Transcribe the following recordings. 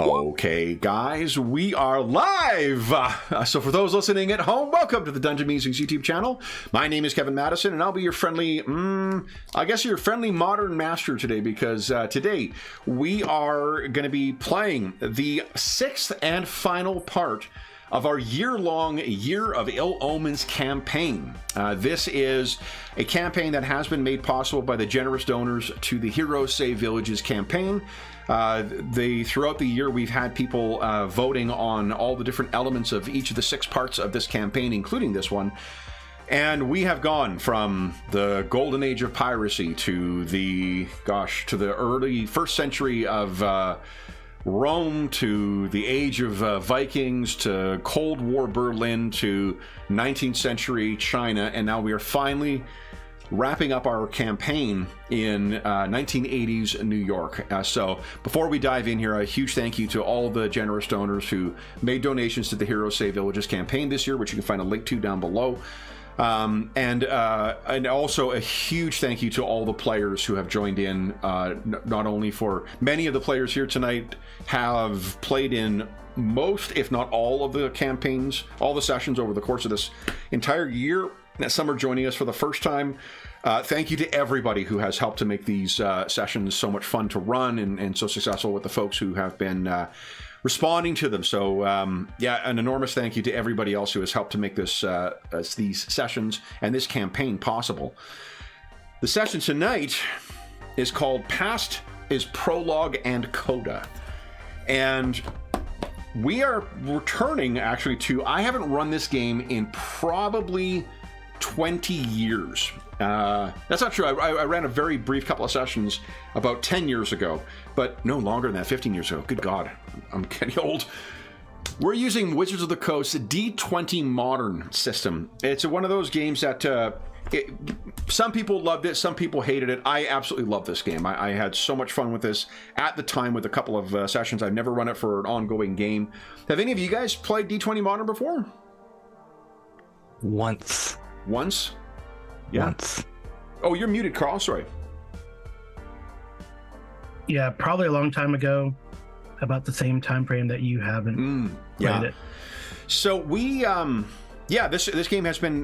Okay, guys, we are live! So for those listening at home, welcome to the Dungeon Musings YouTube channel. My name is Kevin Madison, and I'll be your friendly, I guess your friendly modern master today, because today we are going to be playing the 6th and final part of our year-long Year of Ill-Omens campaign. This is a campaign that has been made possible by the generous donors to the Heroes Save Villages campaign. Throughout the year, we've had people voting on all the different elements of each of the 6 parts of this campaign, including this one. And we have gone from the golden age of piracy to the early 1st century of Rome, to the age of Vikings, to Cold War Berlin, to 19th century China, and now we are finally wrapping up our campaign in 1980s New York. So before we dive in here, a huge thank you to all the generous donors who made donations to the Heroes Save Villages campaign this year, which you can find a link to down below. And also a huge thank you to all the players who have joined in, not only for many of the players here tonight have played in most, if not all, of the campaigns, all the sessions over the course of this entire year. Some are joining us for the first time. Thank you to everybody who has helped to make these sessions so much fun to run and so successful with the folks who have been responding to them. So yeah, an enormous thank you to everybody else who has helped to make this these sessions and this campaign possible. The session tonight is called Past is Prologue and Coda. And we are returning actually to, I haven't run this game in probably 20 years. That's not true. I ran a very brief couple of sessions about 10 years ago, but no longer than that, 15 years ago. Good God, I'm getting old. We're using Wizards of the Coast's D20 Modern system. It's one of those games that some people loved it, some people hated it. I absolutely love this game. I had so much fun with this at the time with a couple of sessions. I've never run it for an ongoing game. Have any of you guys played D20 Modern before? Once? Yeah. Once. Oh, you're muted, Carl. Sorry. Yeah, probably a long time ago, about the same time frame that you haven't played it. So we, yeah, this game has been,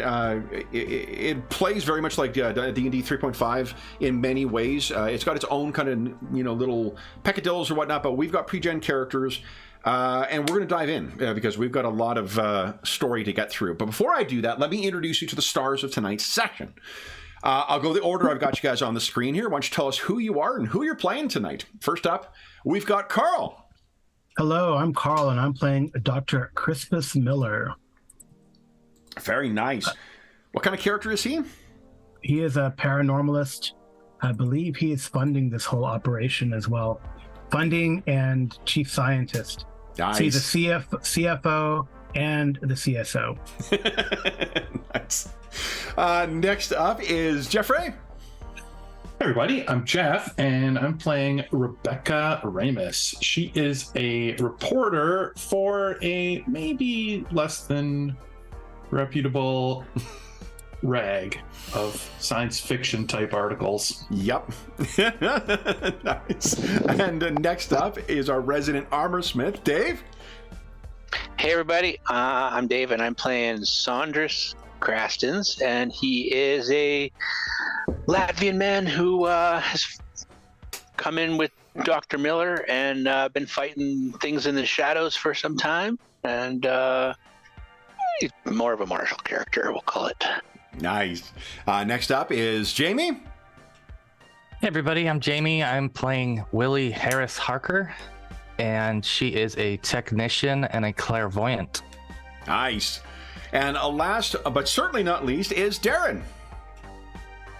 it plays very much like D&D 3.5 in many ways. It's got its own kind of, little peccadillos or whatnot, but we've got pre-gen characters. And we're going to dive in because we've got a lot of story to get through. But before I do that, let me introduce you to the stars of tonight's session. I'll go the order I've got you guys on the screen here. Why don't you tell us who you are and who you're playing tonight? First up, we've got Carl. Hello, I'm Carl, and I'm playing Dr. Crispus Miller. Very nice. What kind of character is he? He is a paranormalist. I believe he is funding this whole operation as well. Funding and chief scientist. Nice. So he's a CFO and the CSO. Nice. Next up is Jeffrey. Hey everybody, I'm Jeff, and I'm playing Rebecca Ramus. She is a reporter for a maybe less than reputable rag of science fiction type articles. Yep. Nice. And next up is our resident armor smith, Dave. Hey everybody, I'm Dave, and I'm playing Saunders Crastens, and he is a Latvian man who has come in with Dr. Miller and been fighting things in the shadows for some time, and he's more of a martial character, we'll call it. Nice. Next up is Jamie. Hey everybody, I'm Jamie. I'm playing Willie Harris Harker, and she is a technician and a clairvoyant. Nice. And last, but certainly not least, is Darren.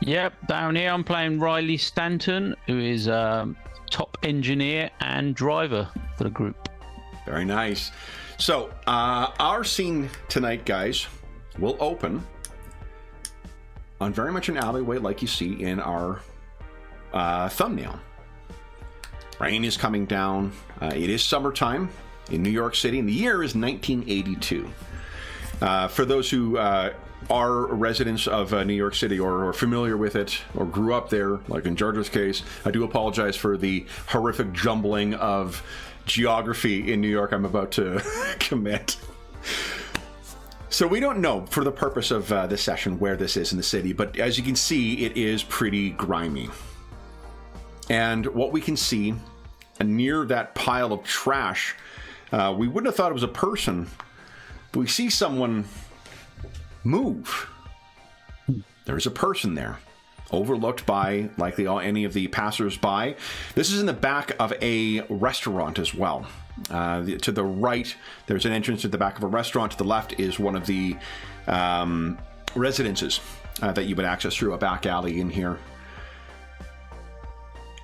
Yep, down here I'm playing Riley Stanton, who is a top engineer and driver for the group. Very nice. So, our scene tonight, guys, will open on very much an alleyway like you see in our thumbnail. Rain is coming down. It is summertime in New York City, and the year is 1982. For those who are residents of New York City or familiar with it or grew up there, like in Georgia's case, I do apologize for the horrific jumbling of geography in New York I'm about to commit. So we don't know, for the purpose of this session, where this is in the city, but as you can see, it is pretty grimy. And what we can see near that pile of trash, we wouldn't have thought it was a person, but we see someone move. There's a person there, overlooked by likely any of the passers-by. This is in the back of a restaurant as well. To the right, there's an entrance to the back of a restaurant. To the left is one of the residences that you would access through a back alley in here.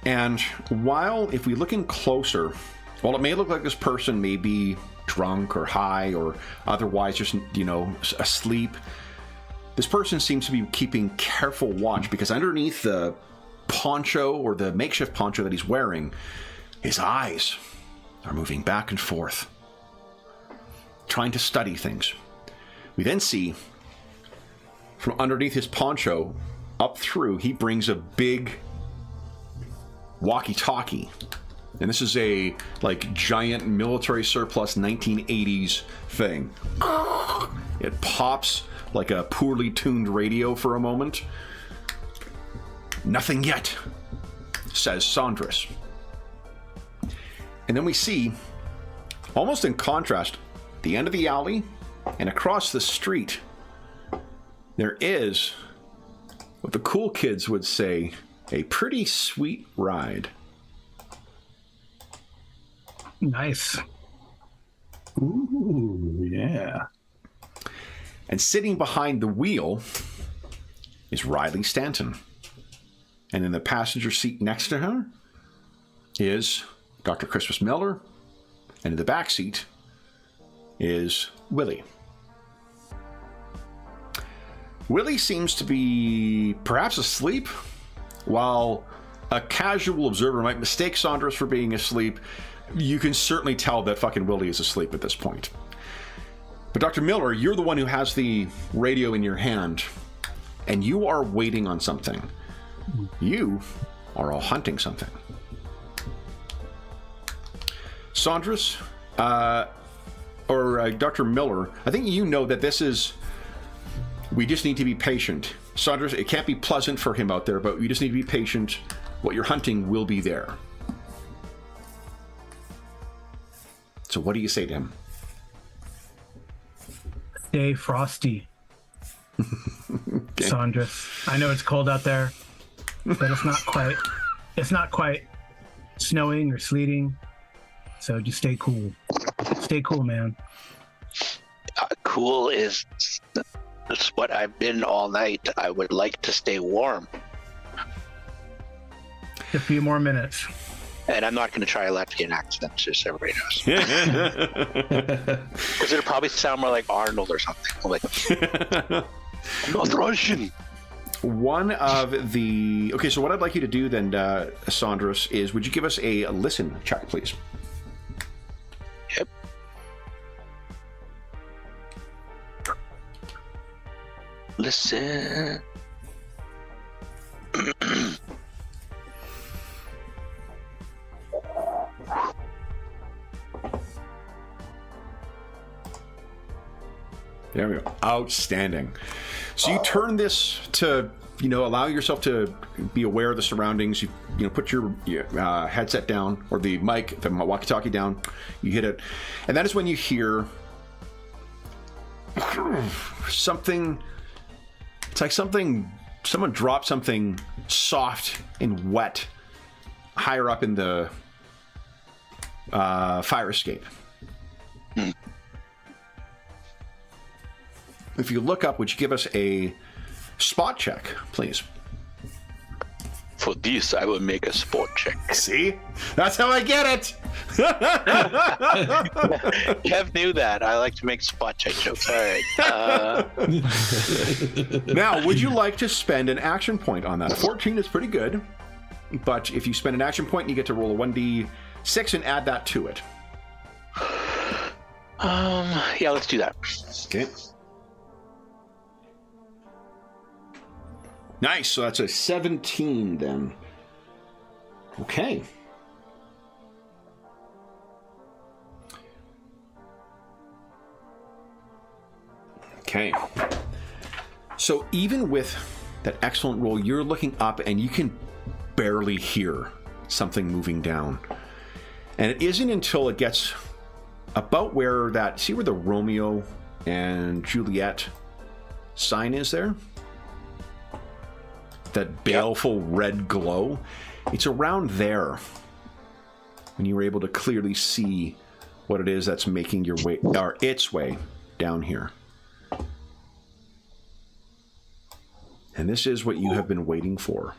And while, if we look in closer, while it may look like this person may be drunk or high or otherwise just, asleep, this person seems to be keeping careful watch, because underneath the poncho, or the makeshift poncho that he's wearing, his eyes are moving back and forth, trying to study things. We then see, from underneath his poncho, up through, he brings a big walkie-talkie. And this is a, giant military surplus 1980s thing. It pops like a poorly tuned radio for a moment. "Nothing yet," says Saunders. And then we see, almost in contrast, the end of the alley and across the street, there is what the cool kids would say, a pretty sweet ride. Nice. Ooh, yeah. And sitting behind the wheel is Riley Stanton. And in the passenger seat next to her is Dr. Christmas Miller. And in the back seat is Willie. Willie seems to be perhaps asleep. While a casual observer might mistake Saunders for being asleep, you can certainly tell that fucking Willie is asleep at this point. But Dr. Miller, you're the one who has the radio in your hand, and you are waiting on something. You are all hunting something. Saunders, Dr. Miller, I think you know that this is... We just need to be patient. Saunders, it can't be pleasant for him out there, but you just need to be patient. What you're hunting will be there. So what do you say to him? Stay frosty. Okay. Saunders. I know it's cold out there, but it's not quite snowing or sleeting. So just stay cool. Stay cool, man. Cool is what I've been all night. I would like to stay warm. A few more minutes. And I'm not going to try a Latvian accent, just so everybody knows. Because it'll probably sound more like Arnold or something. Like, I'm not Russian. One of the... Okay, so what I'd like you to do then, Saunders, is would you give us a listen check, please? Yep. Listen. There we go. Outstanding. So you turn this to, allow yourself to be aware of the surroundings. You put your headset down, or the mic, the walkie-talkie down. You hit it. And that is when you hear something. It's like someone dropped something soft and wet higher up in the fire escape. If you look up, would you give us a spot check, please? For this, I will make a spot check. See? That's how I get it! Kev knew that. I like to make spot check jokes. All right. Now, would you like to spend an action point on that? A 14 is pretty good, but if you spend an action point, you get to roll a 1d6 and add that to it. Yeah, let's do that. Okay. Nice, so that's a 17 then. Okay. Okay. So even with that excellent roll, you're looking up and you can barely hear something moving down. And it isn't until it gets about where that, see where the Romeo and Juliet sign is there? That baleful red glow. It's around there when you were able to clearly see what it is that's making your way, or its way down here. And this is what you have been waiting for.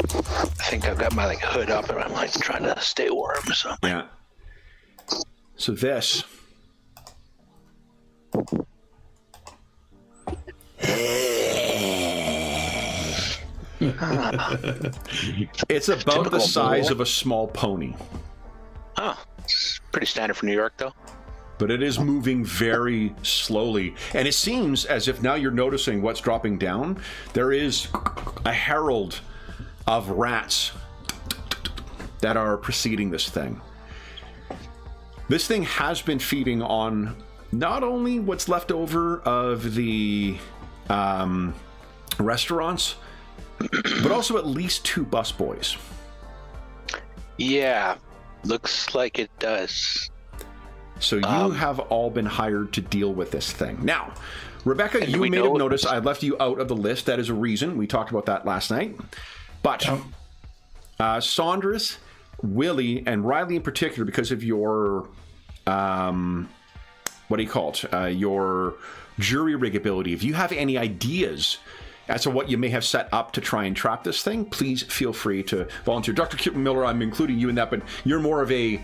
I think I've got my hood up and I'm trying to stay warm. So yeah. So this. It's about the size of a small pony. Oh, it's pretty standard for New York, though. But it is moving very slowly. And it seems as if now you're noticing what's dropping down. There is a herald of rats that are preceding this thing. This thing has been feeding on not only what's left over of the restaurants, but also at least 2 busboys. Yeah, looks like it does. So you have all been hired to deal with this thing. Now, Rebecca, you may have noticed I left you out of the list. That is a reason. We talked about that last night. But Saunders, Willie, and Riley in particular, because of your, your jury rig ability, if you have any ideas as to what you may have set up to try and trap this thing, please feel free to volunteer. Dr. Miller, I'm including you in that, but you're more of a,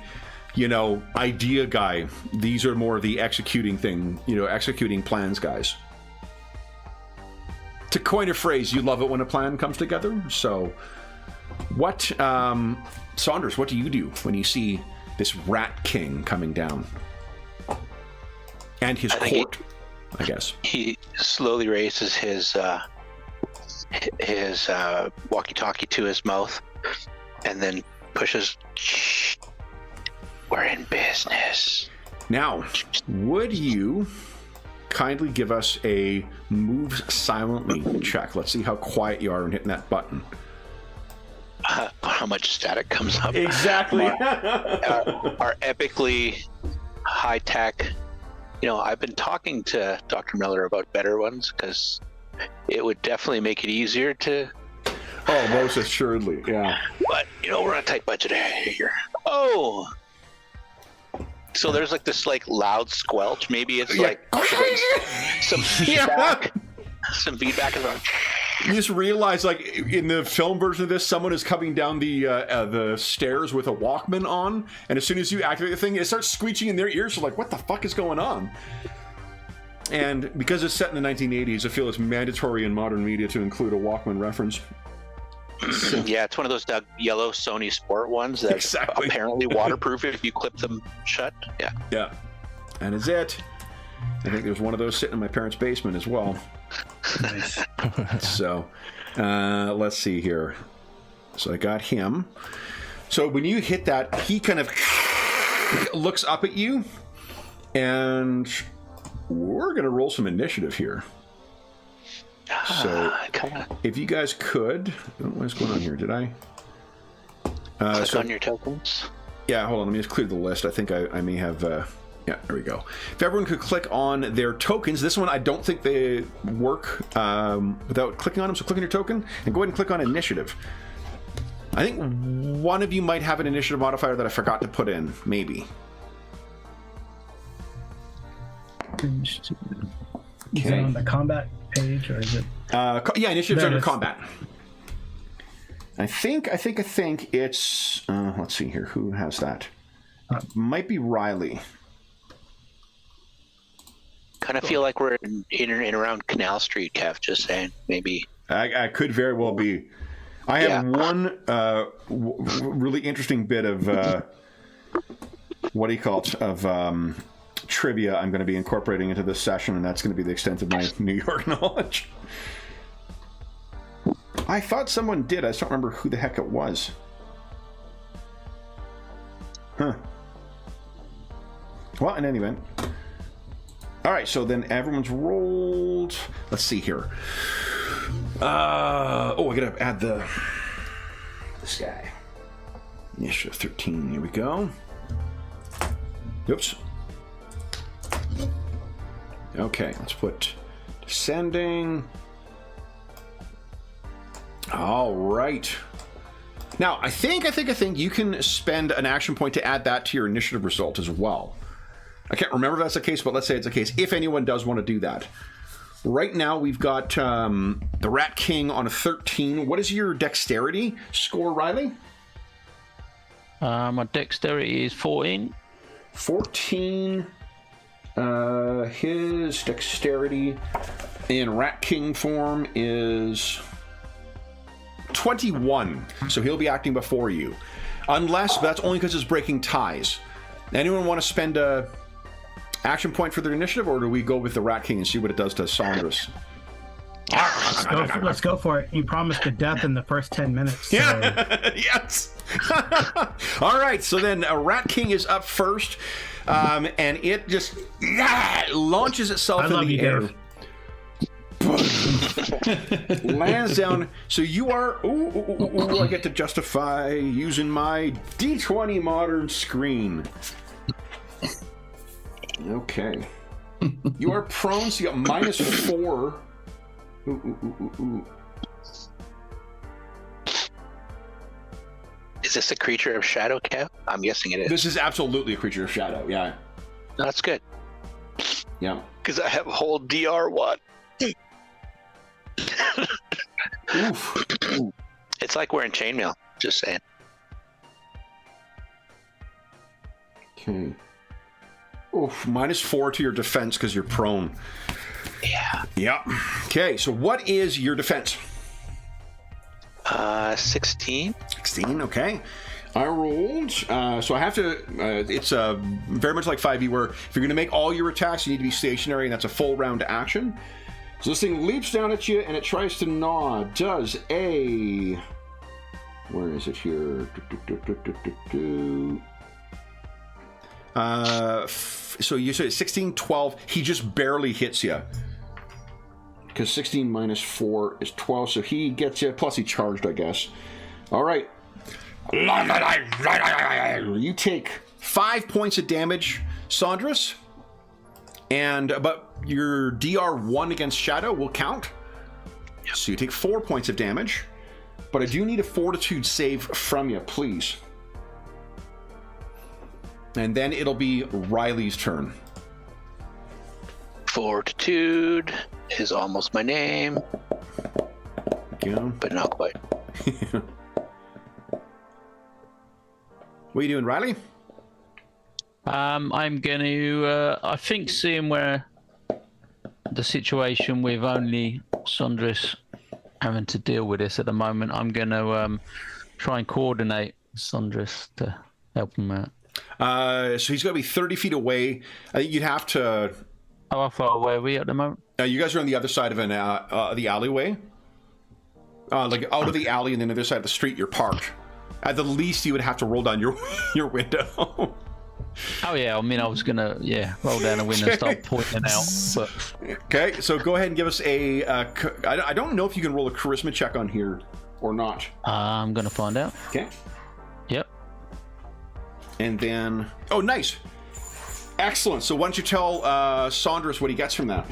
idea guy. These are more of the executing plans guys. To coin a phrase, you love it when a plan comes together. So what, Saunders, what do you do when you see this Rat King coming down? And his court, I guess. He slowly raises his walkie-talkie to his mouth and then pushes, "Shh, we're in business." Now, would you kindly give us a move silently check? Let's see how quiet you are in hitting that button. How much static comes up. Exactly. Our epically high-tech... I've been talking to Dr. Miller about better ones because it would definitely make it easier to... Oh, most assuredly, yeah. But, we're on a tight budget here. Oh! So there's this loud squelch. Maybe it's some feedback. Some feedback is on. You just realize, in the film version of this, someone is coming down the stairs with a Walkman on, and as soon as you activate the thing, it starts screeching in their ears. So, what the fuck is going on? And because it's set in the 1980s, I feel it's mandatory in modern media to include a Walkman reference. So. Yeah, it's one of those yellow Sony Sport ones that's apparently waterproof if you clip them shut. Yeah. Yeah. And is it. I think there's one of those sitting in my parents' basement as well. Nice. So, let's see here. So I got him. So when you hit that, he kind of looks up at you, and we're going to roll some initiative here. So if you guys could, what's going on here? Did I? Click on your tokens. Yeah, hold on. Let me just clear the list. I think I may have. Yeah, there we go. If everyone could click on their tokens, this one I don't think they work without clicking on them. So click on your token and go ahead and click on initiative. I think one of you might have an initiative modifier that I forgot to put in. Maybe. Is it on the combat page or is it? Yeah, initiative's under combat. I think it's. Let's see here. Who has that? Might be Riley. Kind of feel like we're in and around Canal Street, Kev. Just saying, maybe. I could very well be. I have one really interesting bit of what do you call it, of trivia I'm going to be incorporating into this session, and that's going to be the extent of my New York knowledge. I thought someone did. I just don't remember who the heck it was. Huh. Well, in any event, All right, so then everyone's rolled. Let's see here. I gotta add this guy. Initiative 13. Here we go. Oops. Okay, let's put descending. All right. Now, I think you can spend an action point to add that to your initiative result as well. I can't remember if that's the case, but let's say it's the case. If anyone does want to do that. Right now, we've got the Rat King on a 13. What is your dexterity score, Riley? My dexterity is 14. 14. His dexterity in Rat King form is 21. So he'll be acting before you. Unless, that's only because it's breaking ties. Anyone want to spend a action point for their initiative, or do we go with the Rat King and see what it does to Saunders? Let's go for it. You promised a death in the first 10 minutes. So. Yeah. Yes. All right. So then Rat King is up first, and it just launches itself in the air. Lands down. So you are. I get to justify using my d20 modern screen. Okay. You are prone, so you got -4. Is this a creature of shadow, Kev? I'm guessing it is. This is absolutely a creature of shadow, yeah. That's good. Yeah. Because I have a whole DR1. Oof. It's like we're in chainmail, just saying. Okay. Oof, -4 to your defense because you're prone. Yeah. Yep. Okay, so what is your defense? 16. 16, okay. I rolled, so I have to, it's very much like 5e where if you're going to make all your attacks, you need to be stationary, and that's a full round action. So this thing leaps down at you, and it tries to gnaw. Does a... Where is it here? So you said 16, 12. He just barely hits you. Because 16 -4 is 12, so he gets you. Plus he charged, I guess. All right. You take 5 points of damage, Saunders. But your DR1 against Shadow will count. So you take 4 points of damage. But I do need a Fortitude save from you, please. And then it'll be Riley's turn. Fortitude is almost my name. Yeah. But not quite. What are you doing, Riley? I'm going to, I think, seeing where the situation with only Saunders having to deal with this at the moment, I'm going to try and coordinate Saunders to help him out. So he's got to be 30 feet away. I think you'd have to... How far away are we at the moment? You guys are on the other side of the alleyway. Like out of the alley and then the other side of the street, you're parked. At the least, you would have to roll down your window. Oh, yeah. I mean, I was going to, roll down the window and start pointing out. But... Okay, so go ahead and give us a... I don't know if you can roll a charisma check on here or not. I'm going to find out. Okay. Yep. And then... Oh, nice. Excellent. So why don't you tell Saunders what he gets from that?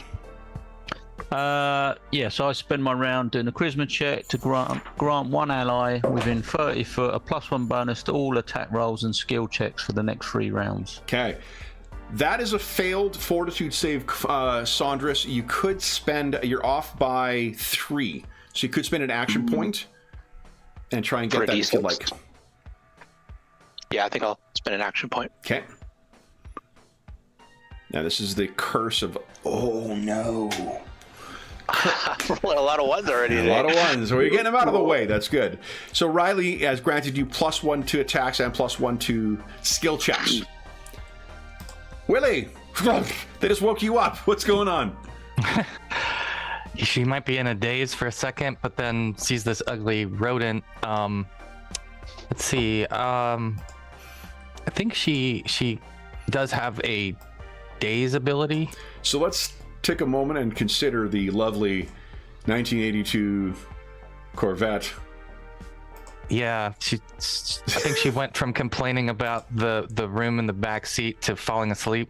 So I spend my round doing a charisma check to grant one ally within 30 foot a +1 bonus to all attack rolls and skill checks for the next 3 rounds. Okay. That is a failed Fortitude save, Saunders. You could spend... You're off by 3. So you could spend an action point and try and get that if you like. Yeah, I think I'll spend an action point. Okay. Now this is the curse of... Oh, no. A lot of ones already. A lot of ones. We're getting them out of the way. That's good. So Riley has granted you +1 to attacks and +1 to skill checks. Willie, they just woke you up. What's going on? She might be in a daze for a second, but then sees this ugly rodent. Let's see. I think she does have a daze ability. So let's take a moment and consider the lovely 1982 Corvette. Yeah, I think she went from complaining about the room in the back seat to falling asleep.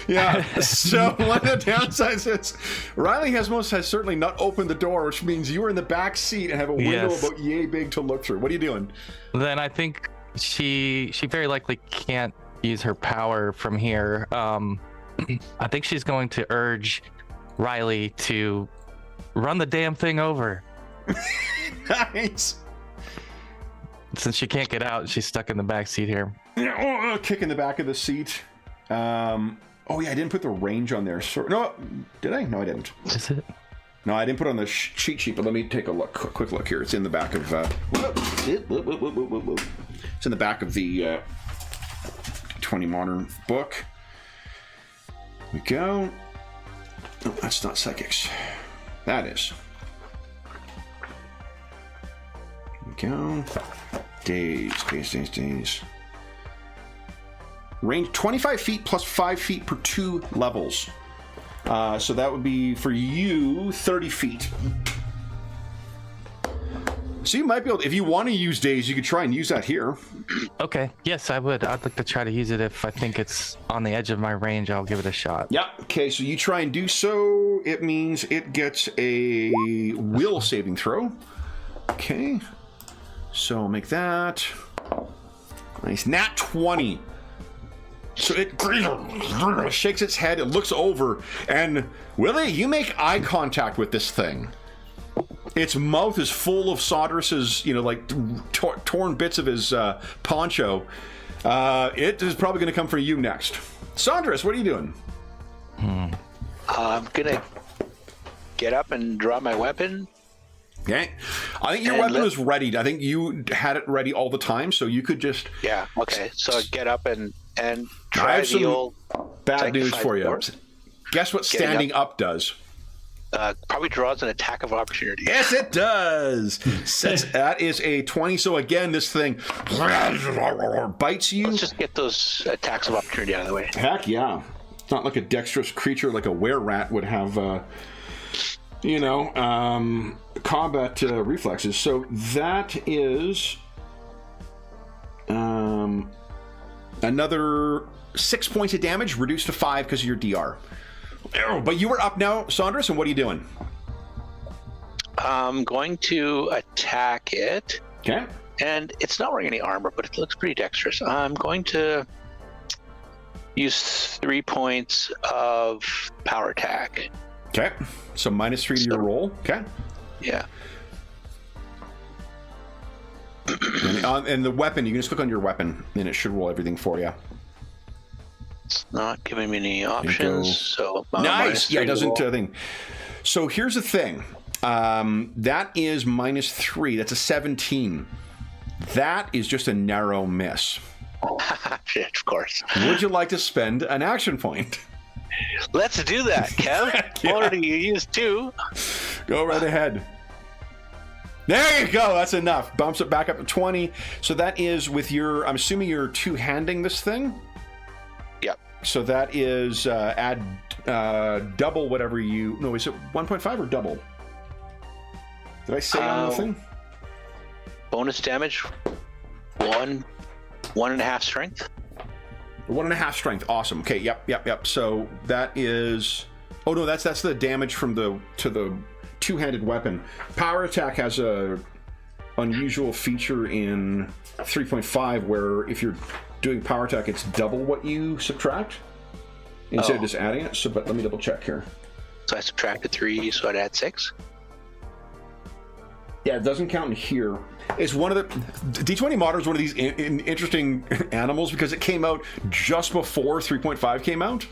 Yeah, so one of the downsides is Riley has certainly not opened the door, which means you are in the back seat and have a window about yay big to look through. What are you doing? Then I think she very likely can't use her power from here. I think she's going to urge Riley to run the damn thing over. Nice. Since she can't get out, she's stuck in the back seat here. Kick in the back of the seat. Oh yeah, I didn't put the range on there. No, did I? No, I didn't. Is it? No, I didn't put it on the cheat sheet, but let me take a look. Quick look here. It's in the back of. It's in the back of the 20 Modern book. Here we go. Oh, that's not psychics. That is. Here we go. Days. Range 25 feet plus 5 feet per 2 levels. So that would be for you 30 feet. So you might be able to, if you want to use days, you could try and use that here. Okay. Yes, I would. I'd like to try to use it. If I think it's on the edge of my range, I'll give it a shot. Yeah. Okay, so you try and do so. It means it gets a will saving throw. Okay. So I'll make that. Nice. Nat 20. So it shakes its head, it looks over, and Willie, you make eye contact with this thing. Its mouth is full of Saunders' torn bits of his poncho. It is probably going to come for you next. Saunders, what are you doing? I'm going to get up and draw my weapon. Okay. I think your weapon was ready. I think you had it ready all the time, so you could just... Yeah, okay. So get up and try the old... Bad news for you. Force. Guess what standing up does? Probably draws an attack of opportunity. Yes, it does. That is a 20. So again, this thing bites you. Let's just get those attacks of opportunity out of the way. Heck yeah. It's not like a dexterous creature like a were-rat would have, combat reflexes. So that is another 6 points of damage, reduced to 5 because of your DR. But you were up now, Saunders, and what are you doing? I'm going to attack it. Okay. And it's not wearing any armor, but it looks pretty dexterous. I'm going to use 3 points of power attack. Okay. So -3 to your roll. Okay. Yeah. And the weapon, you can just click on your weapon, and it should roll everything for you. It's not giving me any options, so... Nice! Yeah, it doesn't thing. So here's the thing. That is -3. That's a 17. That is just a narrow miss. Shit, of course. Would you like to spend an action point? Let's do that, Kev. Yeah. Already used 2. Go right ahead. There you go. That's enough. Bumps it back up to 20. So that is with your... I'm assuming you're two-handing this thing? Yep. So that is add double whatever you... No, is it 1.5 or double? Did I say on the thing? Bonus damage, 1.5 strength. 1.5 strength. Awesome. Okay. Yep. So that is... Oh no, that's the damage from the two-handed weapon. Power attack has a unusual feature in 3.5 where if you're doing power attack, it's double what you subtract instead of just adding it. So, but let me double check here. So I subtracted 3, so I'd add 6. Yeah, it doesn't count in here. It's one of the D20 Modern is one of these interesting animals because it came out just before 3.5 came out.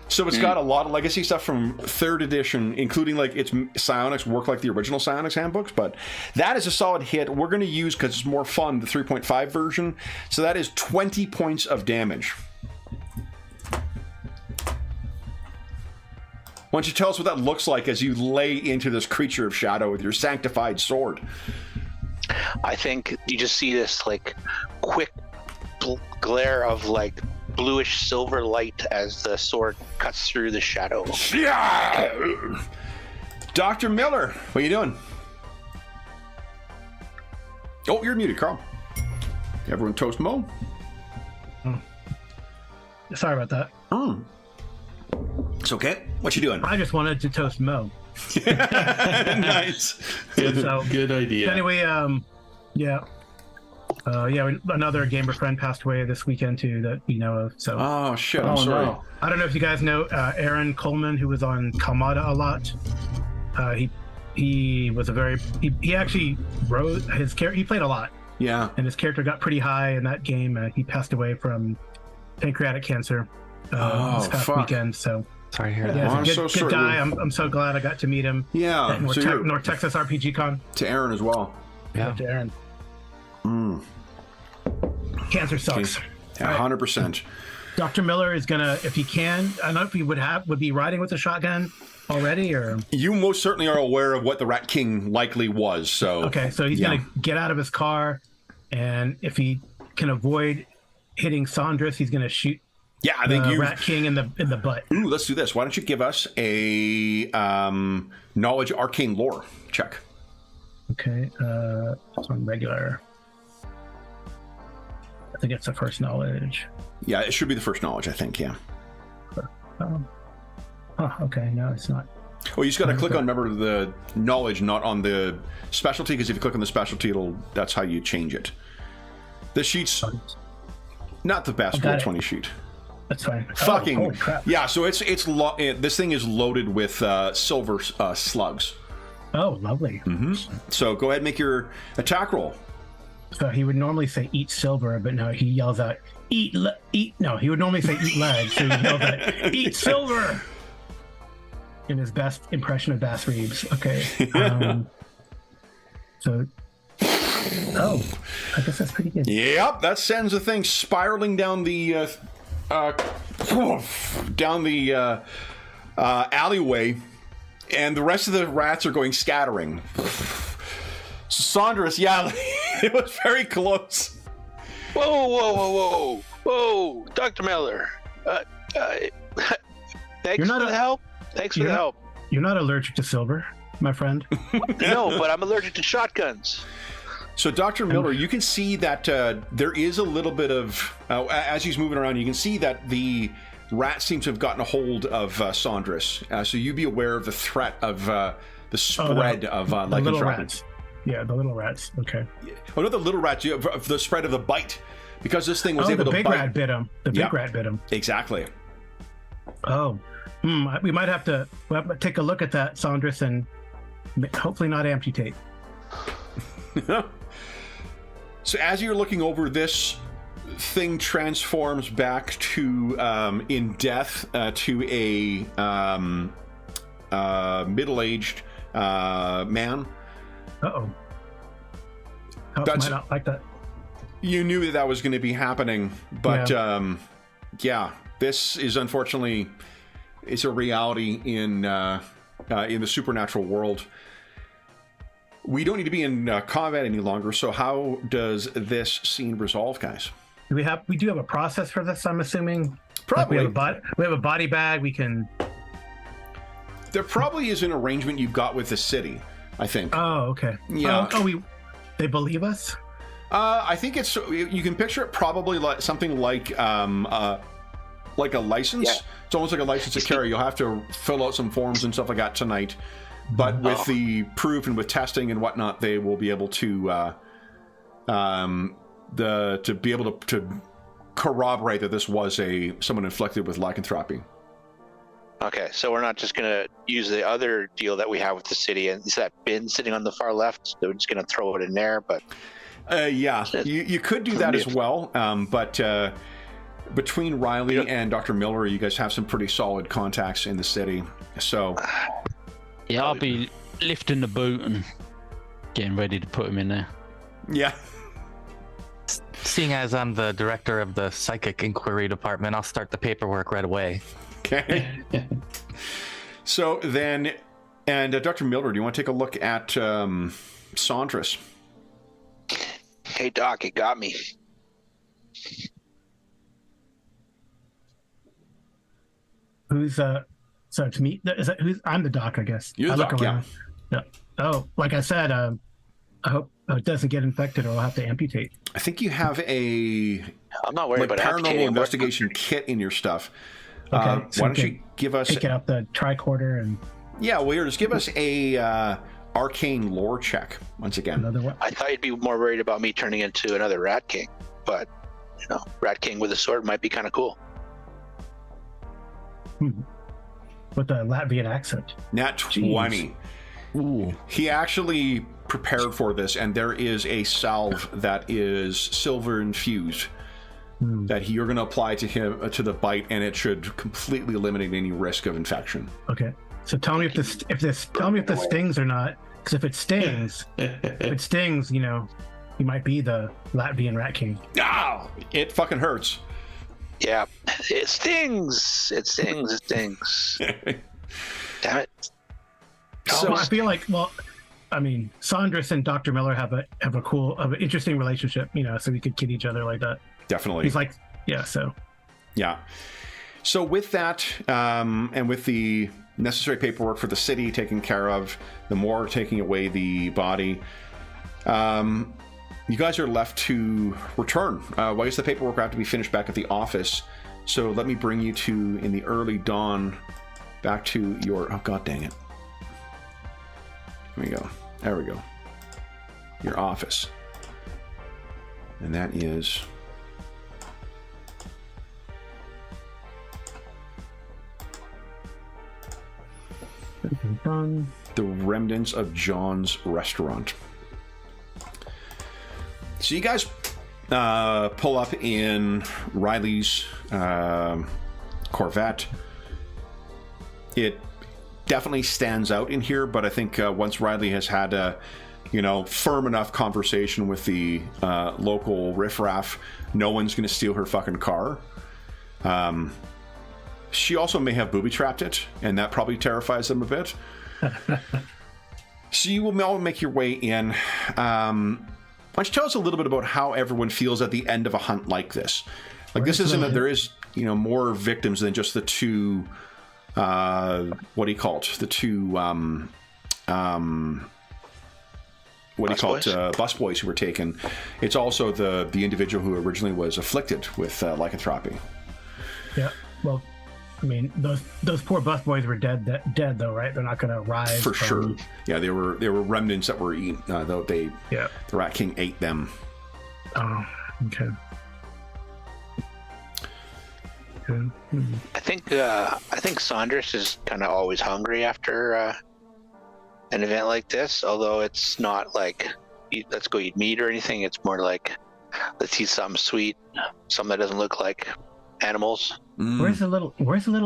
So it's got a lot of legacy stuff from 3rd edition, including like its psionics work like the original psionics handbooks. But that is a solid hit. We're going to use, because it's more fun, the 3.5 version. So that is 20 points of damage. Why don't you tell us what that looks like as you lay into this creature of shadow with your sanctified sword? I think you just see this like quick glare of like bluish silver light as the sword cuts through the shadow. Yeah. Dr. Miller, what are you doing? Oh, you're muted, Carl. Everyone toast Mo. Sorry about that. It's okay. What you doing? I just wanted to toast Mo. Nice. Good idea. Anyway, another gamer friend passed away this weekend too that we know of. So Oh shit! I'm sorry. No. I don't know if you guys know Aaron Coleman, who was on Kamada a lot. He was he actually wrote his character. He played a lot, Yeah. and his character got pretty high in that game. He passed away from pancreatic cancer this past fuck. weekend. So Sorry to hear that. yeah, I'm he's so a sorry. good guy. I'm so glad I got to meet him Yeah. at North Texas RPG Con. To Aaron as well. Yeah. To Aaron. Cancer sucks. Yeah, 100%. Dr. Miller is gonna, if he can, I don't know if he would be riding with a shotgun already, or You most certainly are aware of what the Rat King likely was. So okay, so he's Yeah. gonna get out of his car, and if he can avoid hitting Saunders, he's gonna shoot Yeah, I think you. Rat King in the butt. Ooh, let's do this. Why don't you give us a knowledge arcane lore check? Okay, it's on regular. I think it's the first knowledge. Yeah, it should be the first knowledge. I think. Yeah. Okay, no, it's not. Well, you just got to click on, remember, the knowledge, not on the specialty, because if you click on the specialty, that's how you change it. The sheet's not the best got roll it. 20 sheet. That's fine. Fucking holy crap! yeah. So this thing is loaded with silver slugs. Oh, lovely. So go ahead and make your attack roll. So he would normally say "eat silver," but no, he yells out "eat." No, he would normally say "eat lead," so he yells out "eat silver" in his best impression of Bass Reeves. Okay. So, I guess that's pretty good. Yep, that sends the thing spiraling down the alleyway, and the rest of the rats are going scattering. Saunders, yeah, it was very close. Whoa, Dr. Miller. Thanks for the help. Thanks for the help. You're not allergic to silver, my friend. No, but I'm allergic to shotguns. So, Dr. Miller, you can see that there is a little bit of, as he's moving around, you can see that the rat seems to have gotten a hold of Saunders. So you be aware of the threat of the spread of the lichen little shrapnel. rats. Yeah, the little rats. Okay. Oh, not the little rats, of the spread of the bite. Because this thing was able the to big bite. rat bit him. The big rat bit him. Exactly. Oh. We might have to take a look at that, Saunders, and hopefully not amputate. So as you're looking over, this thing transforms back to, in death, to a middle-aged man. Uh-oh. I might not like that. You knew that was going to be happening, but yeah, this is unfortunately it's a reality in the supernatural world. We don't need to be in combat any longer. So how does this scene resolve, guys? We do have a process for this. I'm assuming. Probably. Like we have a body bag. We can. There probably is an arrangement you've got with the city, I think. Oh, okay. Yeah. They believe us. I think it's, you can picture it probably like something like a license. Yeah. It's almost like a license to carry. You'll have to fill out some forms and stuff like that tonight. But with the proof and with testing and whatnot, they will be able to to corroborate that this was someone inflicted with lycanthropy. Okay, so we're not just gonna use the other deal that we have with the city, and is that bin sitting on the far left? So we're just gonna throw it in there, but Yeah, you could do that as well. But between Riley and Dr. Miller, you guys have some pretty solid contacts in the city. So Yeah, I'll be lifting the boot and getting ready to put him in there. yeah. Seeing as I'm the director of the psychic inquiry department, I'll start the paperwork right away. Okay. So then, and Dr. Miller, do you want to take a look at Saunders? hey, Doc, it got me. who's so it's me. Is that who's? I'm the doc, I guess. You're I the look doc, around. Yeah. Oh, like I said, I hope it doesn't get infected, or I'll have to amputate. I think you have a I'm not worried about paranormal amputating. investigation kit in your stuff. Okay, so why don't you give us? pick it up the tricorder and Yeah, well, here, just give us a arcane lore check once again. another one. I thought you'd be more worried about me turning into another Rat King, but Rat King with a sword might be kind of cool. With a Latvian accent. Nat 20. Ooh. He actually prepared for this, and there is a salve that is silver infused that you're going to apply to him to the bite, and it should completely eliminate any risk of infection. Okay. So tell me if this stings or not. Because if it stings, you might be the Latvian Rat King. Ah, it fucking hurts. Yeah, it stings. It stings. It stings. Damn it. So I feel like, Saunders and Dr. Miller have a cool, interesting relationship, so we could kid each other like that. definitely. He's like, yeah, so. Yeah. So with that, and with the necessary paperwork for the city taken care of, the morgue taking away the body, you guys are left to return. Well, I guess the paperwork will have to be finished back at the office. So let me bring you to, in the early dawn, back to your... Oh, god dang it. Here we go. There we go. Your office. And that is... the remnants of John's restaurant. So you guys pull up in Riley's Corvette. It definitely stands out in here, but I think once Riley has had a firm enough conversation with the local riffraff, no one's going to steal her fucking car. She also may have booby-trapped it, and that probably terrifies them a bit. So you will all make your way in. Why don't you tell us a little bit about how everyone feels at the end of a hunt like this? Like, this isn't there is, more victims than just the two, what do you call it? The two, busboys who were taken. It's also the individual who originally was afflicted with lycanthropy. Yeah, well, I mean, those poor busboys were dead though, right? They're not going to rise. For sure. Yeah, they were remnants that were eaten. Though the Rat King ate them. Oh, okay. I think Saunders is kind of always hungry after an event like this. Although it's not like let's go eat meat or anything. It's more like let's eat something sweet, something that doesn't look like animals. Where's the little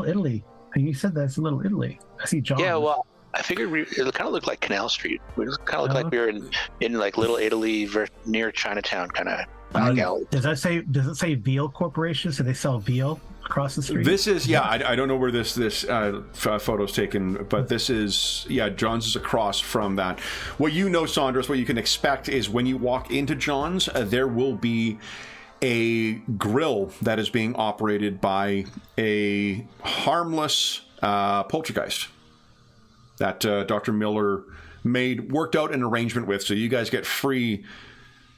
Italy? And you said that's a little Italy. I see John. Yeah, well, I figured it kind of looked like Canal Street. We kind of looked like we were in like Little Italy near Chinatown, kind of back alley. Does it say Veal Corporation? So they sell veal across the street? This is I don't know where this photo's taken, but this is John's is across from that. What Saunders, what you can expect is when you walk into John's, there will be a grill that is being operated by a harmless poltergeist that Dr. Miller worked out an arrangement with, so you guys get free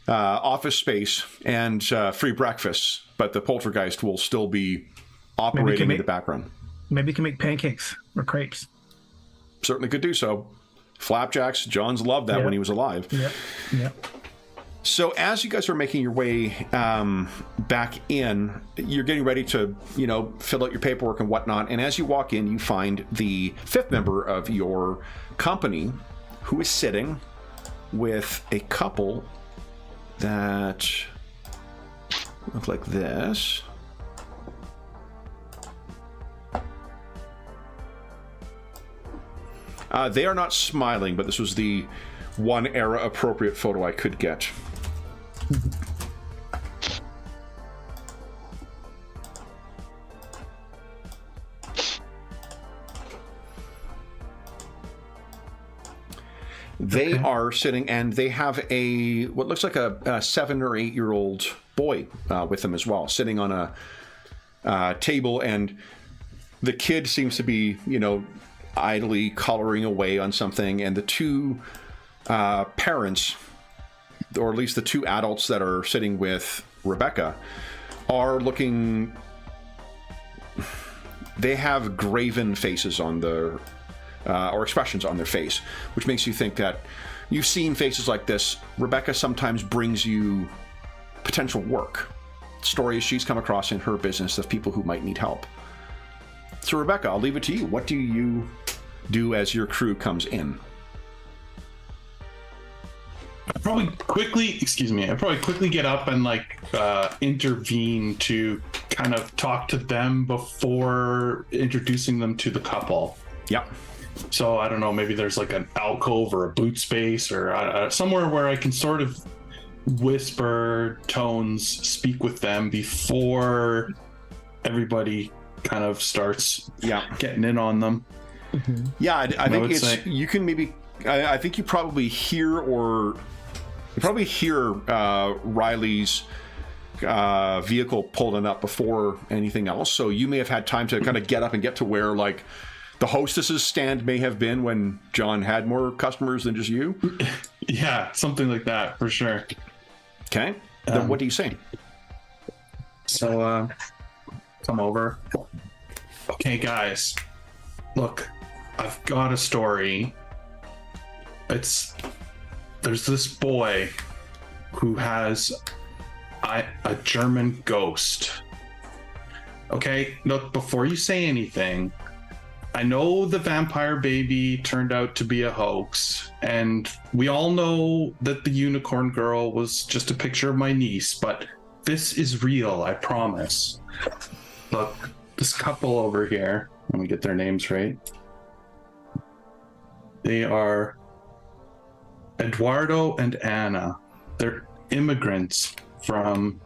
office space and free breakfast, but the poltergeist will still be operating in the background. Maybe you can make pancakes or crepes. Certainly could do so. Flapjacks, John's loved that when he was alive. Yeah. So as you guys are making your way back in, you're getting ready to, fill out your paperwork and whatnot. And as you walk in, you find the fifth member of your company who is sitting with a couple that look like this. They are not smiling, but this was the one era appropriate photo I could get. They are sitting, and they have what looks like a 7 or 8 year old boy with them as well, sitting on a table, and the kid seems to be, idly coloring away on something, and the two parents, or at least the two adults that are sitting with Rebecca, are looking. They have graven faces on their, or expressions on their face, which makes you think that you've seen faces like this. Rebecca sometimes brings you potential work, stories she's come across in her business of people who might need help. So Rebecca, I'll leave it to you. What do you do as your crew comes in? I'd probably quickly get up and intervene to kind of talk to them before introducing them to the couple. Yep. So I don't know, maybe there's like an alcove or a boot space or somewhere where I can sort of whisper tones, speak with them before everybody kind of starts getting in on them. Mm-hmm. Yeah, I think you can maybe, I think you probably hear Riley's vehicle pulling up before anything else. So you may have had time to kind of get up and get to where the hostess's stand may have been when John had more customers than just you. Yeah, something like that for sure. Okay. Then what do you say? So, come over. Okay, guys. Look, I've got a story. There's this boy who has a German ghost. Okay, look, before you say anything, I know the vampire baby turned out to be a hoax, and we all know that the unicorn girl was just a picture of my niece, but this is real, I promise. Look, this couple over here, let me get their names right. They are Eduardo and Anna. They're immigrants from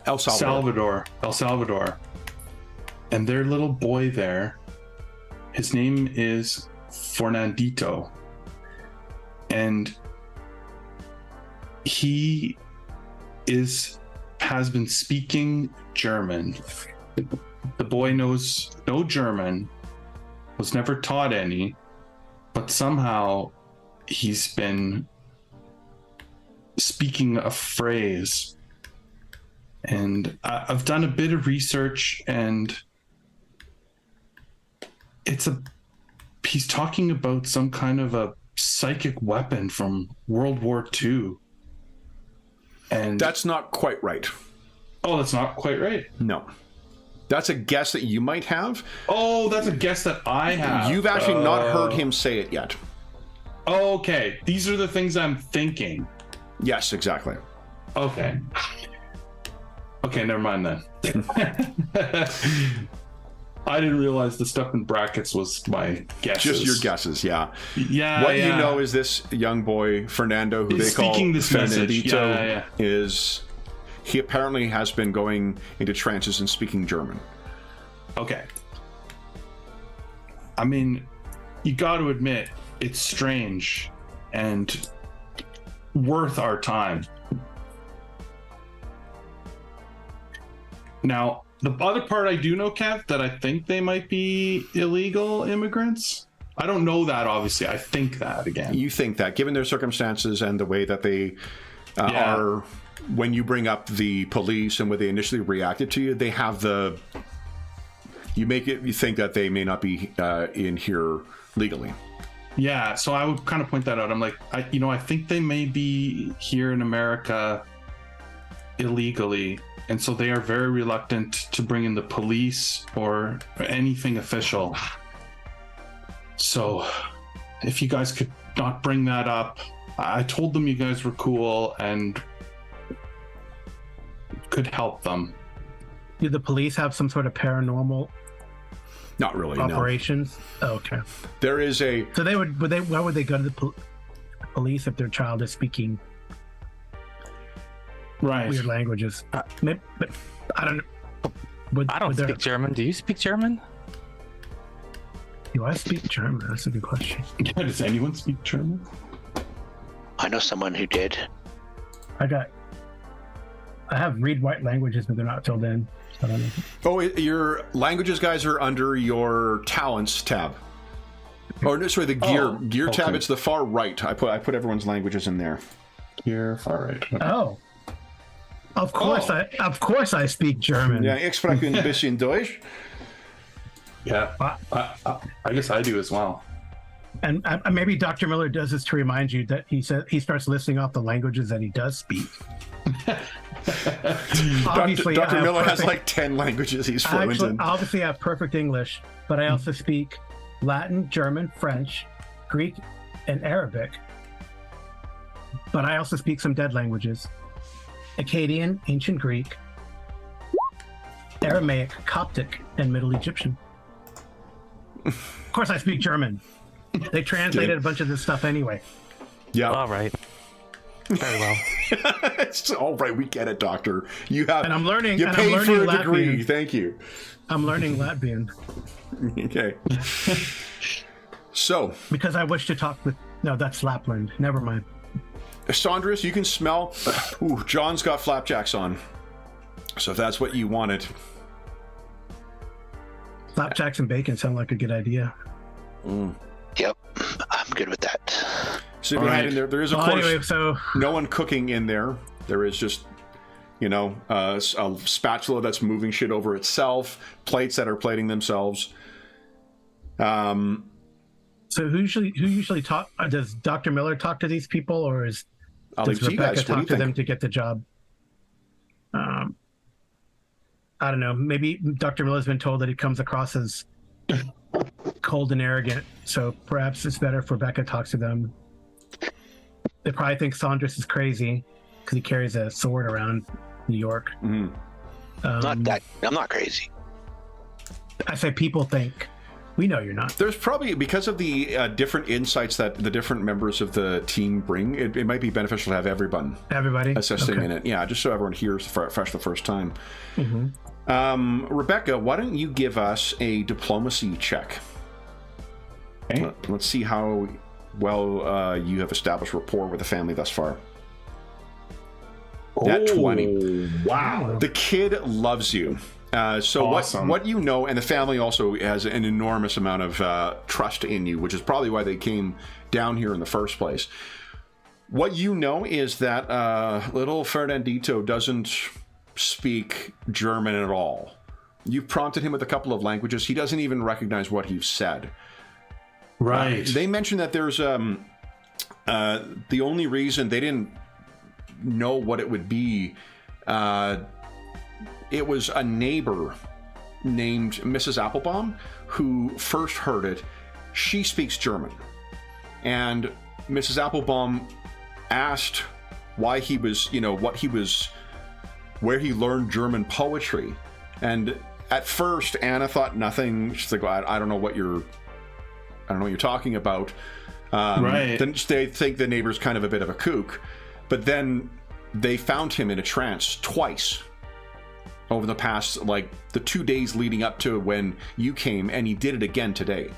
El Salvador. El Salvador. And their little boy there, his name is Fernandito. And he has been speaking German. The boy knows no German, was never taught any, but somehow he's been speaking a phrase. And I've done a bit of research, and he's talking about some kind of a psychic weapon from World War II. And that's not quite right. Oh, that's not quite right? No. That's a guess that you might have. Oh, that's a guess that I have. You've actually not heard him say it yet. Okay. These are the things I'm thinking. Yes, exactly. Okay. Okay, never mind then. I didn't realize the stuff in brackets was my guesses. Just your guesses, yeah. Yeah. What you know is this young boy, Fernando, who they call Fernandito, is he apparently has been going into trances and speaking German. Okay. I mean, you got to admit, it's strange and worth our time. Now, the other part I do know, Kev, that I think they might be illegal immigrants. I don't know that, obviously. I think that, again. You think that, given their circumstances and the way that they are, when you bring up the police and when they initially reacted to you, they have you think that they may not be in here legally. Yeah, so I would kind of point that out. I'm like, I think they may be here in America illegally. And so they are very reluctant to bring in the police or anything official. So if you guys could not bring that up, I told them you guys were cool and could help them. Do the police have some sort of paranormal Not really, operations? No. Oh, okay. There is a... So why would they go to the police if their child is speaking weird languages? Maybe, but I don't know. I don't speak German. Do you speak German? Do I speak German? That's a good question. Yeah, does anyone speak German? I know someone who did. I I have read white languages, but they're not filled in. So I don't know. Oh, your languages guys are under your talents tab. Or no, sorry, the gear tab. Okay. It's the far right. I put everyone's languages in there. You're far right. Okay. Oh, of course I speak German. Ja, ik spreek een beetje Deutsch. Yeah, I guess I do as well. And maybe Dr. Miller does this to remind you that he starts listing off the languages that he does speak. Obviously, Dr. Miller has like 10 languages he's fluent in. Obviously, I have perfect English, but I also speak Latin, German, French, Greek, and Arabic. But I also speak some dead languages: Akkadian, Ancient Greek, Aramaic, Coptic, and Middle Egyptian. Of course, I speak German. They translated a bunch of this stuff anyway. Yeah. All right. Very well. It's all right. We get it, Doctor. You have. And I'm learning. You and paid I'm for learning a degree. Latvian. Thank you. I'm learning Latvian Okay. So, because I wish to talk with. No, that's Lapland. Never mind. Saunders, you can smell. Ooh, John's got flapjacks on. So if that's what you wanted. Flapjacks and bacon sound like a good idea. Yep, I'm good with that. So if you had in there is of course Anyway, so no one cooking in there. There is just, a spatula that's moving shit over itself, plates that are plating themselves. who usually talk? Does Dr. Miller talk to these people, or does leave to you Rebecca guys. What do you talk to them think? to get the job? I don't know. Maybe Dr. Miller's been told that he comes across as cold and arrogant, so perhaps it's better if Rebecca talks to them. They probably think Saunders is crazy because he carries a sword around New York. Mhm. I'm not crazy. I say people think. We know you're not. There's probably, because of the different insights that the different members of the team bring, it might be beneficial to have everyone Everybody assisting Okay. in it. Yeah, just so everyone hears fresh the first time. Mhm. Rebecca, why don't you give us a diplomacy check? Okay. Let's see how well you have established rapport with the family thus far. Nat 20. Wow. The kid loves you. So Awesome. what you know, and the family also has an enormous amount of trust in you, which is probably why they came down here in the first place. What you know is that little Fernandito doesn't speak German at all. You've prompted him with a couple of languages. He doesn't even recognize what you've said. Right. They mentioned that there's the only reason they didn't know what it would be. It was a neighbor named Mrs. Applebaum who first heard it. She speaks German, and Mrs. Applebaum asked why he was, where he learned German poetry, and at first Anna thought nothing. She's like, I don't know what you're talking about. Right. Then they think the neighbor's kind of a bit of a kook, but then they found him in a trance twice over the past, the 2 days leading up to when you came, and he did it again today.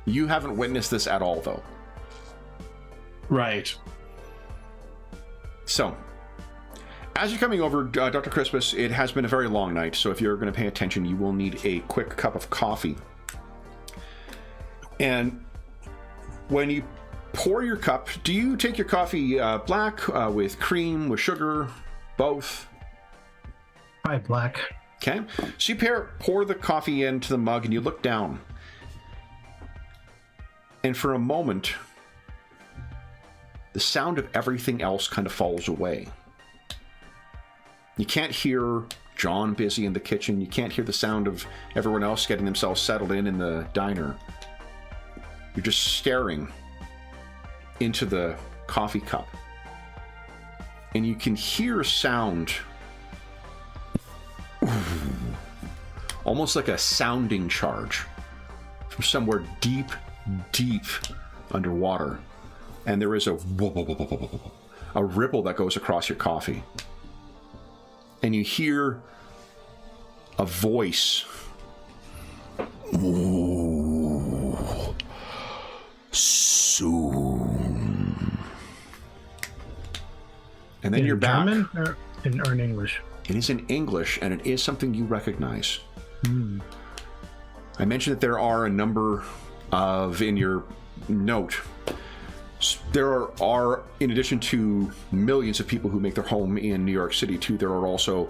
You haven't witnessed this at all, though. Right. So, as you're coming over, Dr. Crispus, it has been a very long night, so if you're going to pay attention, you will need a quick cup of coffee. And when you pour your cup, do you take your coffee black, with cream, with sugar, both? Probably black. Okay. So you pour the coffee into the mug and you look down. And for a moment, the sound of everything else kind of falls away. You can't hear John busy in the kitchen. You can't hear the sound of everyone else getting themselves settled in the diner. You're just staring into the coffee cup. And you can hear a sound, almost like a sounding charge from somewhere deep, deep underwater. And there is a ripple that goes across your coffee. And you hear a voice. Soon. And then in you're back. German or in English? It is in English, and it is something you recognize. Hmm. I mentioned that there are a number of, in your note, there are, in addition to millions of people who make their home in New York City, too, there are also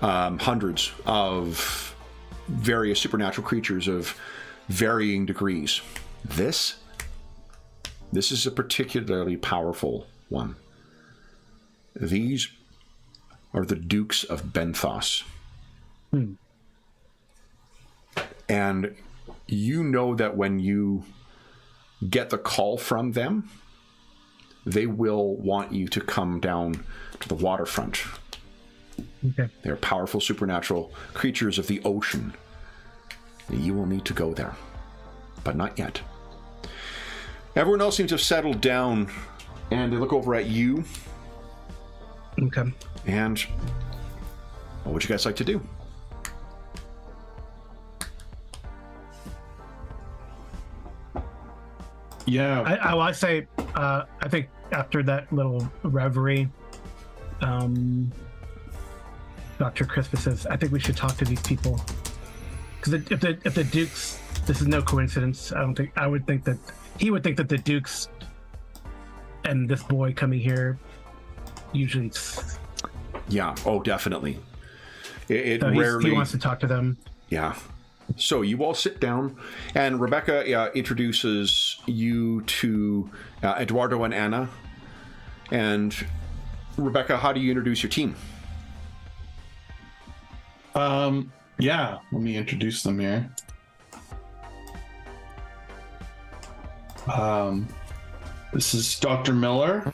hundreds of various supernatural creatures of varying degrees. This is a particularly powerful one. These are the Dukes of Benthos. Hmm. And you know that when you get the call from them, they will want you to come down to the waterfront. Okay. They're powerful supernatural creatures of the ocean. You will need to go there, but not yet. Everyone else seems to have settled down, and they look over at you. Okay. And what would you guys like to do? Yeah. I say, I think after that little reverie, Dr. Crispus says, I think we should talk to these people. Because if the Dukes, this is no coincidence. I would think that he would think that the Dukes and this boy coming here usually. Yeah. Oh, definitely. It So rarely. he wants to talk to them. Yeah. So you all sit down, and Rebecca introduces you to Eduardo and Anna. And Rebecca, how do you introduce your team? Yeah, let me introduce them here. This is Dr. Miller.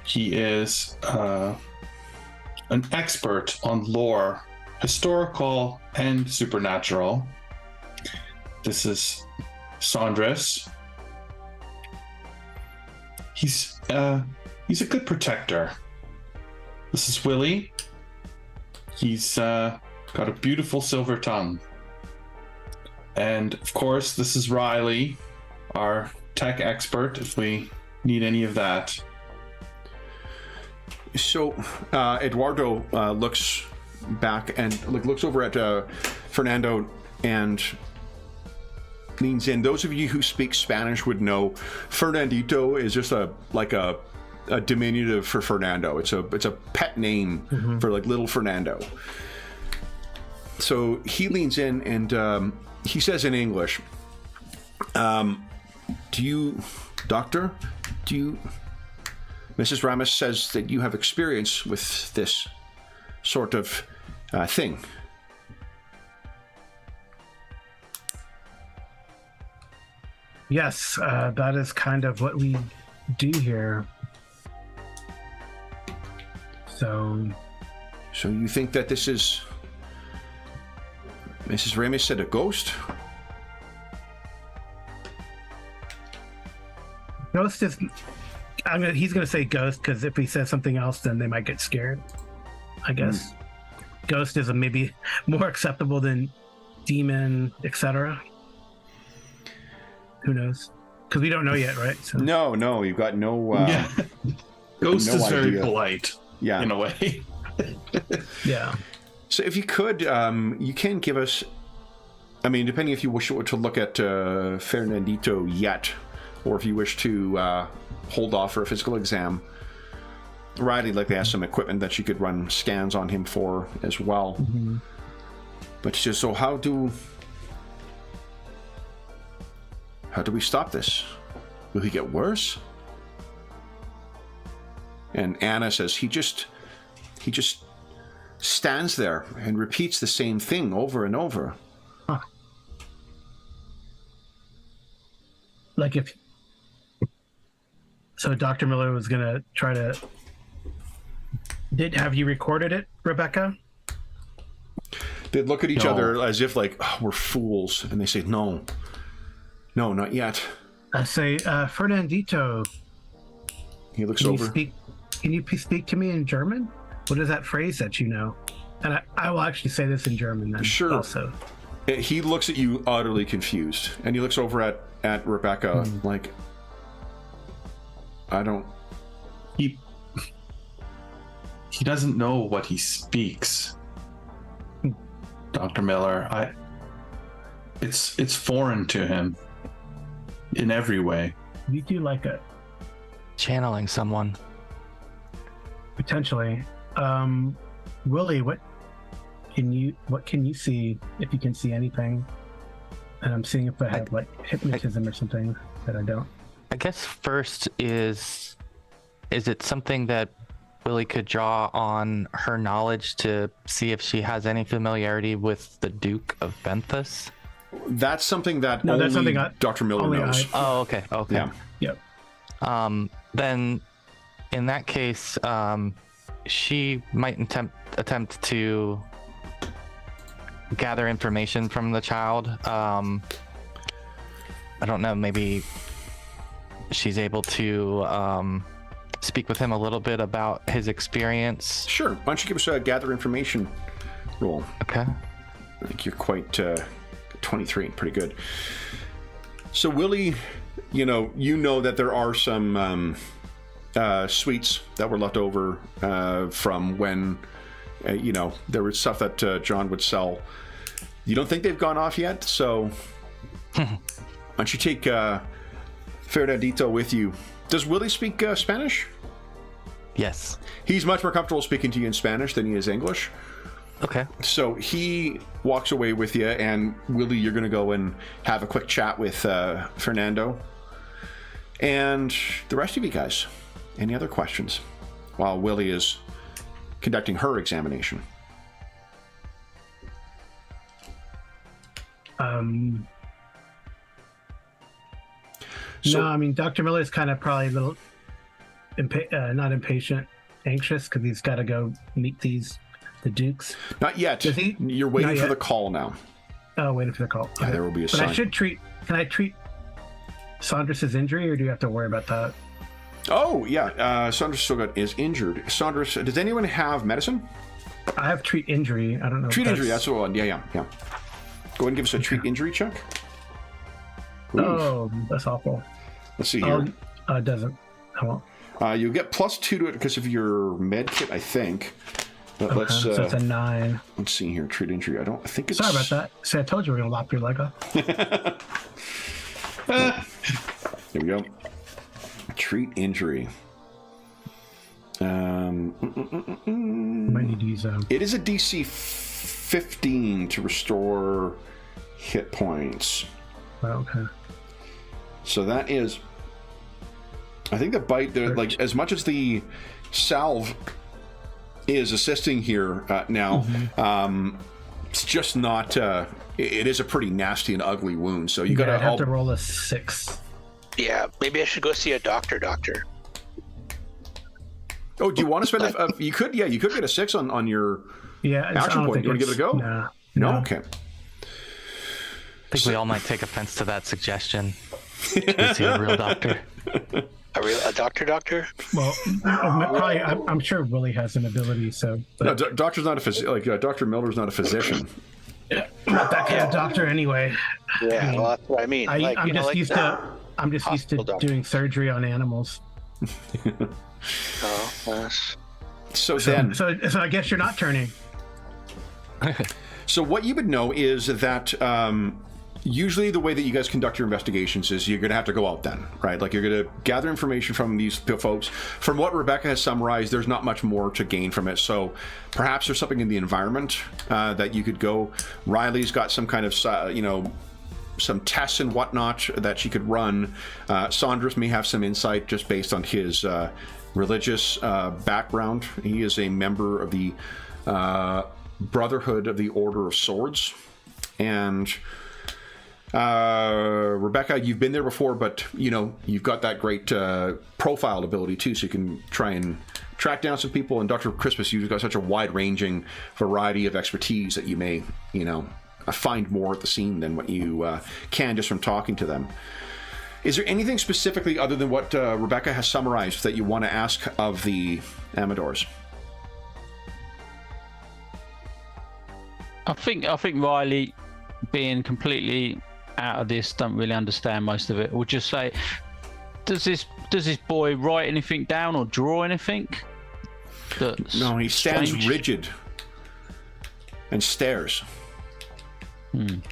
He is an expert on lore, historical and supernatural. This is Saunders. He's a good protector. This is Willie. He's got a beautiful silver tongue. And of course, this is Riley, our tech expert, if we need any of that. So Eduardo looks back and looks over at Fernando and leans in. Those of you who speak Spanish would know Fernandito is just a diminutive for Fernando. It's a pet name for like little Fernando. So he leans in and he says in English, Mrs. Ramos says that you have experience with this sort of thing. Yes, that is kind of what we do here. So you think that this is, Mrs. Ramos said, a ghost? Ghost is. He's going to say ghost because if he says something else, then they might get scared. I guess ghost is maybe more acceptable than demon, etc. Who knows? Because we don't know yet, right? So. No, you've got no. Yeah. Ghost no is very idea. polite. Yeah. In a way. Yeah. So if you could, you can give us. I mean, depending if you wish to look at Fernandito yet, or if you wish to hold off for a physical exam. Riley likely has some equipment that she could run scans on him for as well. Mm-hmm. But just so how do we stop this? Will he get worse? And Anna says he just stands there and repeats the same thing over and over. Huh. Like if so, Dr. Miller was gonna try to. Have you recorded it, Rebecca? They look at each other as if like, oh, we're fools, and they say, no, not yet. I say, Fernandito. He looks Can over. Can you speak to me in German? What is that phrase that you know? And I will actually say this in German then. Sure. Also. He looks at you utterly confused, and he looks over at Rebecca like, I don't. He doesn't know what he speaks. Dr. Miller, it's foreign to him in every way. You do like it. Channeling someone. Potentially. Willie, what can you see, if you can see anything? And I'm seeing if I have like hypnotism or something that I don't. I guess first is it something that Willie could draw on her knowledge to see if she has any familiarity with the Duke of Benthus? That's something that that's something Dr. Miller knows. Oh, okay. Yeah. Yep. Then in that case, she might attempt to gather information from the child. I don't know, maybe she's able to speak with him a little bit about his experience. Sure. Why don't you give us a gather information roll? Okay. I think you're quite 23, pretty good. So Willie, you know that there are some sweets that were left over from when there was stuff that John would sell. You don't think they've gone off yet, so why don't you take Fernandito with you? Does Willie speak Spanish? Yes. He's much more comfortable speaking to you in Spanish than he is English. Okay. So he walks away with you, and Willie, you're going to go and have a quick chat with Fernando. And the rest of you guys, any other questions while Willie is conducting her examination? No, I mean, Dr. Miller is kind of probably a little not impatient, anxious, because he's got to go meet the Dukes. Not yet. Does he? You're waiting Not for yet. the call now. Oh, waiting for the call. Yeah, there will be a But sign. can I treat Saunders' injury, or do you have to worry about that? Oh, yeah. Saunders still is injured. Saunders, does anyone have medicine? I have treat injury. I don't know. Treat injury, that's the one. Yeah. Go ahead and give us a treat injury check. Ooh. Oh, that's awful. Let's see here. It doesn't. I won't. You'll get +2 to it because of your med kit, I think. But Okay, let's so it's a 9. let's see here. Treat injury. I think it's. Sorry about that. See, I told you we were gonna lop your leg off. There we go. Treat injury. Might need to use It is a DC 15 to restore hit points. okay. So that is, I think the bite, like as much as the salve is assisting here now, it's just not. It is a pretty nasty and ugly wound. So you got I'd have to roll a 6. Yeah, maybe I should go see a doctor. Oh, do you want to spend? You could get a 6 on your action point. You want to give it a go? No. Okay. I think we all might take offense to that suggestion. Is he a real doctor? A doctor? Well, probably. I'm sure Willie has an ability. So, No, doctor's not a physician. Like Dr. Miller's not a physician. not that kind of doctor anyway. Yeah, well, that's what I mean. I'm just used to doing surgery on animals. Oh, yes. So I guess you're not turning. So what you would know is that usually the way that you guys conduct your investigations is you're going to have to go out then, right? Like you're going to gather information from these folks. From what Rebecca has summarized, there's not much more to gain from it. So perhaps there's something in the environment that you could go. Riley's got some kind of, some tests and whatnot that she could run. Saunders may have some insight just based on his religious background. He is a member of the Brotherhood of the Order of Swords. And Rebecca, you've been there before, but you've got that great profile ability too, so you can try and track down some people. And Dr. Crispus, you've got such a wide-ranging variety of expertise that you may, find more at the scene than what you can just from talking to them. Is there anything specifically other than what Rebecca has summarized that you want to ask of the Amadors? I think Riley, being completely out of this, don't really understand most of it. We'll just say, does this boy write anything down or draw anything? That's No, he stands strange. rigid and stares. When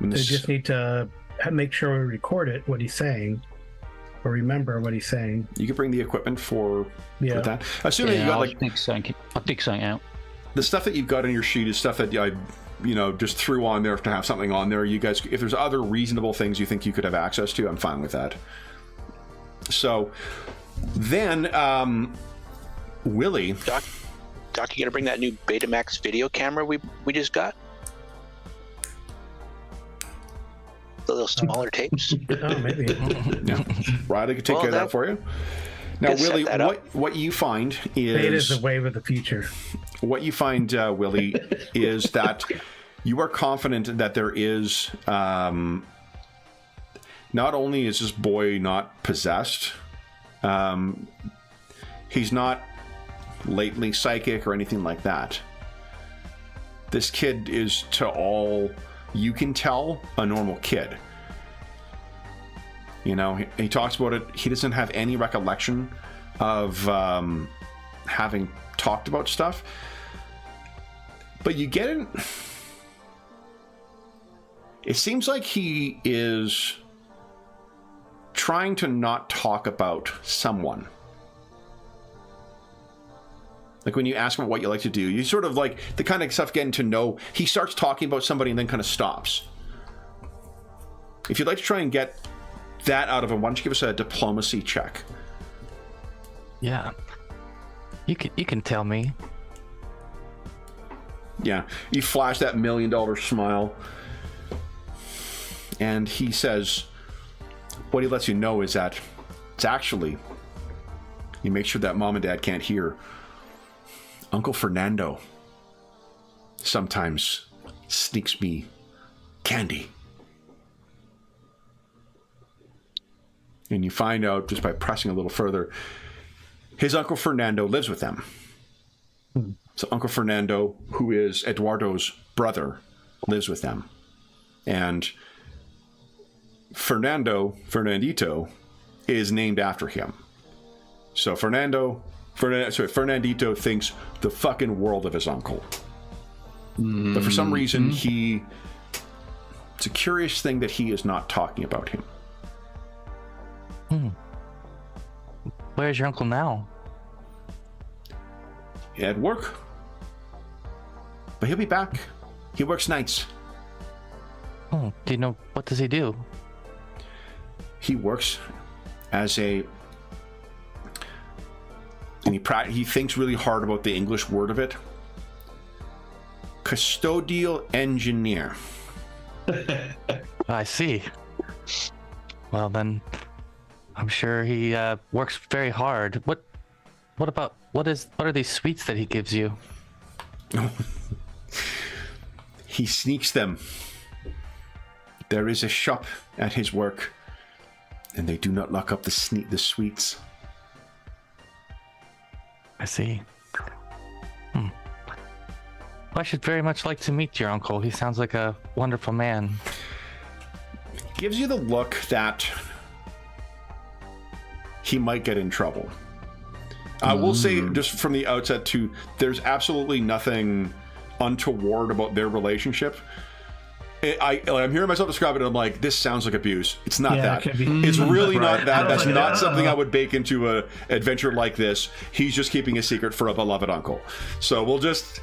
They this- just need to make sure we record it, what he's saying, or remember what he's saying. you can bring the equipment for Yeah. that. Assuming Yeah, you got I'll like dig something out. the stuff that you've got in your sheet is stuff that I, just threw on there to have something on there. You guys, if there's other reasonable things you think you could have access to, I'm fine with that. So then, Willie, Doc, you gonna bring that new Betamax video camera we just got? The little smaller tapes. Oh, maybe. yeah, Riley could take Well, care of that that- for you. Now, Good, set Willie, that up. what you find It is is the wave of the future. what you find, Willie, is that you are confident that there is. Not only is this boy not possessed, he's not latently psychic or anything like that. This kid is, to all you can tell, a normal kid. He talks about it. He doesn't have any recollection of having talked about stuff. But you get it. It seems like he is trying to not talk about someone. Like when you ask him what you like to do, you sort of like the kind of stuff getting to know. He starts talking about somebody and then kind of stops. If you'd like to try and get that out of him, why don't you give us a diplomacy check? Yeah. You can tell me. Yeah, you flash that $1 million smile, and he says, what he lets you know is that it's actually, you make sure that mom and dad can't hear, Uncle Fernando sometimes sneaks me candy. And you find out just by pressing a little further, his Uncle Fernando lives with them. So Uncle Fernando, who is Eduardo's brother, lives with them. And Fernandito, is named after him. So Fernandito thinks the fucking world of his uncle. But for some reason, it's a curious thing that he is not talking about him. Where's your uncle now? At work. But he'll be back. He works nights. Oh, do you know, what does he do? He works as a... And he thinks really hard about the English word of it. Custodial engineer. I see. Well then, I'm sure he works very hard. What are these sweets that he gives you? He sneaks them. There is a shop at his work, and they do not lock up the sweets. I see. Well, I should very much like to meet your uncle. He sounds like a wonderful man. Gives you the look that he might get in trouble. I will say, just from the outset, too, there's absolutely nothing untoward about their relationship. I'm hearing myself describe it, and I'm like, this sounds like abuse. It's not that. It could be. It's really not Right. that. That's Like, not something I would bake into an adventure like this. He's just keeping a secret for a beloved uncle. So we'll just...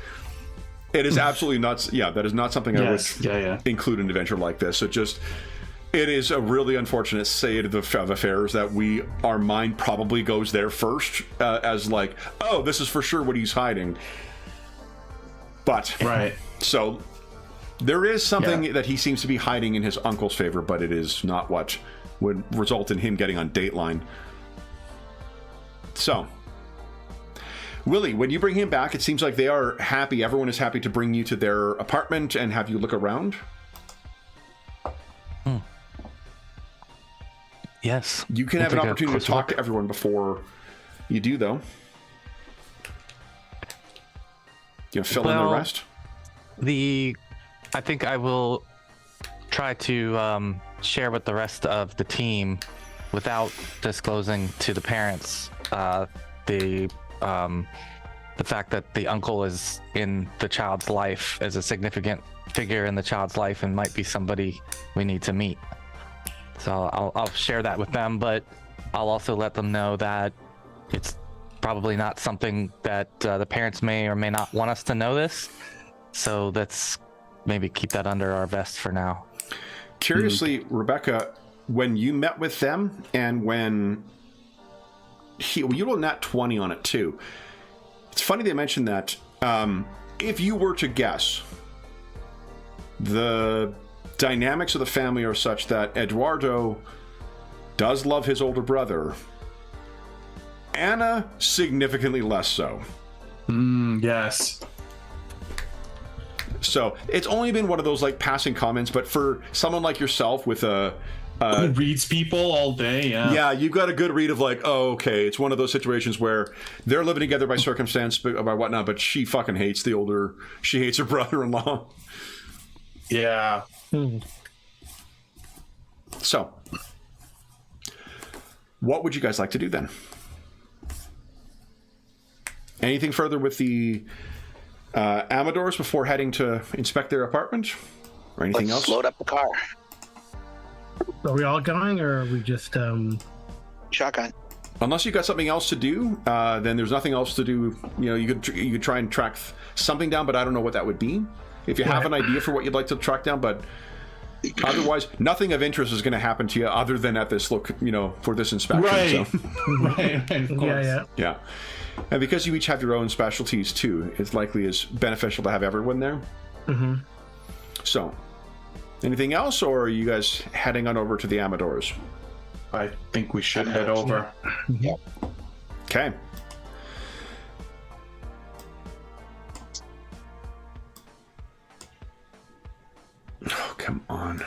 It is absolutely not... Yeah, that is not something I would include in an adventure like this. So just... It is a really unfortunate state of affairs that our mind probably goes there first as like, oh, this is for sure what he's hiding. But... Right. So... There is something that he seems to be hiding in his uncle's favor, but it is not what would result in him getting on Dateline. So, Willie, when you bring him back, it seems like they are happy. Everyone is happy to bring you to their apartment and have you look around. Yes. You can We'll have an take a opportunity to close talk look. to everyone before you do, though. You fill in the Well, rest? I think I will try to share with the rest of the team without disclosing to the parents the the fact that the uncle is in the child's life as a significant figure in the child's life and might be somebody we need to meet. So I'll share that with them, but I'll also let them know that it's probably not something that the parents may or may not want us to know this. So let's maybe keep that under our vest for now. Curiously, Rebecca, when you met with them and when you rolled nat 20 on it too. It's funny they mentioned that. If you were to guess, the dynamics of the family are such that Eduardo does love his older brother. Anna, significantly less so. Yes. So it's only been one of those like passing comments, but for someone like yourself with a who reads people all day, yeah, you've got a good read of like, oh, okay, it's one of those situations where they're living together by circumstance, by whatnot, but she fucking hates she hates her brother-in-law. Yeah. So, what would you guys like to do then? Anything further with the Amadors before heading to inspect their apartment? Or anything else? Let's load up the car. Are we all going, or are we just Shotgun. Unless you got something else to do, then there's nothing else to do. You know, you could try and track something down, but I don't know what that would be. If you have an idea for what you'd like to track down, but otherwise, nothing of interest is going to happen to you other than at this look, for this inspection. Right. So. Right. Of course. Yeah. And because you each have your own specialties too, it's likely is beneficial to have everyone there. Mm-hmm. So, anything else, or are you guys heading on over to the Amadors? I think we should head over. Yep. Okay. Oh, come on.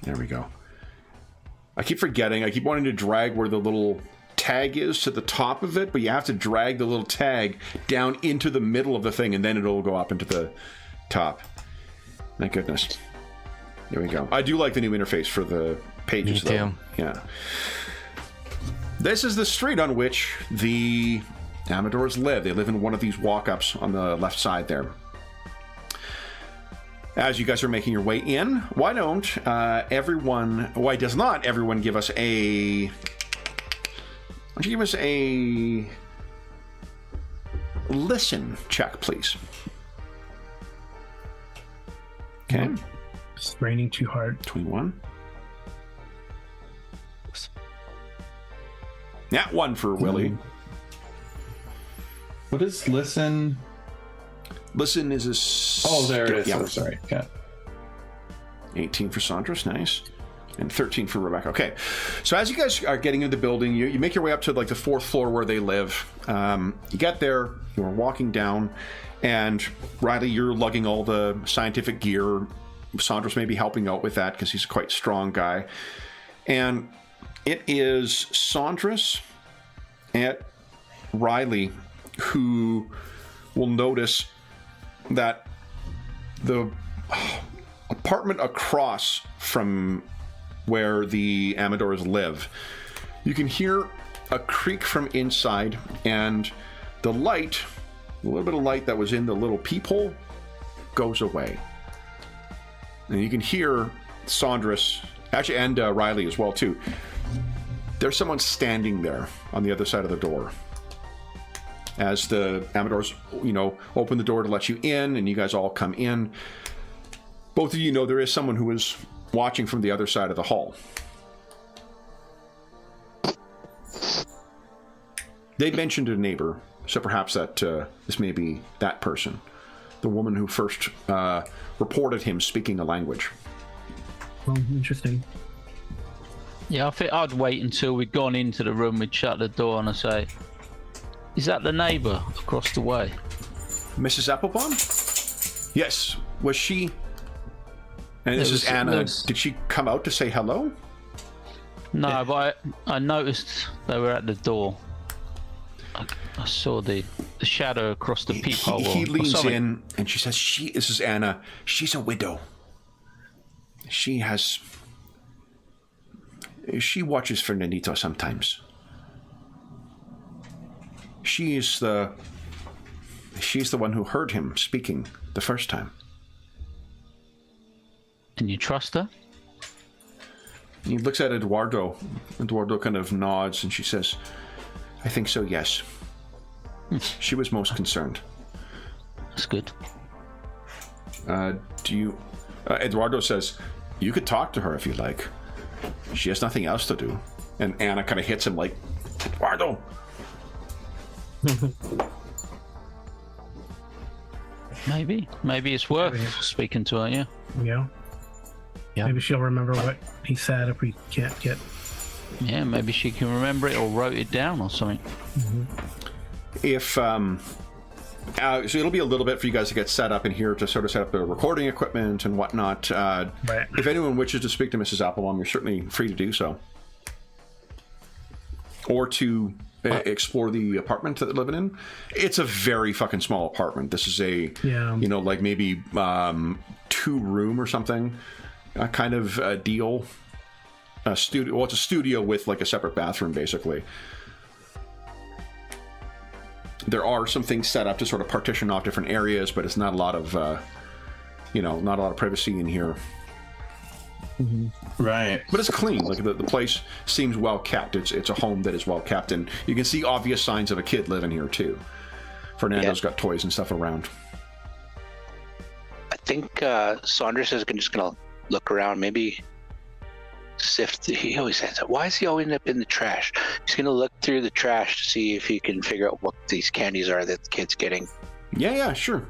There we go. I keep forgetting. I keep wanting to drag where the little tag is to the top of it, but you have to drag the little tag down into the middle of the thing, and then it'll go up into the top. Thank goodness. There we go. I do like the new interface for the pages, Me too. though. Yeah. This is the street on which the Amadors live. They live in one of these walk-ups on the left side there. As you guys are making your way in, why does not everyone give us a... Why don't you give us a listen check, please? Okay. It's raining too hard. 21. Nat 1 for Willie. What is listen? Listen is a... Oh, there it is. Yeah. Oh, sorry. Yeah. 18 for Saunders, nice. And 13 for Rebecca. Okay, so as you guys are getting into the building, you make your way up to like the 4th floor where they live. You get there, you're walking down, and Riley, you're lugging all the scientific gear. Saunders may be helping out with that because he's a quite strong guy. And it is Saunders and Riley who will notice that the apartment across from where the Amadors live, you can hear a creak from inside, and the light, a little bit of light that was in the little peephole, goes away. And you can hear Saunders, actually, and Riley as well too. There's someone standing there on the other side of the door. As the Amadors, open the door to let you in, and you guys all come in. Both of you know there is someone who is watching from the other side of the hall. They mentioned a neighbor, so perhaps that this may be that person, the woman who first reported him speaking a language. Oh, interesting. Yeah, I think I'd wait until we'd gone into the room, we'd shut the door, and I'd say, "Is that the neighbour across the way?" Mrs. Applebaum? Yes. Was she... And this is Anna. Did she come out to say hello? No, but I noticed they were at the door. I saw the shadow across the peephole. He leans something. in, and she says, this is Anna. She's a widow. She has... She watches Fernandito sometimes. She's the one who heard him speaking the first time. And you trust her? He looks at Eduardo. Eduardo kind of nods, and she says, I think so, yes. She was most concerned. That's good. Eduardo says, you could talk to her if you like. She has nothing else to do. And Anna kind of hits him like, Eduardo! Maybe it's worth speaking to her, yeah. Yeah. Maybe she'll remember what he said if we can't get... Yeah, maybe she can remember it or wrote it down or something. If, so it'll be a little bit for you guys to get set up in here to sort of set up the recording equipment and whatnot. Right. If anyone wishes to speak to Mrs. Applebaum, you're certainly free to do so. Or to explore the apartment that they're living in. It's a very fucking small apartment. This is a, like maybe 2-room or something kind of deal. A studio. Well, it's a studio with like a separate bathroom, basically. There are some things set up to sort of partition off different areas, but it's not a lot of, not a lot of privacy in here. Right. But it's clean. Like the place seems well kept. It's a home that is well kept, and you can see obvious signs of a kid living here too. Fernando's got toys and stuff around. I think Saunders is just gonna look around, maybe sift. He always says that. Why is he always end up in the trash? He's gonna look through the trash to see if he can figure out what these candies are that the kid's getting. Yeah, sure.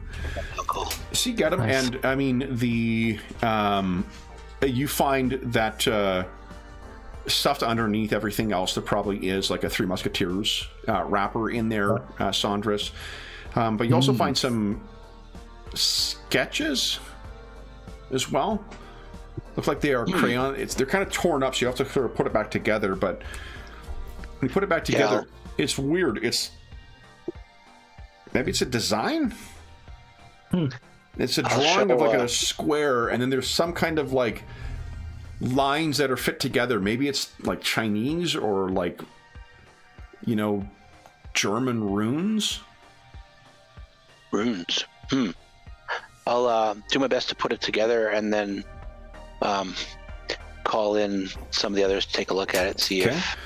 Oh, cool. So you get them, nice. And I mean you find that stuffed underneath everything else, there probably is like a Three Musketeers wrapper in there, Saunders. But you also find some sketches as well. Look like they are crayon. They're kind of torn up, so you have to sort of put it back together. But when you put it back together, it's weird. Maybe it's a design. It's a drawing of like a square, and then there's some kind of like lines that are fit together. Maybe it's like Chinese or like, German runes. Runes. I'll do my best to put it together and then call in some of the others to take a look at it, see if...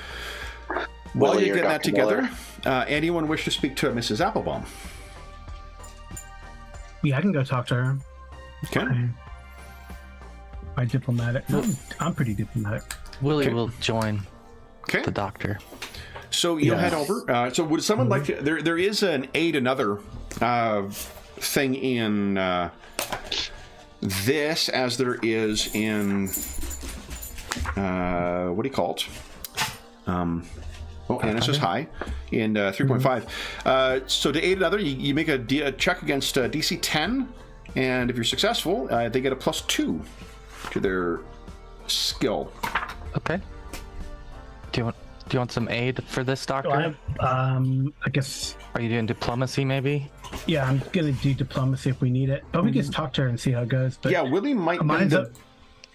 While you're getting that together, anyone wish to speak to Mrs. Applebaum? Yeah, I can go talk to her. Okay. I'm diplomatic. I'm pretty diplomatic. Willie will join the doctor. So you'll head over. So would someone like to... There is an aid another thing in this, as there is in... what do you call it? Anna says hi in 3.5. So to aid another, you make a check against DC 10, and if you're successful, they get a +2 to their skill. Okay. Do you want some aid for this, Doctor? I guess. Are you doing diplomacy, maybe? Yeah, I'm gonna do diplomacy if we need it. But we can just talk to her and see how it goes. But yeah, Willie might.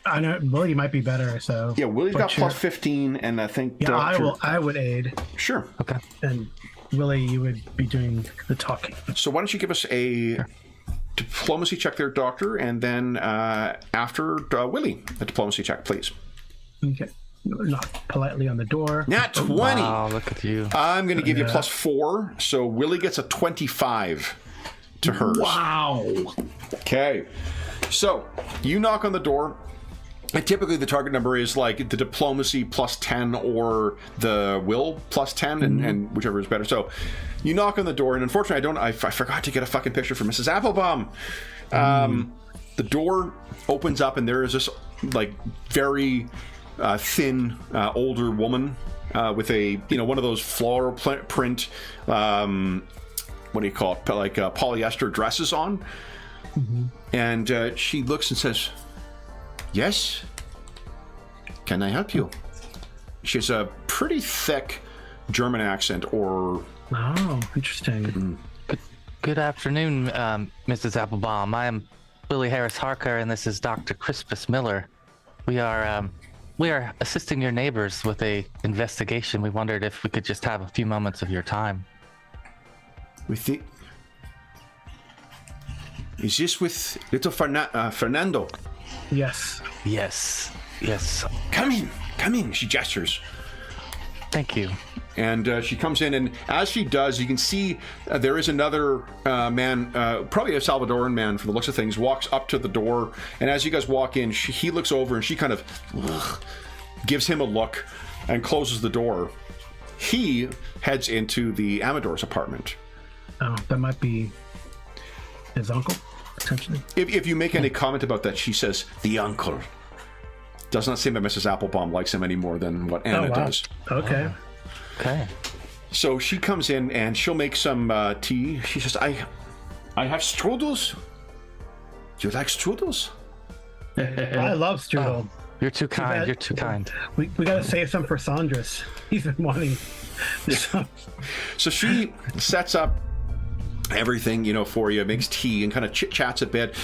I know Willie might be better. So yeah, Willie's got +15, and I think. Yeah, I would aid. Sure. Okay. And Willie, you would be doing the talking. So why don't you give us a diplomacy check there, Doctor, and then after Willie, a diplomacy check, please. Okay. Knock politely on the door. Nat 20. Wow, look at you. I'm going to give you +4, so Willie gets a 25 to hers. Wow. Okay. So you knock on the door. And typically the target number is like the diplomacy +10 or the will +10, and whichever is better. So you knock on the door, and unfortunately I forgot to get a fucking picture for Mrs. Applebaum. The door opens up, and there is this like very thin older woman with a one of those floral print what do you call it, like polyester dresses on, and she looks and says, "Yes, can I help you?" She has a pretty thick German accent, or... Oh, interesting. Good afternoon, Mrs. Applebaum. I am Willie Harris Harker, and this is Dr. Crispus Miller. We are we are assisting your neighbors with a investigation. We wondered if we could just have a few moments of your time. We think. Is this with little Fernando? Yes. Yes. Yes. Come in. She gestures. Thank you. And she comes in, and as she does, you can see there is another man, probably a Salvadoran man, for the looks of things, walks up to the door. And as you guys walk in, he looks over, and she kind of gives him a look and closes the door. He heads into the Amador's apartment. Oh, that might be his uncle, potentially. If you make any comment about that, she says, the uncle. Does not seem that Mrs. Applebaum likes him any more than what Anna does. Okay. Okay. So she comes in and she'll make some tea. She says, I have strudels. Do you like strudels? I love strudel. Oh, you're too kind. You're too kind. We got to save some for Sandras. He's been wanting some. So she sets up everything, for you, makes tea and kind of chit-chats a bit.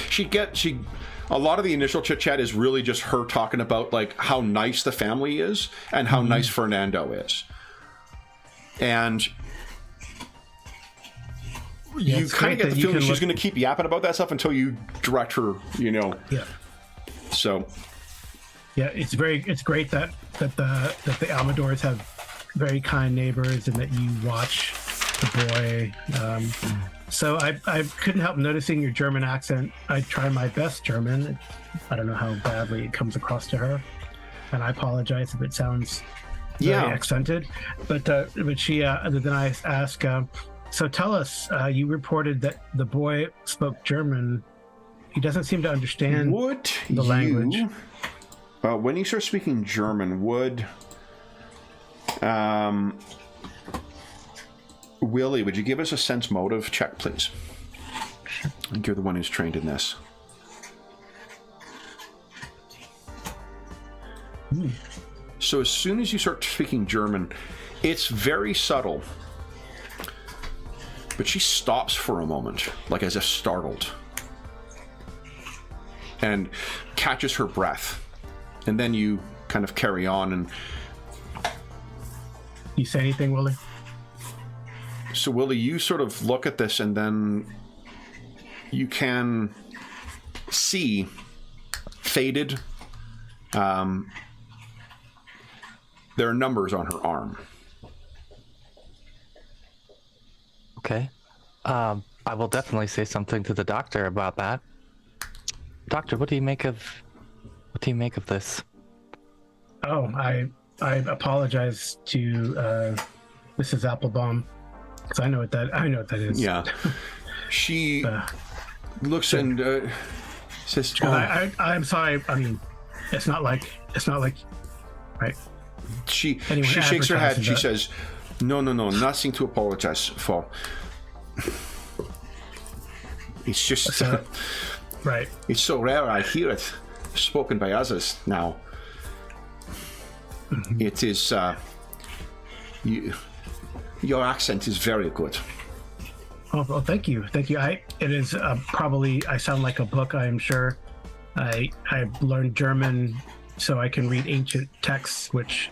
A lot of the initial chit-chat is really just her talking about like how nice the family is and how nice Fernando is. And you kind of get the feeling she's going to keep yapping about that stuff until you direct her, Yeah. So. Yeah, it's great that the Almadors have very kind neighbors and that you watch the boy. So I couldn't help noticing your German accent. I try my best German. I don't know how badly it comes across to her, and I apologize if it sounds very accented. But she then I ask. So tell us, you reported that the boy spoke German. He doesn't seem to understand the language. When you start speaking German, Willie, would you give us a sense motive check, please? Sure. I think you're the one who's trained in this. So as soon as you start speaking German, it's very subtle. But she stops for a moment, like as if startled. And catches her breath. And then you kind of carry on and... You say anything, Willie? So, Willie, you sort of look at this and then you can see faded. There are numbers on her arm. Okay. I will definitely say something to the doctor about that. Doctor, what do you make of this? Oh, I apologize to Mrs. Applebaum. Because I know what that is. Yeah. She looks and says, I'm sorry. I mean, it's not like, right? She shakes her head and she says, no, nothing to apologize for. It's just, right. It's so rare I hear it spoken by others now. Mm-hmm. It is, your accent is very good. Oh, thank you. It is probably, I sound like a book, I am sure. I've learned German so I can read ancient texts, which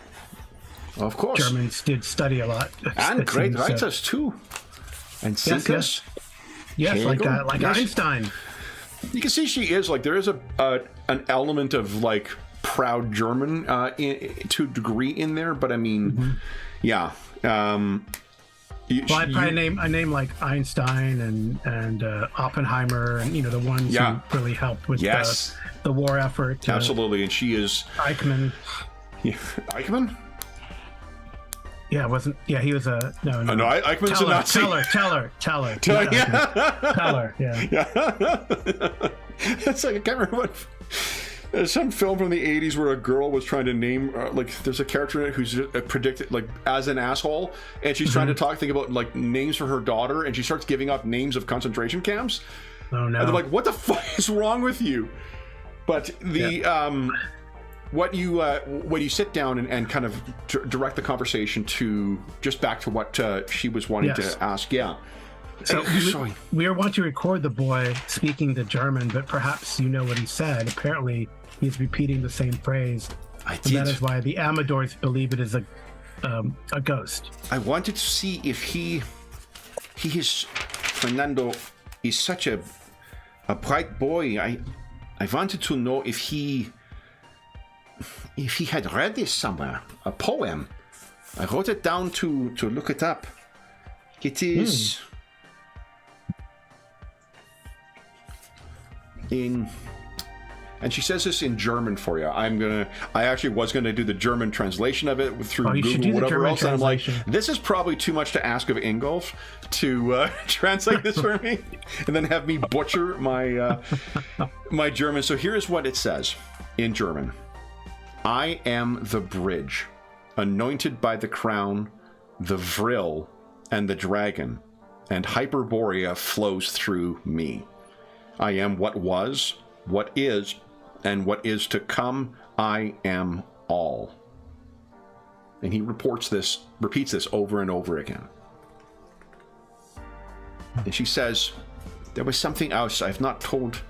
of course Germans did study a lot. And great writers too. And thinkers. Yes, like yes. Einstein. You can see she is, like, there is an element of, like, proud German to a degree in there, but I mean, yeah. I name like Einstein and Oppenheimer and the ones who really helped with the war effort. Absolutely, and she is Eichmann. Yeah, Eichmann. Yeah, wasn't. Yeah, he was a no. Eichmann's a Nazi. Teller. Yeah. It's like I can't remember what. There's some film from the 80s where a girl was trying to name, there's a character in it who's predicted, like, as an asshole, and she's trying to think about, like, names for her daughter, and she starts giving up names of concentration camps. Oh, no. And they're like, what the fuck is wrong with you? But when you sit down and kind of direct the conversation to just back to what she was wanting to ask, So we want to record the boy speaking the German, but perhaps you know what he said. Apparently, he's repeating the same phrase I And did. that is why the Amadors believe it is a ghost. I wanted to see if he is, Fernando is such a bright boy. I wanted to know if he had read this somewhere, a poem. I wrote it down to look it up. It is in, and she says this in German for you. I actually was gonna do the German translation of it through Google, whatever else. And I'm like, this is probably too much to ask of Ingolf to translate this for me, and then have me butcher my my German. So here is what it says in German: I am the bridge, anointed by the crown, the vril, and the dragon, and Hyperborea flows through me. I am what was, what is, and what is to come. I am all. And he repeats this over and over again. And she says, there was something else I've not told.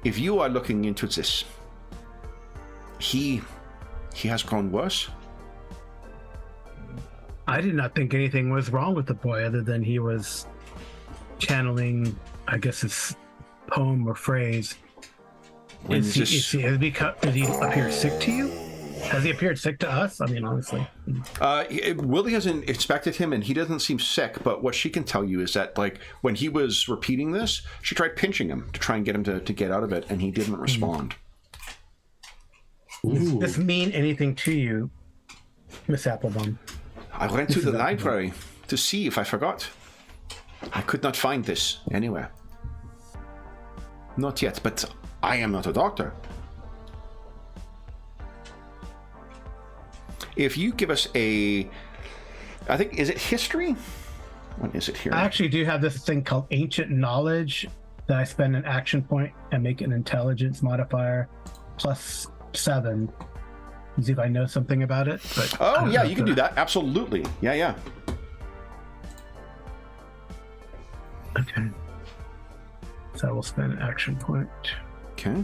If you are looking into this, he has grown worse. I did not think anything was wrong with the boy other than he was channeling, I guess, his poem or phrase. Does he appear sick to you? Has he appeared sick to us? I mean, honestly. Willie hasn't expected him, and he doesn't seem sick, but what she can tell you is that, like, when he was repeating this, she tried pinching him to try and get him to get out of it, and he didn't respond. Does this mean anything to you, Miss Applebaum? I went to the library to see if I forgot. I could not find this anywhere. Not yet, but I am not a doctor. If you give us I think, is it history? What is it here? I actually do have this thing called Ancient Knowledge that I spend an action point and make an intelligence modifier +7. See if I know something about it. But oh, yeah, you can do that. Absolutely. Yeah. Okay. So I will spend an action point. Okay.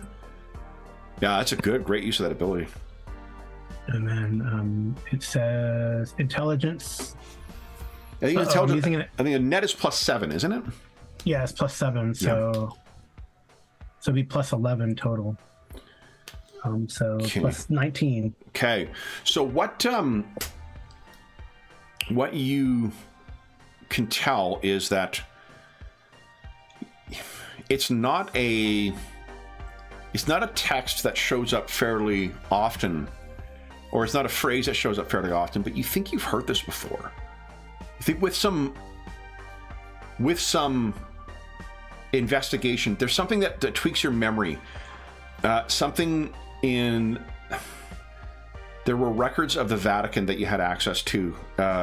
Yeah, that's a great use of that ability. And then it says intelligence. I think intelligence. I think the net is +7, isn't it? Yeah, it's +7. So it'd be +11 total. So okay. +19. Okay. So what you can tell is that it's not a text that shows up fairly often, or it's not a phrase that shows up fairly often, but you think you've heard this before. You think with some investigation, there's something that tweaks your memory. Something there were records of the Vatican that you had access to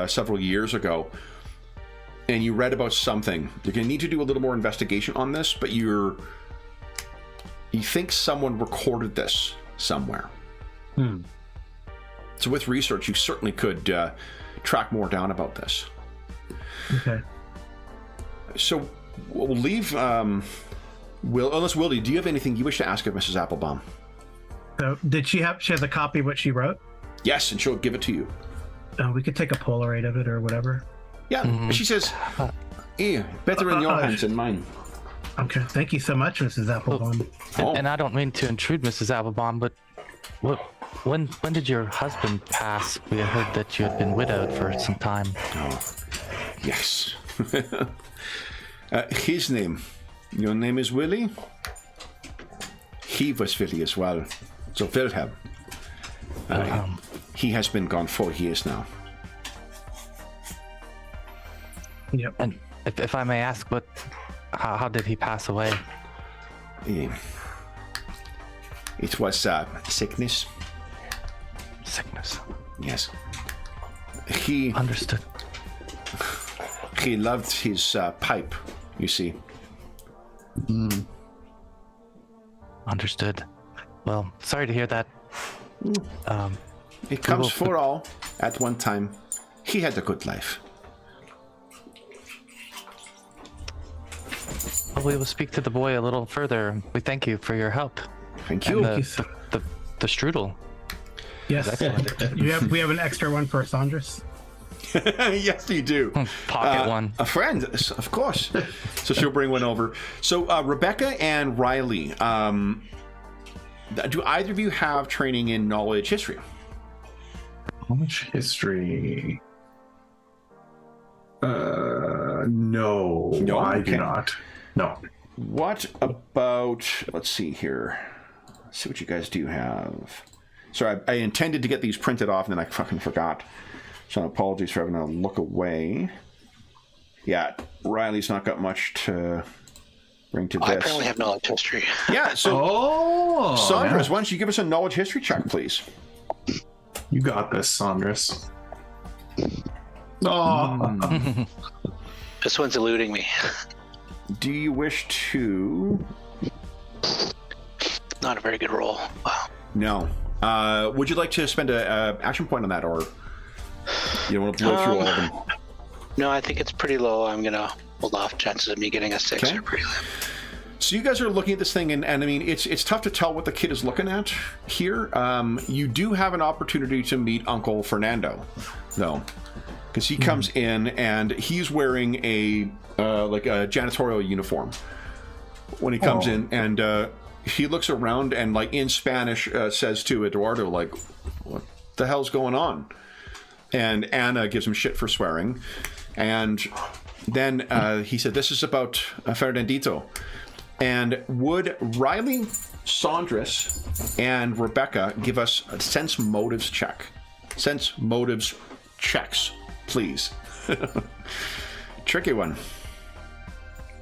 several years ago, and you read about something. You're going to need to do a little more investigation on this, but you think someone recorded this somewhere. So with research, you certainly could track more down about this. Okay. So we'll leave. Unless Willie, do you have anything you wish to ask of Mrs. Applebaum? So she has a copy of what she wrote? Yes, and she'll give it to you. We could take a Polaroid of it or whatever. Yeah, she says, better in your hands than mine. Okay, thank you so much, Mrs. Applebaum. And I don't mean to intrude, Mrs. Applebaum, but when did your husband pass? We had heard that you had been widowed for some time. Oh, yes. His name. Your name is Willie? He was Willie as well. So Wilhelm. He has been gone 4 years now. Yep. And if I may ask, how did he pass away? It was sickness. Sickness. Yes. He Understood. He loved his pipe, you see. Understood. Well, sorry to hear that. It comes for all at one time. He had a good life. Well, we will speak to the boy a little further. We thank you for your help. Thank you. And the strudel. Yes. We have an extra one for Sandris. Yes, you do. Pocket one. A friend, of course. So she'll bring one over. So Rebecca and Riley, do either of you have training in knowledge history? Knowledge history. No, I do not. No. What about, let's see here. Let's see what you guys do have. Sorry, I intended to get these printed off and then I fucking forgot. So apologies for having to look away. Yeah, Riley's not got much to bring to this. I apparently have knowledge history. Yeah, so Sandris, why don't you give us a knowledge history check, please? You got this, Sandris. Oh. This one's eluding me. Do you wish to... Not a very good roll. Wow. No. Would you like to spend an action point on that, or you don't want to blow through all of them? No, I think it's pretty low. I'm gonna hold off. Chances of me getting a 6 Okay. are pretty low. So you guys are looking at this thing, and I mean, it's tough to tell what the kid is looking at here. You do have an opportunity to meet Uncle Fernando, though, because he comes in and he's wearing a like a janitorial uniform when he comes in, and he looks around and, like, in Spanish, says to Eduardo, like, "What the hell's going on?" And Anna gives him shit for swearing, and then he said, "This is about Fernandito." And would Riley, Sandris, and Rebecca give us a sense motives check? Sense motives checks, please. Tricky one.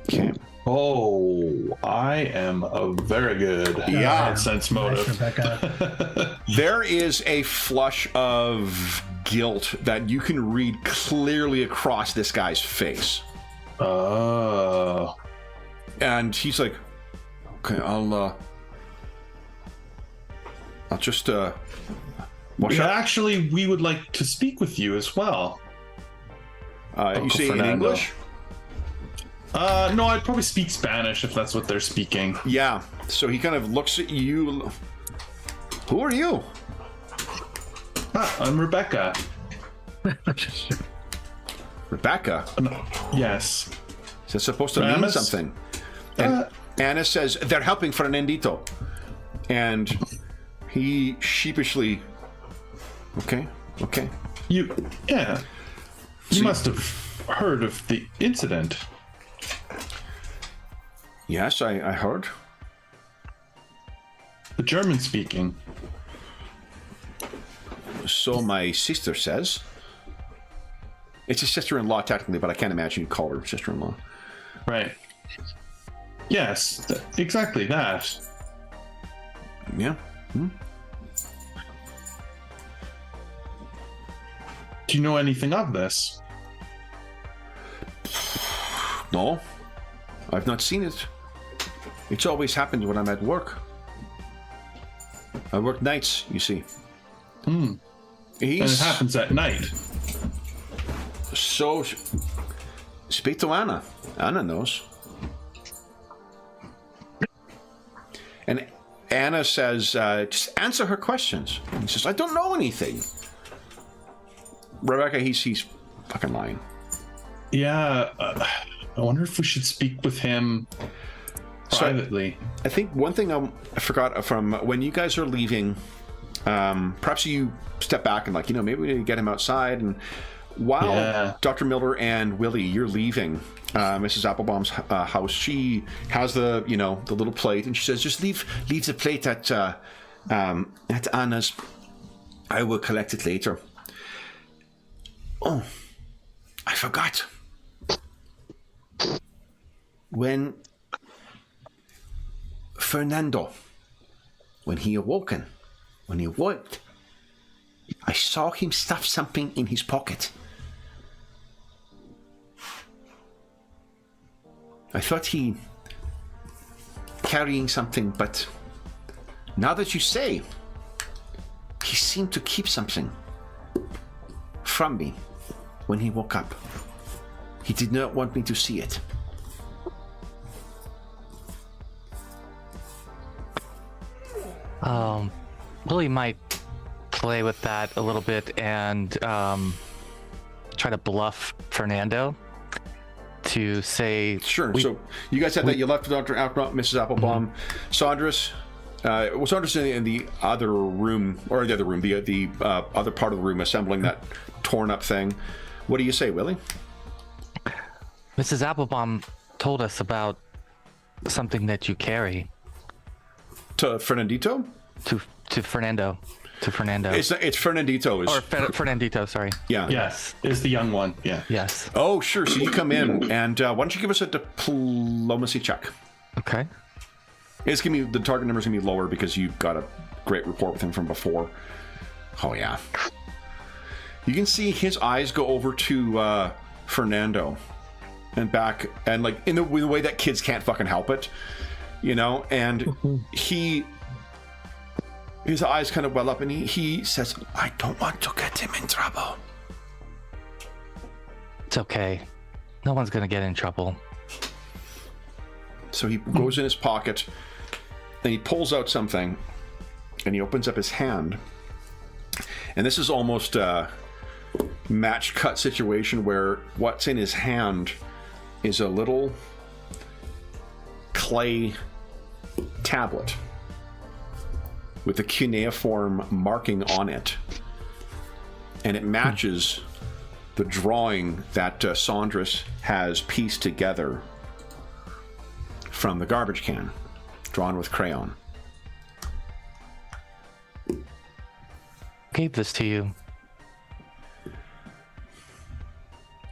Okay. Oh, I am a very good sense motive. Nice, Rebecca. There is a flush of guilt that you can read clearly across this guy's face. Oh. And he's like, "Okay, I'll just wash up." Actually, we would like to speak with you as well. You say in Fernando. English? No, I'd probably speak Spanish if that's what they're speaking. Yeah. So he kind of looks at you. Who are you? I'm Rebecca. Rebecca. Yes. Is that supposed to mean Ramus? something? And Anna says, "They're helping Fernandito." And he sheepishly, okay. You So- must have heard of the incident. Yes, I heard. The German speaking. So my sister says. It's a sister-in-law technically, but I can't imagine you call her sister-in-law. Right. Yes, exactly that. Yeah. Do you know anything of this? No, I've not seen it. It's always happened when I'm at work. I work nights, you see. And it happens at night. So, speak to Anna. Anna knows. And Anna says, just answer her questions. He says, "I don't know anything." Rebecca, he's fucking lying. Yeah, I wonder if we should speak with him privately. I think one thing I forgot from when you guys are leaving, perhaps you step back and, like, maybe we need to get him outside. And while Dr. Miller and Willie, you're leaving Mrs. Applebaum's house, she has the little plate, and she says, "Just leave the plate at Anna's. I will collect it later." Oh, I forgot. When Fernando, when he awoke, I saw him stuff something in his pocket. I thought he carrying something, but now that you say, he seemed to keep something from me when he woke up. He did not want me to see it. Willie might play with that a little bit and try to bluff Fernando to say... Sure. So you guys had that. You left Dr. Mrs. Applebaum. Saunders. Was Saunders in the other room, or the other room, the other part of the room, assembling that torn up thing. What do you say, Willie? Mrs. Applebaum told us about something that you carry. To Fernandito? To Fernando. To Fernando. It's Fernandito. Or Fernandito, sorry. Yeah. Yes, is the young one. Yeah. Yes. Oh, sure. So you come in, and why don't you give us a diplomacy check? Okay. It's gonna be, the target number's gonna be lower because you've got a great rapport with him from before. Oh yeah. You can see his eyes go over to Fernando and back, and like in the way that kids can't fucking help it, you know. And his eyes kind of well up, and he says, "I don't want to get him in trouble." It's okay. No one's gonna get in trouble. So he goes in his pocket, and he pulls out something, and he opens up his hand. And this is almost a match cut situation where what's in his hand is a little clay tablet with a cuneiform marking on it. And it matches the drawing that Saunders has pieced together from the garbage can, drawn with crayon. Gave this to you.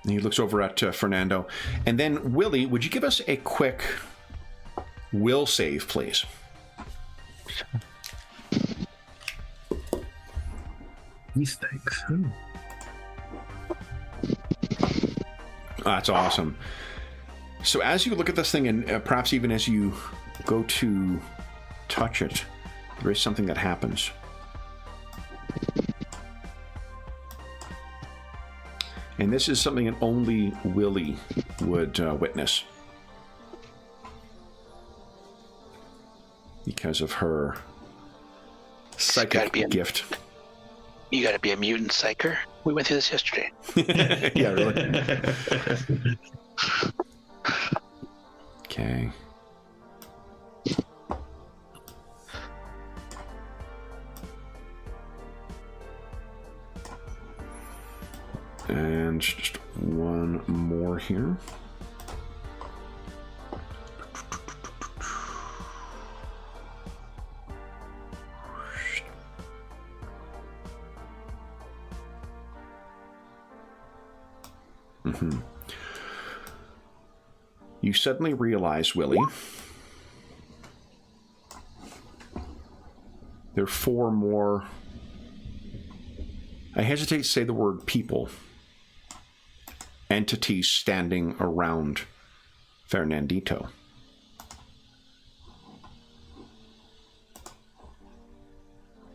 And he looks over at Fernando. And then, Willie, would you give us a quick will save, please? Sure. These things. That's awesome. So as you look at this thing, and perhaps even as you go to touch it, there is something that happens. And this is something that only Willie would witness. Because of her psychic gift. You gotta be a mutant psyker. We went through this yesterday. Yeah, really. Okay. And just one more here. You suddenly realize, Willie, there are 4 more, I hesitate to say the word people, entities standing around Fernandito.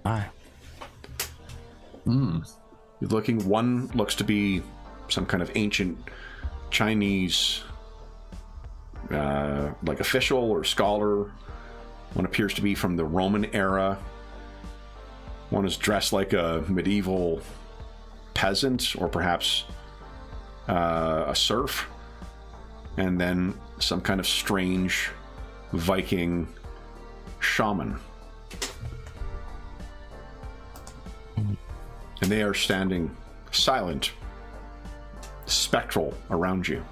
Hi. You're looking, one looks to be some kind of ancient Chinese like official or scholar. One appears to be from the Roman era. One is dressed like a medieval peasant or perhaps a serf. And then some kind of strange Viking shaman. And they are standing silent, spectral around you.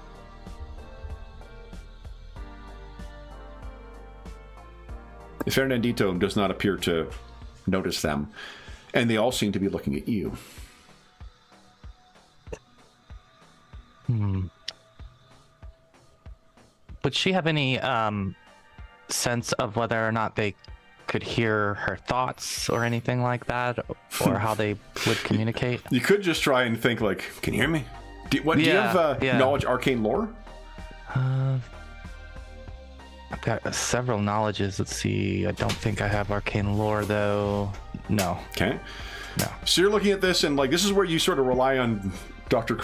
Fernandito does not appear to notice them, and they all seem to be looking at you. Would she have any sense of whether or not they could hear her thoughts or anything like that, or how they would communicate? You could just try and think like, can you hear me? Do you have knowledge arcane lore? I've got several knowledges. Let's see. I don't think I have arcane lore, though. No. Okay. No. So you're looking at this, and like this is where you sort of rely on Dr.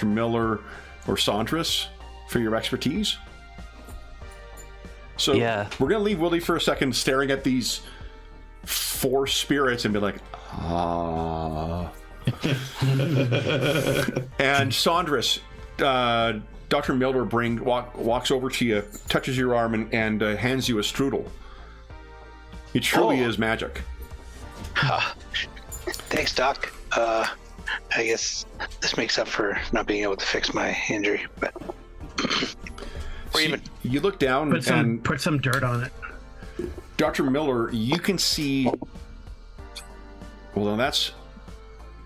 Miller or Saunders for your expertise. So yeah, we're going to leave Willie for a second staring at these 4 spirits and be like, ah. And Saunders, Dr. Miller walks over to you, touches your arm, and hands you a strudel. It truly is magic. Thanks, Doc. I guess this makes up for not being able to fix my injury, but you look down and put some dirt on it. Dr. Miller, you can see. Well, then that's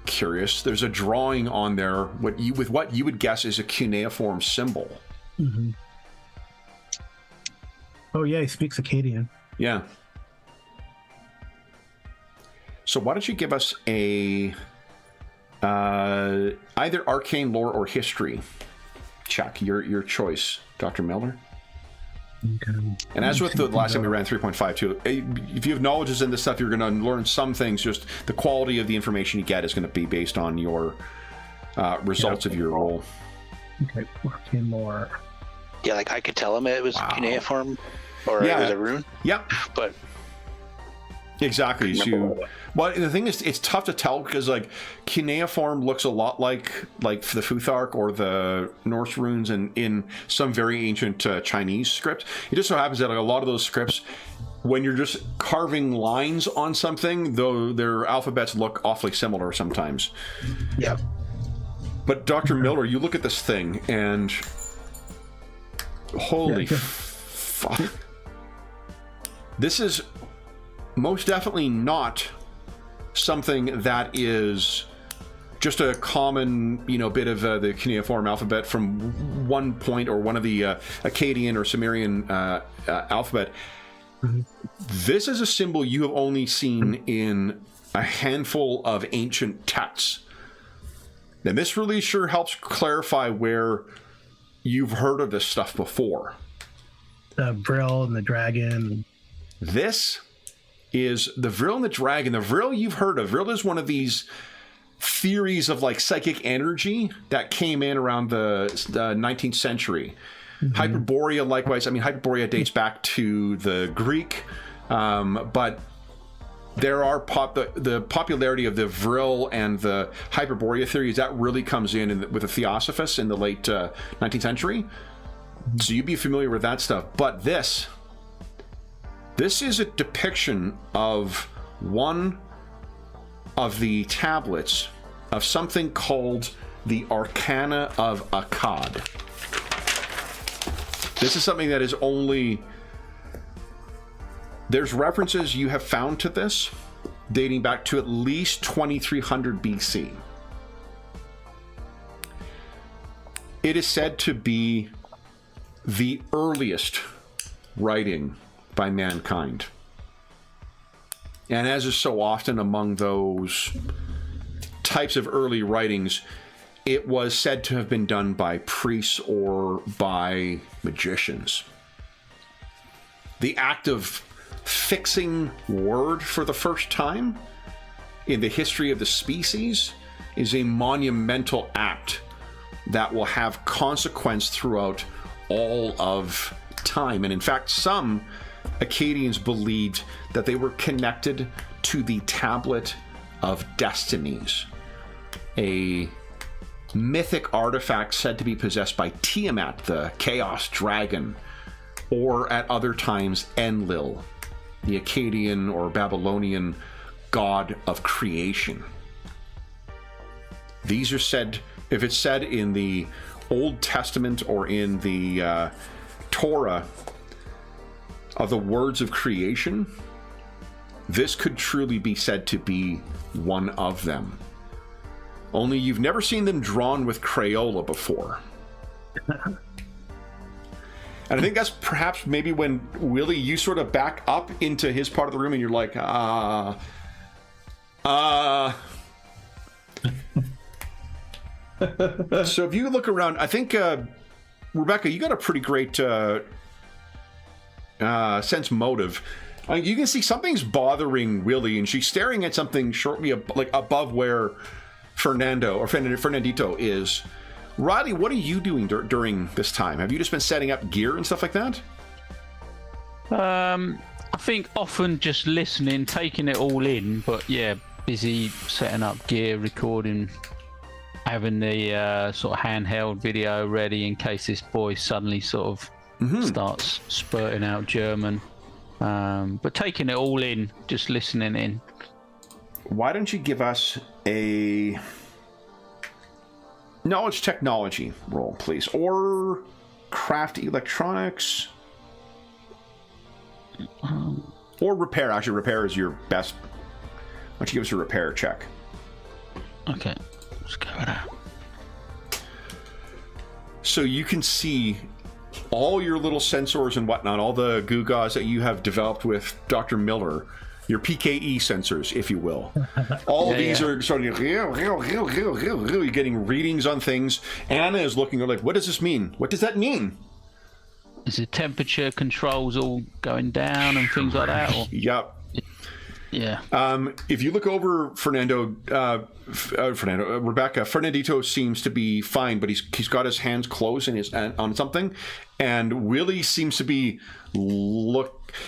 curious. There's a drawing on there what you would guess is a cuneiform symbol. Mm-hmm. Oh yeah, he speaks Akkadian. Yeah. So why don't you give us a either arcane lore or history check, your choice, Dr. Miller. Okay. And as with the last time we ran 3.52, if you have knowledges in this stuff, you're going to learn some things. Just the quality of the information you get is going to be based on your results of your roll. Okay, arcane lore. Yeah, like I could tell him it was cuneiform or it was a rune. Yep. But exactly. So, well, the thing is, it's tough to tell because like cuneiform looks a lot like the Futhark or the Norse runes in some very ancient Chinese script. It just so happens that like, a lot of those scripts, when you're just carving lines on something, though their alphabets look awfully similar sometimes. Yeah. But Dr. Miller, you look at this thing and holy fuck. This is most definitely not something that is just a common, bit of the cuneiform alphabet from one point or one of the Akkadian or Sumerian alphabet. Mm-hmm. This is a symbol you have only seen in a handful of ancient texts. And this really sure helps clarify where you've heard of this stuff before. The Vril and the dragon. This is the Vril and the dragon. The Vril you've heard of. Vril is one of these theories of like psychic energy that came in around the 19th century. Mm-hmm. Hyperborea, likewise. I mean, Hyperborea dates back to the Greek, but there are the popularity of the Vril and the Hyperborea theories that really comes in with the Theosophists in the late 19th century. So you'd be familiar with that stuff. But this is a depiction of one of the tablets of something called the Arcana of Akkad. This is something that is only... There's references you have found to this dating back to at least 2300 BC. It is said to be the earliest writing by mankind. And as is so often among those types of early writings, it was said to have been done by priests or by magicians. The act of fixing word for the first time in the history of the species is a monumental act that will have consequence throughout all of time. And in fact, some Akkadians believed that they were connected to the Tablet of Destinies, a mythic artifact said to be possessed by Tiamat, the Chaos Dragon, or at other times Enlil, the Akkadian or Babylonian god of creation. These are said, if it's said in the Old Testament or in the Torah of the words of creation, this could truly be said to be one of them. Only you've never seen them drawn with Crayola before. And I think that's perhaps maybe when, Willie, you sort of back up into his part of the room and you're like, So if you look around, I think, Rebecca, you got a pretty great sense motive. You can see something's bothering Willie, and she's staring at something shortly above where Fernandito is. Riley, what are you doing during this time? Have you just been setting up gear and stuff like that? I'm I think often just listening, taking it all in, but yeah, busy setting up gear, recording, having the sort of handheld video ready in case this boy suddenly sort of starts spurting out German. But taking it all in, just listening in. Why don't you give us a knowledge technology roll, please, or craft electronics, or repair. Actually, repair is your best. Why don't you give us a repair check? Okay, let's go with that. So you can see all your little sensors and whatnot, all the Gugas that you have developed with Dr. Miller, your PKE sensors, if you will. All of these are starting to... You're getting readings on things. Anna is looking like, what does this mean? What does that mean? Is the temperature controls all going down and things like that? Or? Yep. Yeah. If you look over Rebecca, Fernandito seems to be fine, but he's got his hands closed and on something, and Willie seems to be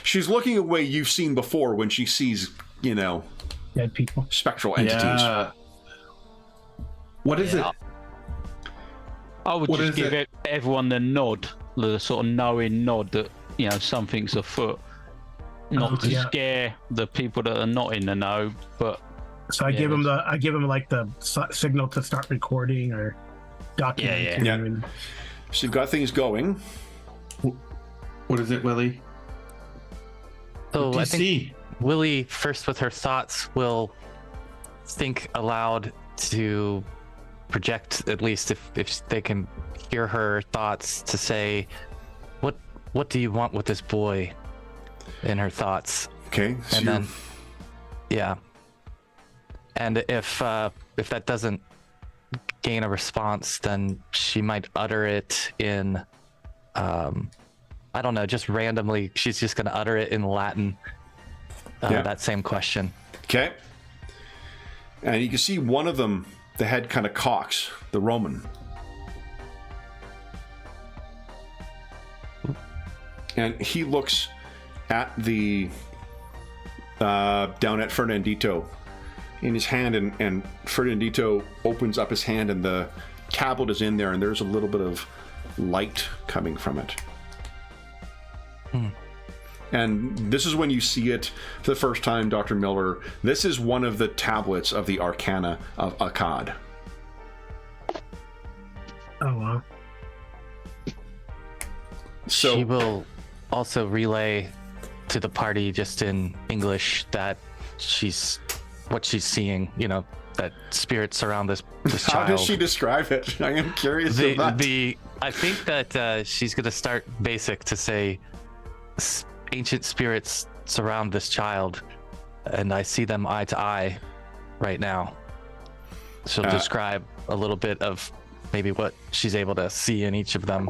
she's looking away you've seen before when she sees, Dead people. Spectral entities. Yeah. What is it? I would just give everyone the nod, the sort of knowing nod that, something's afoot. Not to scare the people that are not in the know, but so I give him like the signal to start recording or documenting. Yeah. So you've got things going. What is it, Willie? So I think Willie, first with her thoughts, will think aloud to project, at least if they can hear her thoughts, to say, what do you want with this boy? In her thoughts. Okay. So and then, and if that doesn't gain a response, then she might utter it in, I don't know, just randomly. She's just going to utter it in Latin. That same question. Okay. And you can see one of them, the head kind of cocks, the Roman. And he looks at the down at Fernandito in his hand, and Fernandito opens up his hand, and the tablet is in there, and there's a little bit of light coming from it. And this is when you see it for the first time, Dr. Miller. This is one of the tablets of the Arcana of Akkad. Oh wow. So she will also relay to the party just in English that what she's seeing, that spirits around this How child. does she describe it? I am curious about that. I think that she's going to start basic to say, ancient spirits surround this child, and I see them eye to eye right now. She'll describe a little bit of maybe what she's able to see in each of them.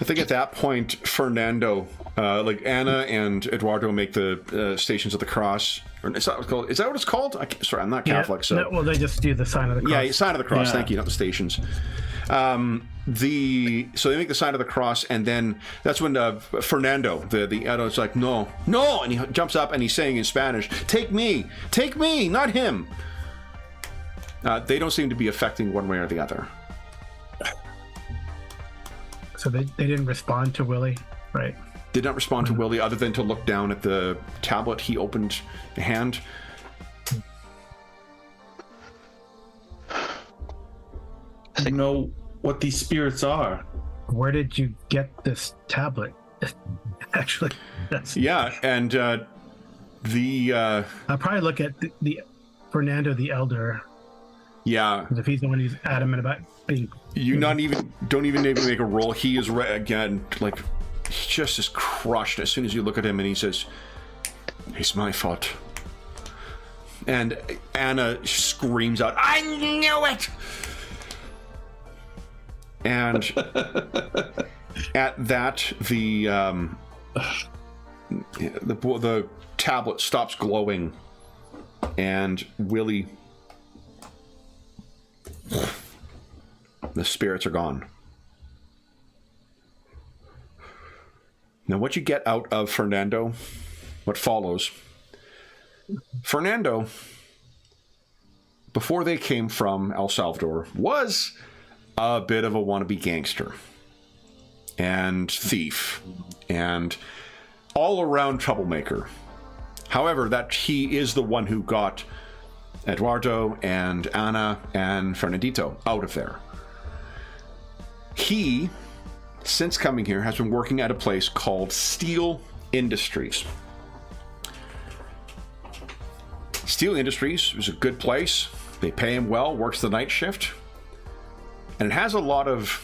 I think at that point, Fernando, like Anna and Eduardo, make the Stations of the Cross. Is that what it's called? Sorry, I'm not Catholic, so... Well, they just do the sign of the cross. Yeah, sign of the cross. Yeah. Thank you, not the stations. So they make the sign of the cross, and then that's when Fernando, the is like, no, and he jumps up and he's saying in Spanish, take me, not him. They don't seem to be affecting one way or the other. So they didn't respond to Willie, right? Did not respond to Willie other than to look down at the tablet he opened the hand. I know what these spirits are. Where did you get this tablet? Actually, that's... Yeah, and I'll probably look at the Fernando the Elder. Yeah, if he's the one who's adamant about being... You don't even make a roll. He is again, like, he just is crushed as soon as you look at him, and he says, "It's my fault." And Anna screams out, "I knew it!" And at that, the tablet stops glowing, and Willie, the spirits are gone. Now, what you get out of Fernando, what follows, Fernando, before they came from El Salvador, was a bit of a wannabe gangster and thief and all-around troublemaker. However, that he is the one who got Eduardo and Ana and Fernandito out of there. He, since coming here, has been working at a place called Steel Industries. Steel Industries is a good place. They pay him well, works the night shift. And it has a lot of...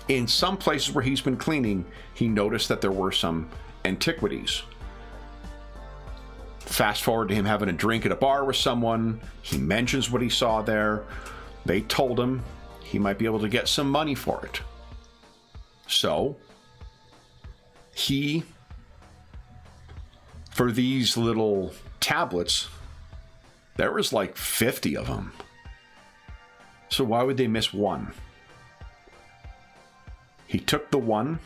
In some places where he's been cleaning, he noticed that there were some antiquities. Fast forward to him having a drink at a bar with someone. He mentions what he saw there. They told him he might be able to get some money for it. So, he, for these little tablets, there was like 50 of them. So why would they miss one? He took the one,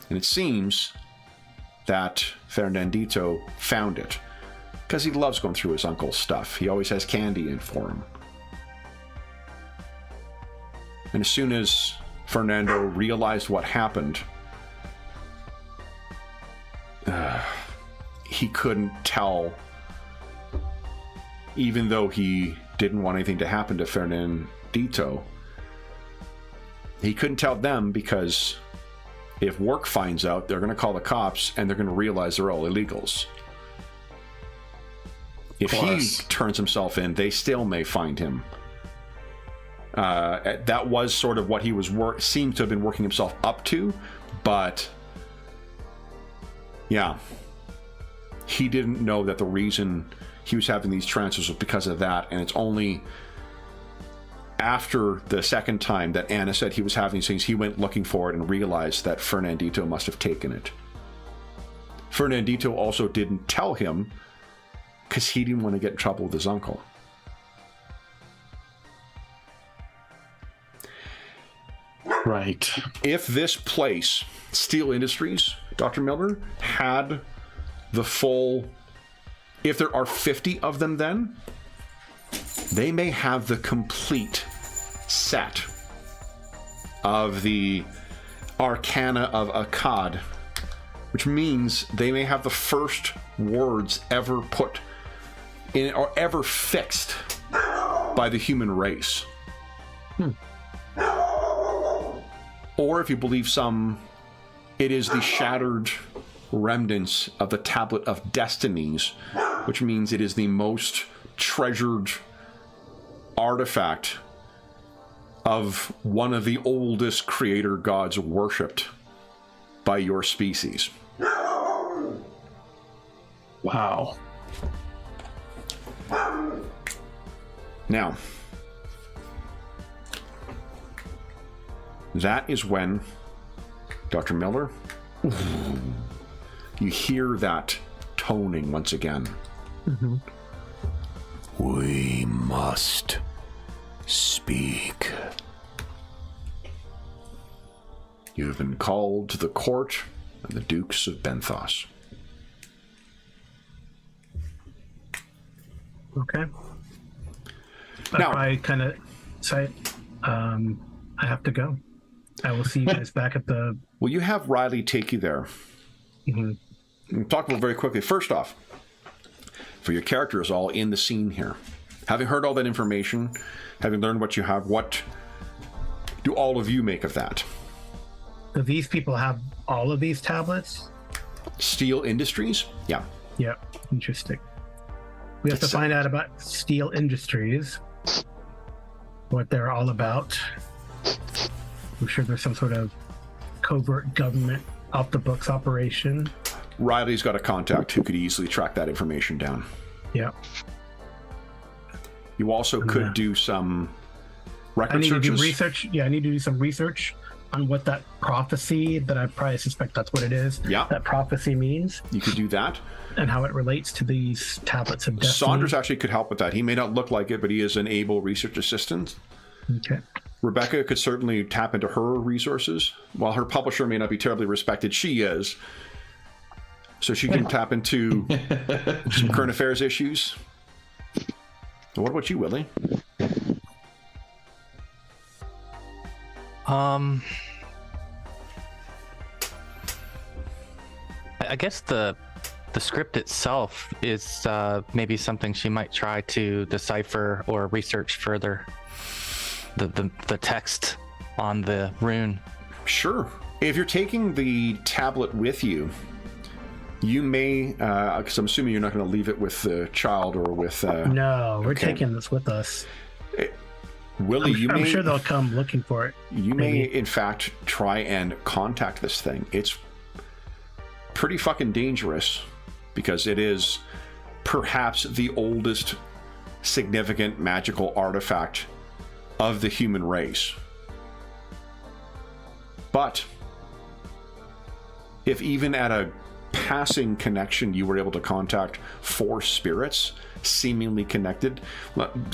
and it seems that Fernandito found it, because he loves going through his uncle's stuff. He always has candy in for him. And as soon as Fernando realized what happened, he couldn't tell, even though he didn't want anything to happen to Fernandito, he couldn't tell them, because if work finds out, they're going to call the cops and they're going to realize they're all illegals. If he turns himself in, they still may find him. That was sort of what he was seemed to have been working himself up to, but yeah, he didn't know that the reason he was having these transfers was because of that, and it's only after the second time that Anna said he was having these things, he went looking for it and realized that Fernandito must have taken it. Fernandito also didn't tell him because he didn't want to get in trouble with his uncle. Right. If this place, Steel Industries, Dr. Miller, had the full... If there are 50 of them then, they may have the complete set of the Arcana of Akkad, which means they may have the first words ever put in or ever fixed by the human race. Or if you believe some, it is the shattered remnants of the Tablet of Destinies, which means it is the most treasured artifact of one of the oldest creator gods worshipped by your species. Wow. Now, that is when, Dr. Miller, you hear that toning once again. Mm-hmm. We must speak. You have been called to the court of the Dukes of Benthos. Okay. Now, I kind of say, I have to go. I will see you guys back at the... Will you have Riley take you there? Mm-hmm. Talk about it very quickly. First off, for your characters all in the scene here, having heard all that information, having learned what you have, what do all of you make of that? Do these people have all of these tablets? Steel Industries? Yeah. Yep. Interesting. We have to find out about Steel Industries, what they're all about. I'm sure there's some sort of covert government off-the-books operation. Riley's got a contact who could easily track that information down. Yep. You also could do some record I need searches. to do research. Yeah, I need to do some research on what that prophecy, that I probably suspect that's what it is. Yeah. That prophecy means. You could do that. And how it relates to these tablets of destiny. Saunders actually could help with that. He may not look like it, but he is an able research assistant. Okay. Rebecca could certainly tap into her resources. While her publisher may not be terribly respected, she is. So she can tap into some current affairs issues. What about you, Willie? I guess the script itself is maybe something she might try to decipher or research further. The text on the rune. Sure. If you're taking the tablet with you, you may, because I'm assuming you're not going to leave it with the child or with... No, we're taking this with us. Willie, I'm sure they'll come looking for it. You may, in fact, try and contact this thing. It's pretty fucking dangerous because it is perhaps the oldest significant magical artifact of the human race. But if even at a passing connection you were able to contact 4 spirits seemingly connected,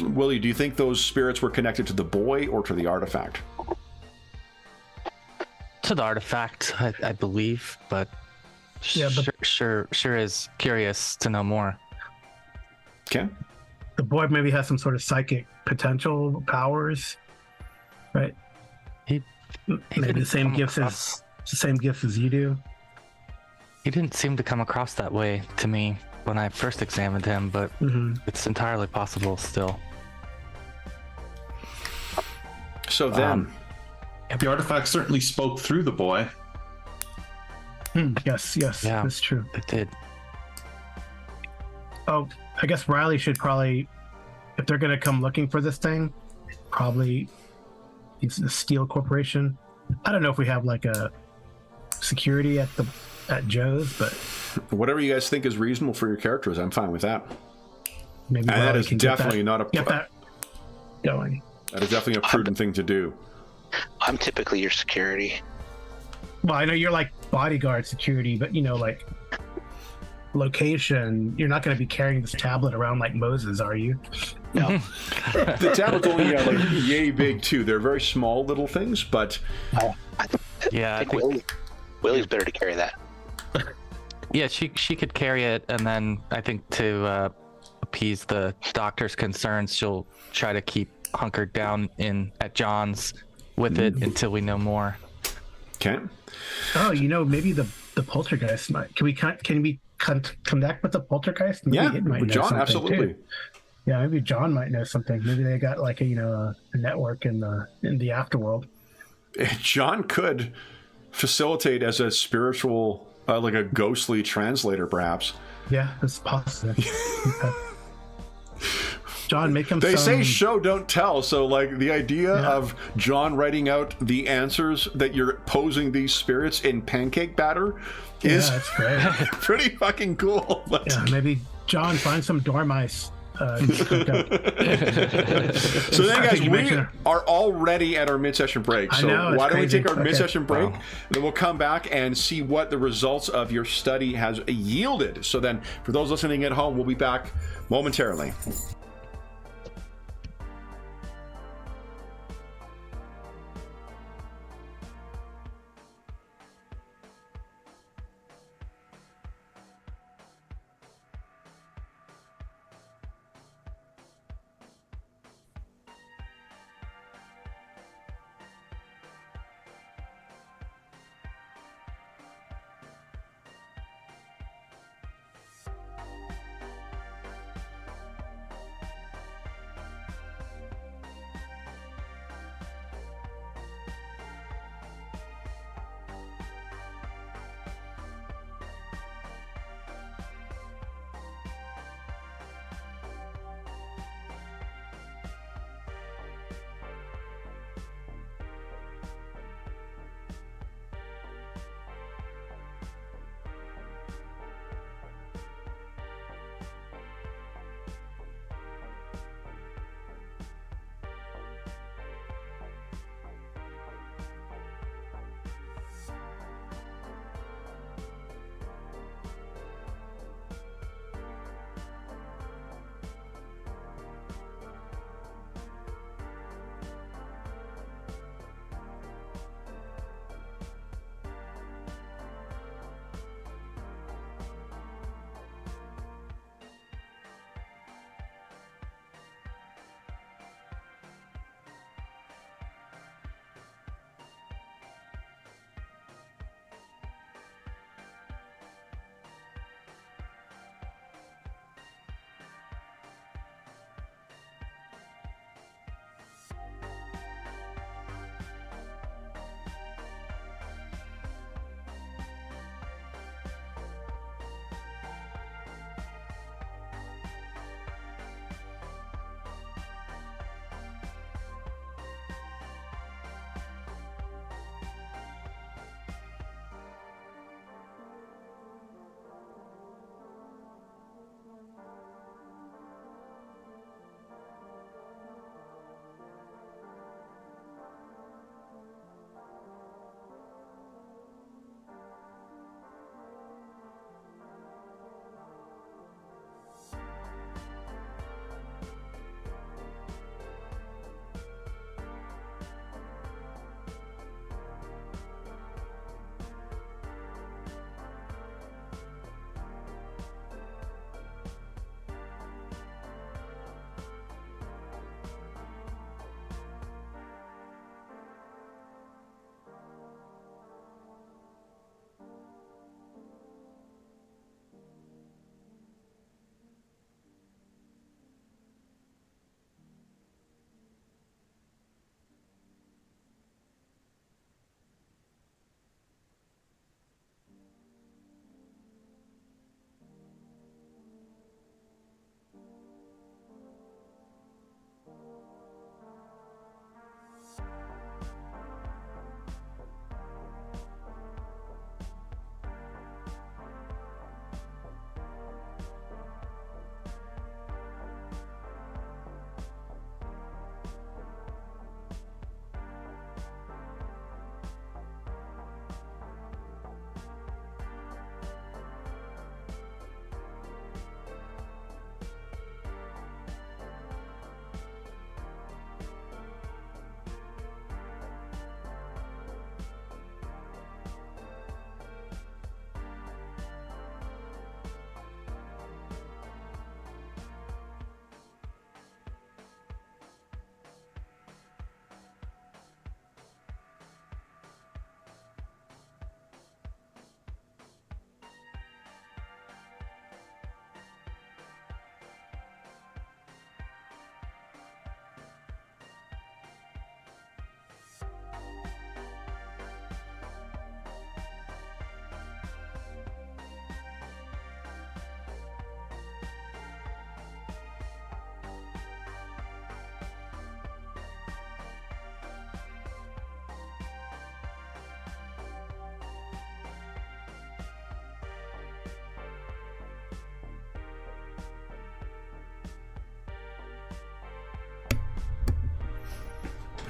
Willie, do you think those spirits were connected to the boy or to the artifact? To the artifact, I believe, but Yeah, but sure is curious to know more. Okay. the boy maybe has some sort of psychic potential powers, right? He Maybe the same come gifts across- as you do. He didn't seem to come across that way to me when I first examined him, but it's entirely possible still. So then, The artifact certainly spoke through the boy. Yes, Yeah. that's true. It did. Oh, I guess Riley should probably, if they're going to come looking for this thing, probably use the Steel Corporation. I don't know if we have like a security at Joe's, but whatever you guys think is reasonable for your characters, I'm fine with that. maybe And that Riley is can definitely not a get that going. that is definitely a prudent thing to do. I'm typically your security. Well, I know you're like bodyguard security, but like location, you're not going to be carrying this tablet around like Moses, are you? No. The tablet's only like yay big too. They're very small little things, but Yeah, I think Willie's better to carry that. yeah, she could carry it, and then I think to appease the doctor's concerns, she'll try to keep hunkered down at John's with it until we know more. okay. Oh, maybe the poltergeist might. Can we connect with the poltergeist? Maybe Yeah, it might with know John, something, absolutely. too. Yeah, maybe John might know something. Maybe they got like a network in the afterworld. John could facilitate as a spiritual, like a ghostly translator, perhaps. Yeah, it's possible. John, make him. They say show don't tell, so like the idea of John writing out the answers that you're posing these spirits in pancake batter is that's great. pretty fucking cool. But... Yeah, maybe John find some dormice. So then, guys, we are already at our mid-session break. So why don't we take our mid-session break, and then we'll come back and see what the results of your study has yielded. So then, for those listening at home, we'll be back momentarily.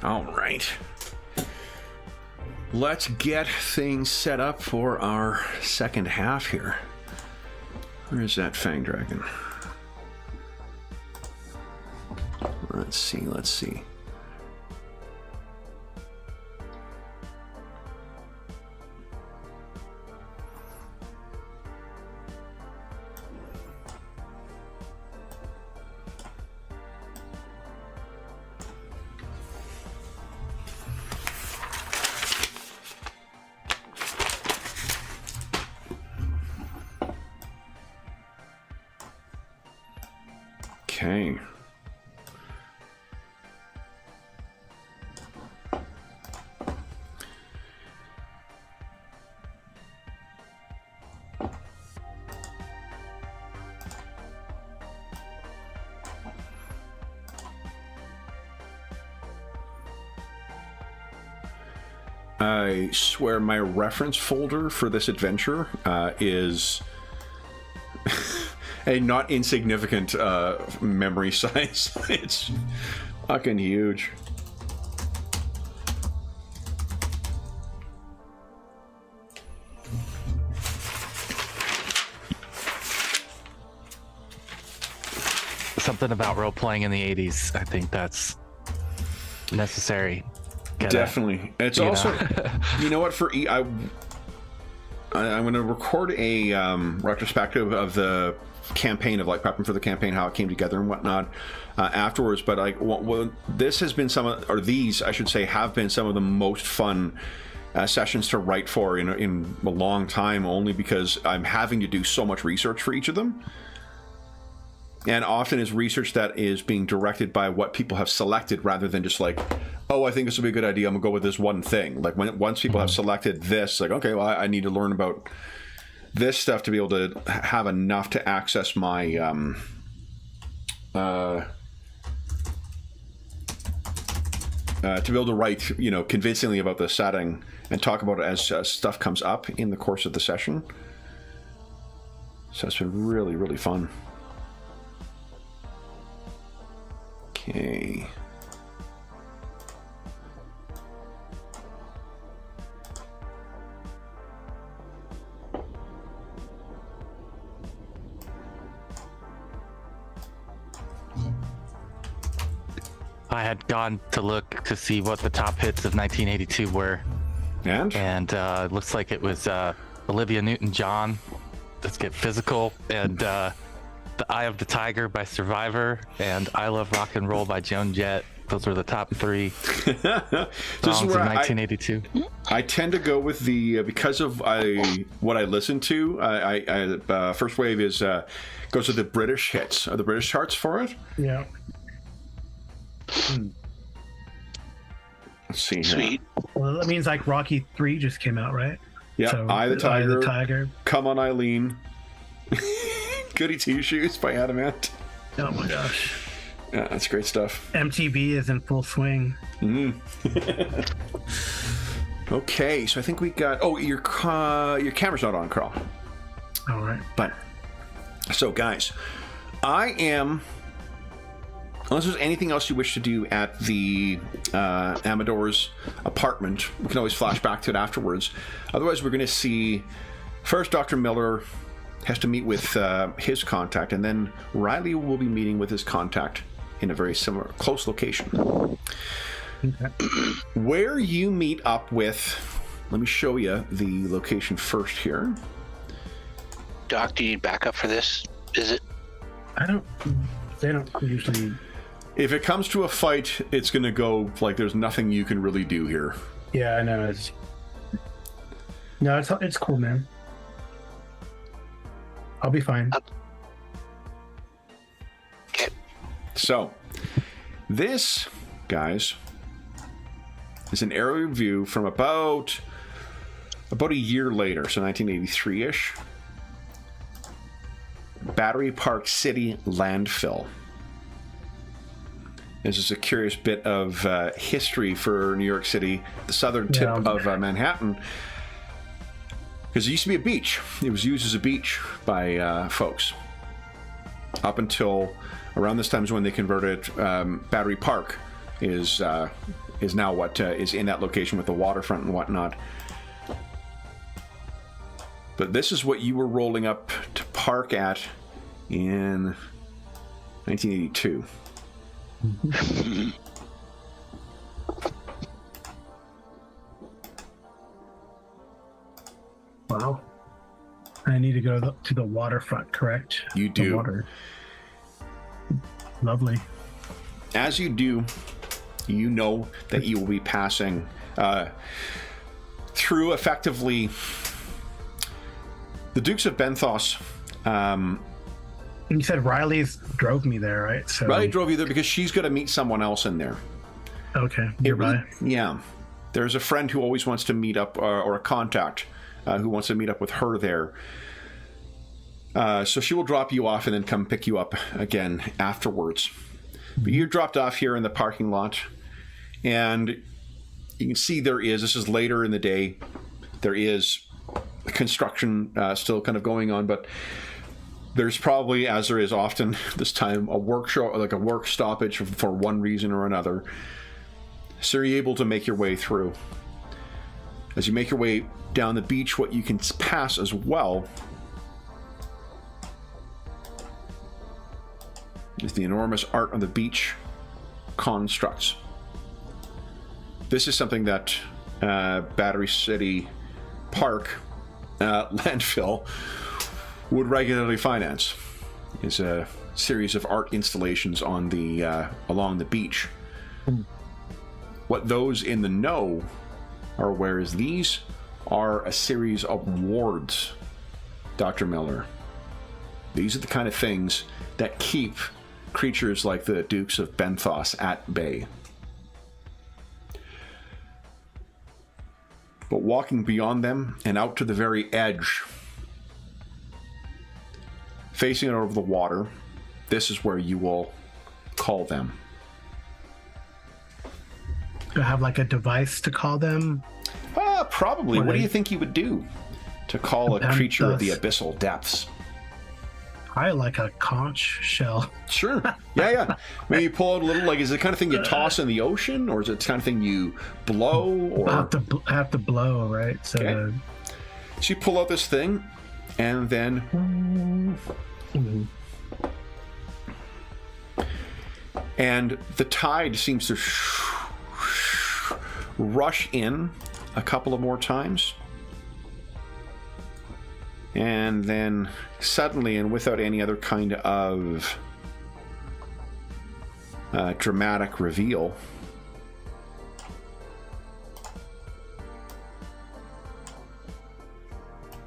All right. Let's get things set up for our second half here. Where's that Fang Dragon? Let's see. Okay. I swear my reference folder for this adventure is a not insignificant memory size. It's fucking huge. Something about role playing in the 80s. I think that's necessary. Definitely. It's also, you know what? I'm going to record a retrospective of the campaign, of like prepping for the campaign, how it came together and whatnot afterwards. But like, this has been these, I should say, have been some of the most fun sessions to write for in a long time, only because I'm having to do so much research for each of them. And often is research that is being directed by what people have selected rather than just like, oh, I think this will be a good idea, I'm going to go with this one thing. Like once people have selected this, like, okay, well, I need to learn about this stuff to be able to have enough to access my to be able to write, convincingly about the setting and talk about it as stuff comes up in the course of the session. So it's been really, really fun. Okay. I had gone to look to see what the top hits of 1982 were. And it looks like it was Olivia Newton-John, Let's Get Physical, and The Eye of the Tiger by Survivor, and I Love Rock and Roll by Joan Jett. Those were the top three songs of 1982. I tend to go with the because of what I listen to. I first wave is goes with the British hits, the British charts for it. Yeah. Let's see here. Sweet. Well, that means like Rocky 3 just came out, right? Yeah. So, Eye of the Eye of the Tiger. Come on, Eileen. Goody Two Shoes by Adamant. Oh my gosh. Yeah, that's great stuff. MTV is in full swing. Okay, so I think we got. Oh, your camera's not on, Carl. All right. But so, guys, I am. Unless there's anything else you wish to do at the Amador's apartment, we can always flash back to it afterwards. Otherwise, we're going to see first Dr. Miller has to meet with his contact, and then Riley will be meeting with his contact in a very similar, close location. Okay. Where you meet up with, let me show you the location first here. Doc, do you need backup for this? Is it? They don't usually. If it comes to a fight, it's going to go like there's nothing you can really do here. Yeah, I know. It's cool, man. I'll be fine. Okay. So, this, guys, is an aerial view from about a year later, so 1983-ish. Battery Park City landfill. This is a curious bit of history for New York City, the southern tip of Manhattan. Because it used to be a beach. It was used as a beach by folks. Up until around this time is when they converted Battery Park is is now what is in that location with the waterfront and whatnot. But this is what you were rolling up to park at in 1982. Wow. I need to go to the waterfront, correct? You do. The water. Lovely. As you do, you know that you will be passing through effectively the Dukes of Benthos. You said Riley's drove me there, right? So Riley drove you there because she's going to meet someone else in there. Okay. Nearby. Yeah. There's a friend who always wants to meet up, or a contact who wants to meet up with her there. So she will drop you off and then come pick you up again afterwards. But you're dropped off here in the parking lot, and you can see this is later in the day, there is construction still kind of going on, but there's probably, as there is often this time, a work stoppage for one reason or another. So you're able to make your way through. As you make your way down the beach, what you can pass as well is the enormous art on the beach constructs. This is something that Battery City Park landfill would regularly finance. Is a series of art installations on the along the beach. What those in the know are aware is these are a series of wards, Dr. Miller. These are the kind of things that keep creatures like the Dukes of Benthos at bay. But walking beyond them and out to the very edge, facing it over the water, this is where you will call them. Do I have like a device to call them? Probably. What do you think you would do to call a creature of the abyssal depths? I like a conch shell. Sure. Yeah. Maybe you pull out a little, is it the kind of thing you toss in the ocean, or is it the kind of thing you blow? Or I have to blow, right? So, okay. So you pull out this thing, and then and the tide seems to rush in a couple of more times, and then suddenly, and without any other kind of dramatic reveal,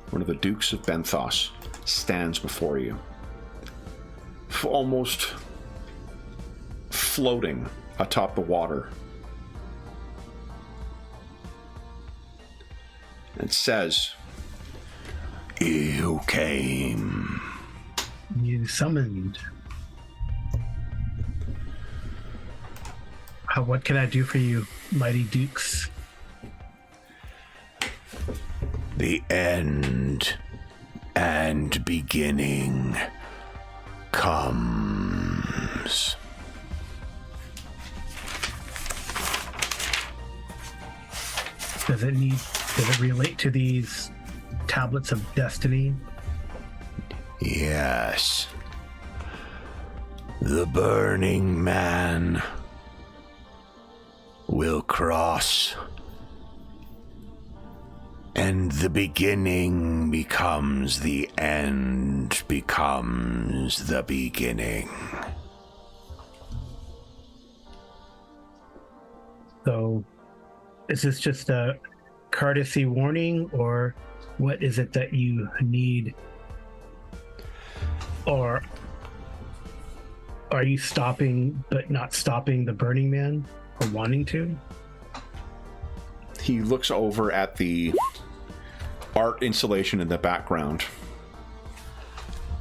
one of the Dukes of Benthos stands before you, almost floating atop the water. It says, "You came. You summoned. What can I do for you, mighty dukes?" The end and beginning comes." Does it relate to these tablets of destiny? Yes. The Burning Man will cross, and the beginning becomes the end, becomes the beginning. So, is this just a courtesy warning, or what is it that you need? Or are you stopping but not stopping the Burning Man, or wanting to? He looks over at the art installation in the background.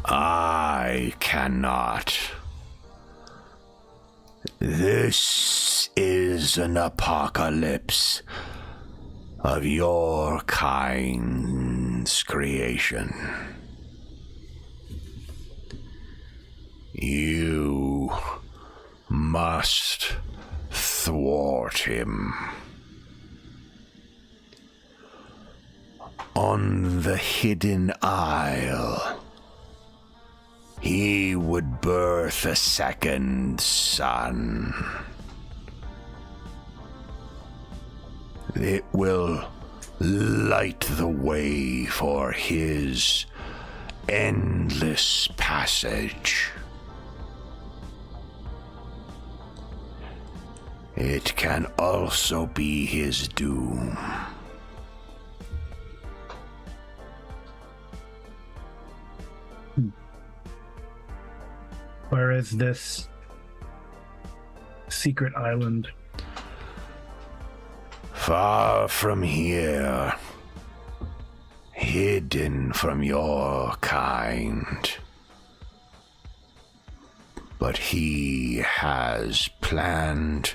I cannot. This is an apocalypse of your kind's creation. You must thwart him. On the Hidden Isle, he would birth a second son. It will light the way for his endless passage. It can also be his doom. Where is this secret island? Far from here, hidden from your kind. But he has planned,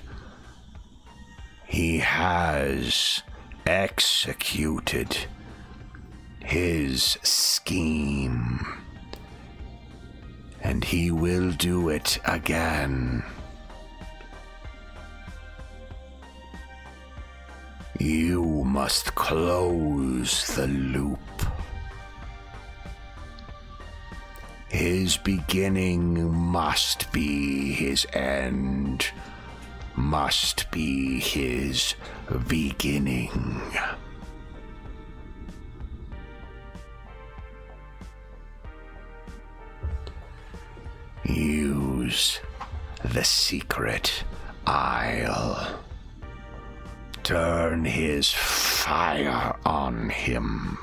he has executed his scheme, and he will do it again. You must close the loop. His beginning must be his end, must be his beginning. Use the secret isle. Turn his fire on him,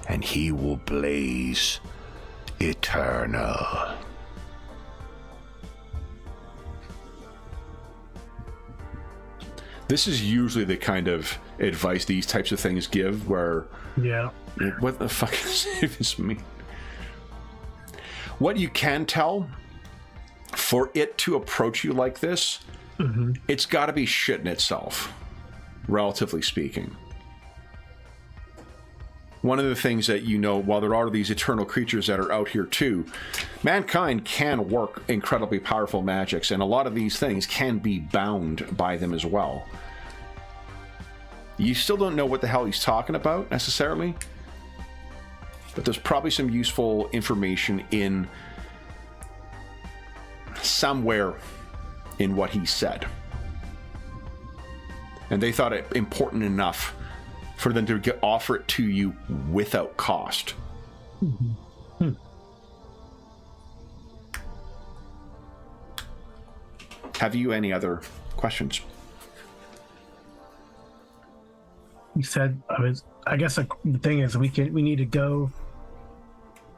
and he will blaze eternal. This is usually the kind of advice these types of things give, where... Yeah. What the fuck does this mean? What you can tell, for it to approach you like this, it's got to be shitting itself, relatively speaking. One of the things that you know, while there are these eternal creatures that are out here too, mankind can work incredibly powerful magics, and a lot of these things can be bound by them as well. You still don't know what the hell he's talking about, necessarily, but there's probably some useful information in somewhere in what he said. And they thought it important enough for them to offer it to you without cost. Have you any other questions? You said I guess the thing is we need to go.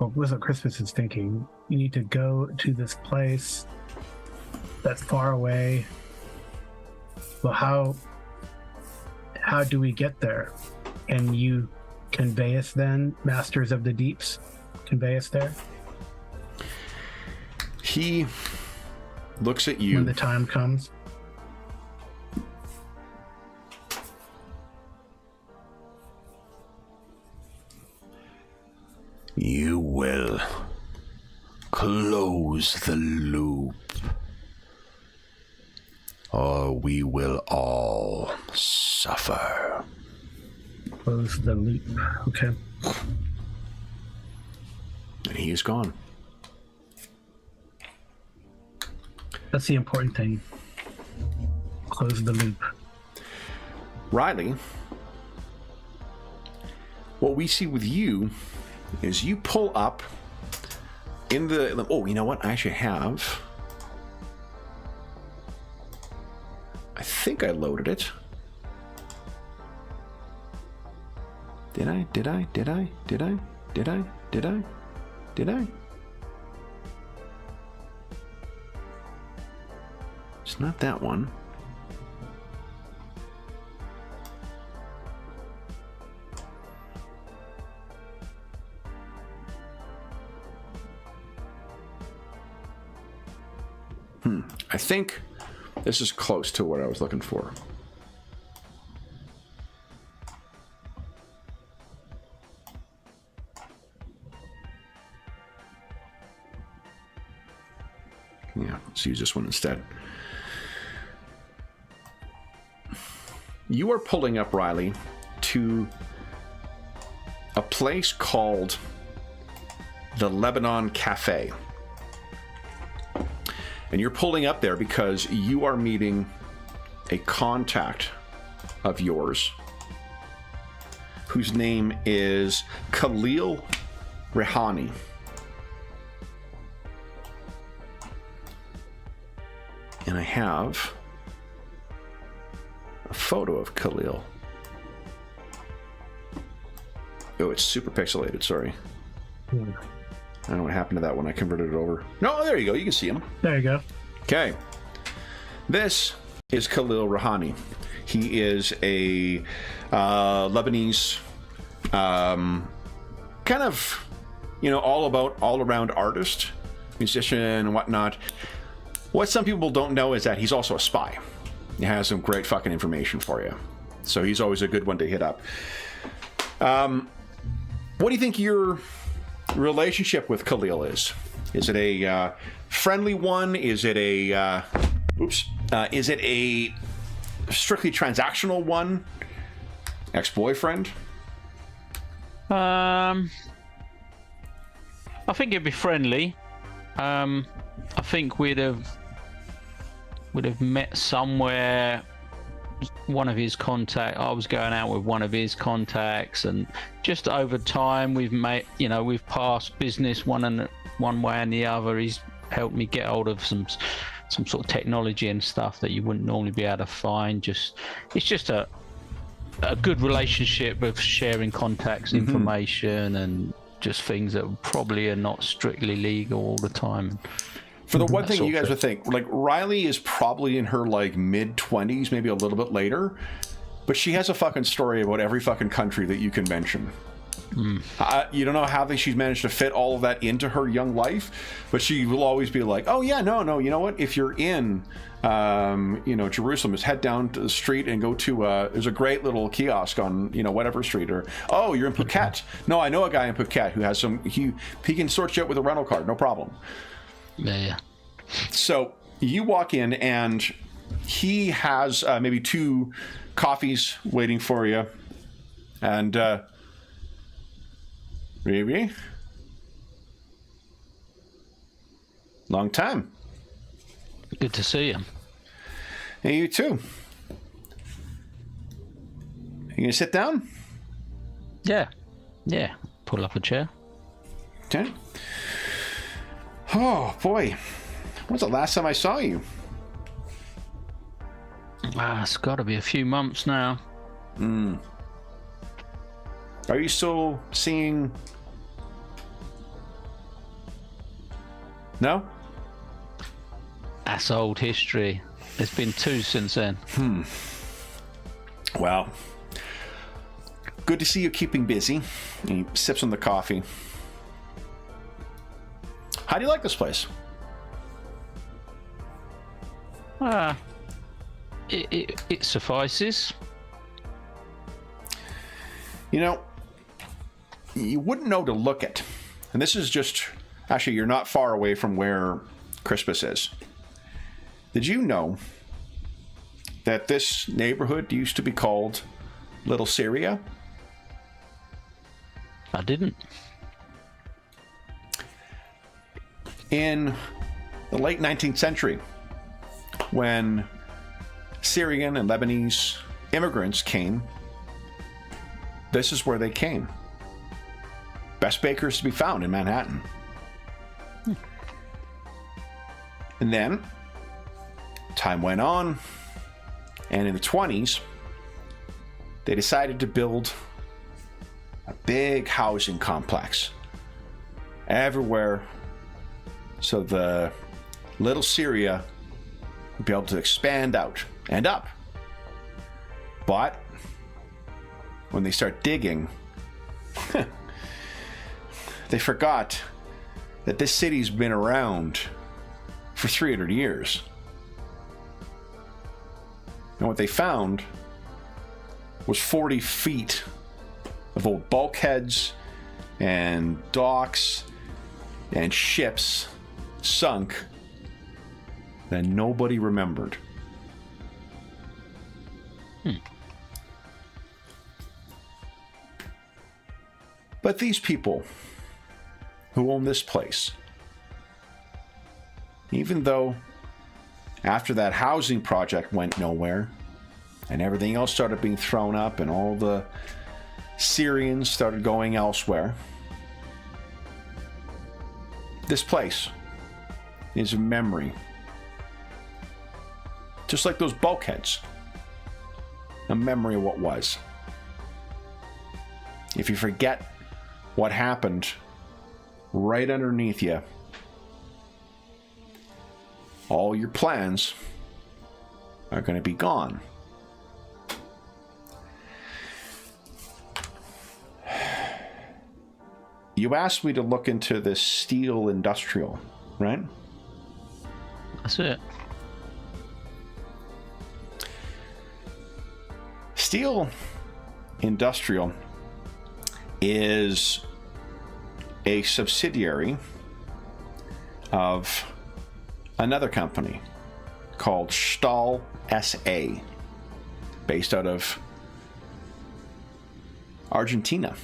Well, what's what Christmas is thinking? We need to go to this place that's far away. Well, how do we get there? And you convey us then, Masters of the Deeps, convey us there? He looks at you. When the time comes. You will close the loop, or we will all suffer. Close the loop. Okay. And he is gone. That's the important thing. Close the loop. Riley, what we see with you is you pull up in the... Oh, you know what? I actually have... I think I loaded it. Did I? It's not that one. I think this is close to what I was looking for. Yeah, let's use this one instead. you are pulling up, Riley, to a place called the Lebanon Cafe. And you're pulling up there because you are meeting a contact of yours whose name is Khalil Rehani. And I have a photo of Khalil. Oh, it's super pixelated, sorry. I don't know what happened to that when I converted it over. No, there you go, you can see him. There you go. Okay. This is Khalil Rehani. He is a Lebanese kind of, all-around artist, musician, and whatnot. What some people don't know is that he's also a spy. He has some great fucking information for you. So he's always a good one to hit up. What do you think your relationship with Khalil is? Is it a friendly one? Is it a is it a strictly transactional one? Ex-boyfriend? I think it'd be friendly. I think we'd have met somewhere. One of his contacts. I was going out with one of his contacts, and just over time we've passed business one way and the other. He's helped me get hold of some sort of technology and stuff that you wouldn't normally be able to find. It's just a good relationship with sharing contacts, information, and just things that probably are not strictly legal all the time. For the one thing you guys would think, like, Riley is probably in her, like, mid-20s, maybe a little bit later, but she has a fucking story about every fucking country that you can mention. You don't know how she's managed to fit all of that into her young life, but she will always be like, oh, yeah, no, you know what? If you're in, Jerusalem, just head down to the street and go to, there's a great little kiosk on, whatever street, or, oh, you're in Phuket. No, I know a guy in Phuket who has he can sort you out with a rental car, no problem. Yeah. So you walk in and he has maybe 2 coffees waiting for you. And, Riri? Long time. Good to see you. Hey, you too. You gonna sit down? Yeah. Pull up a chair. Okay. Oh, boy. When's the last time I saw you? It's got to be a few months now. Are you still seeing... No? That's old history. There's been 2 since then. Well, good to see you keeping busy. He sips on the coffee. How do you like this place? It suffices. You wouldn't know to look at. And this is just... Actually, you're not far away from where Crispus is. Did you know that this neighborhood used to be called Little Syria? I didn't. In the late 19th century, when Syrian and Lebanese immigrants came, this is where they came. Best bakers to be found in Manhattan. And then time went on, and in the 20s, they decided to build a big housing complex everywhere so the Little Syria would be able to expand out and up. But when they start digging, they forgot that this city's been around for 300 years. And what they found was 40 feet of old bulkheads and docks and ships sunk that nobody remembered. But these people who own this place, even though after that housing project went nowhere and everything else started being thrown up and all the Syrians started going elsewhere, this place is a memory. Just like those bulkheads. A memory of what was. If you forget what happened right underneath you, all your plans are going to be gone. You asked me to look into this steel industrial, right? That's it. Steel Industrial is a subsidiary of another company called Stahl SA, based out of Argentina.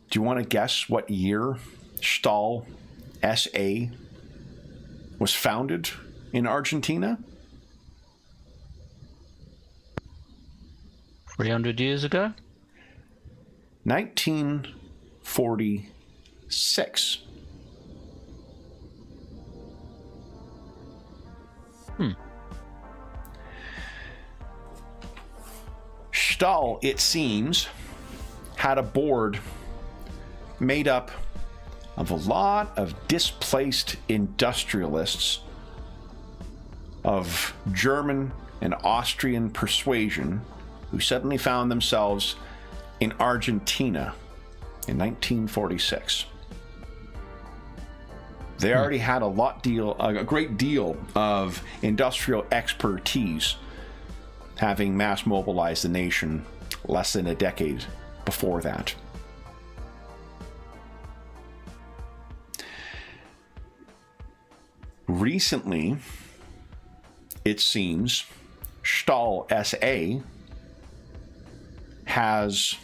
Do you want to guess what year Stahl SA was founded in Argentina? 300 years ago? 1946. Stahl, it seems, had a board made up of a lot of displaced industrialists of German and Austrian persuasion who suddenly found themselves in Argentina in 1946. They already had a great deal of industrial expertise, having mass mobilized the nation less than a decade before that. Recently, it seems, Stahl SA has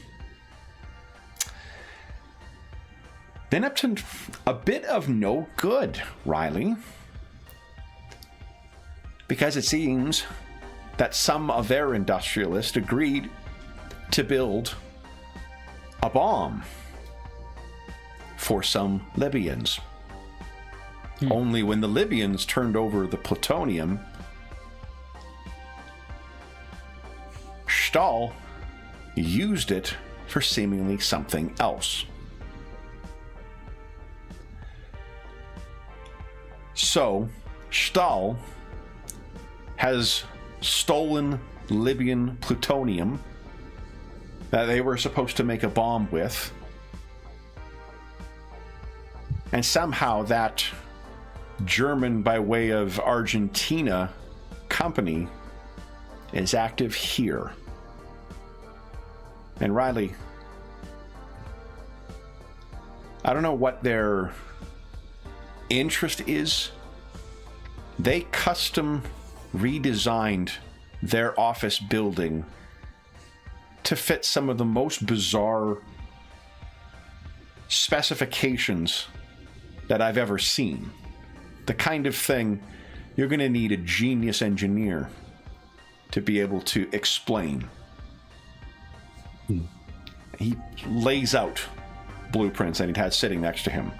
been up to a bit of no good, Riley. Because it seems that some of their industrialists agreed to build a bomb for some Libyans. Only when the Libyans turned over the plutonium, Stahl used it for seemingly something else. So, Stahl has stolen Libyan plutonium that they were supposed to make a bomb with, and somehow that German by way of Argentina company is active here. And Riley, I don't know what their interest is. They custom redesigned their office building to fit some of the most bizarre specifications that I've ever seen. The kind of thing you're going to need a genius engineer to be able to explain. He lays out blueprints that he'd had sitting next to him.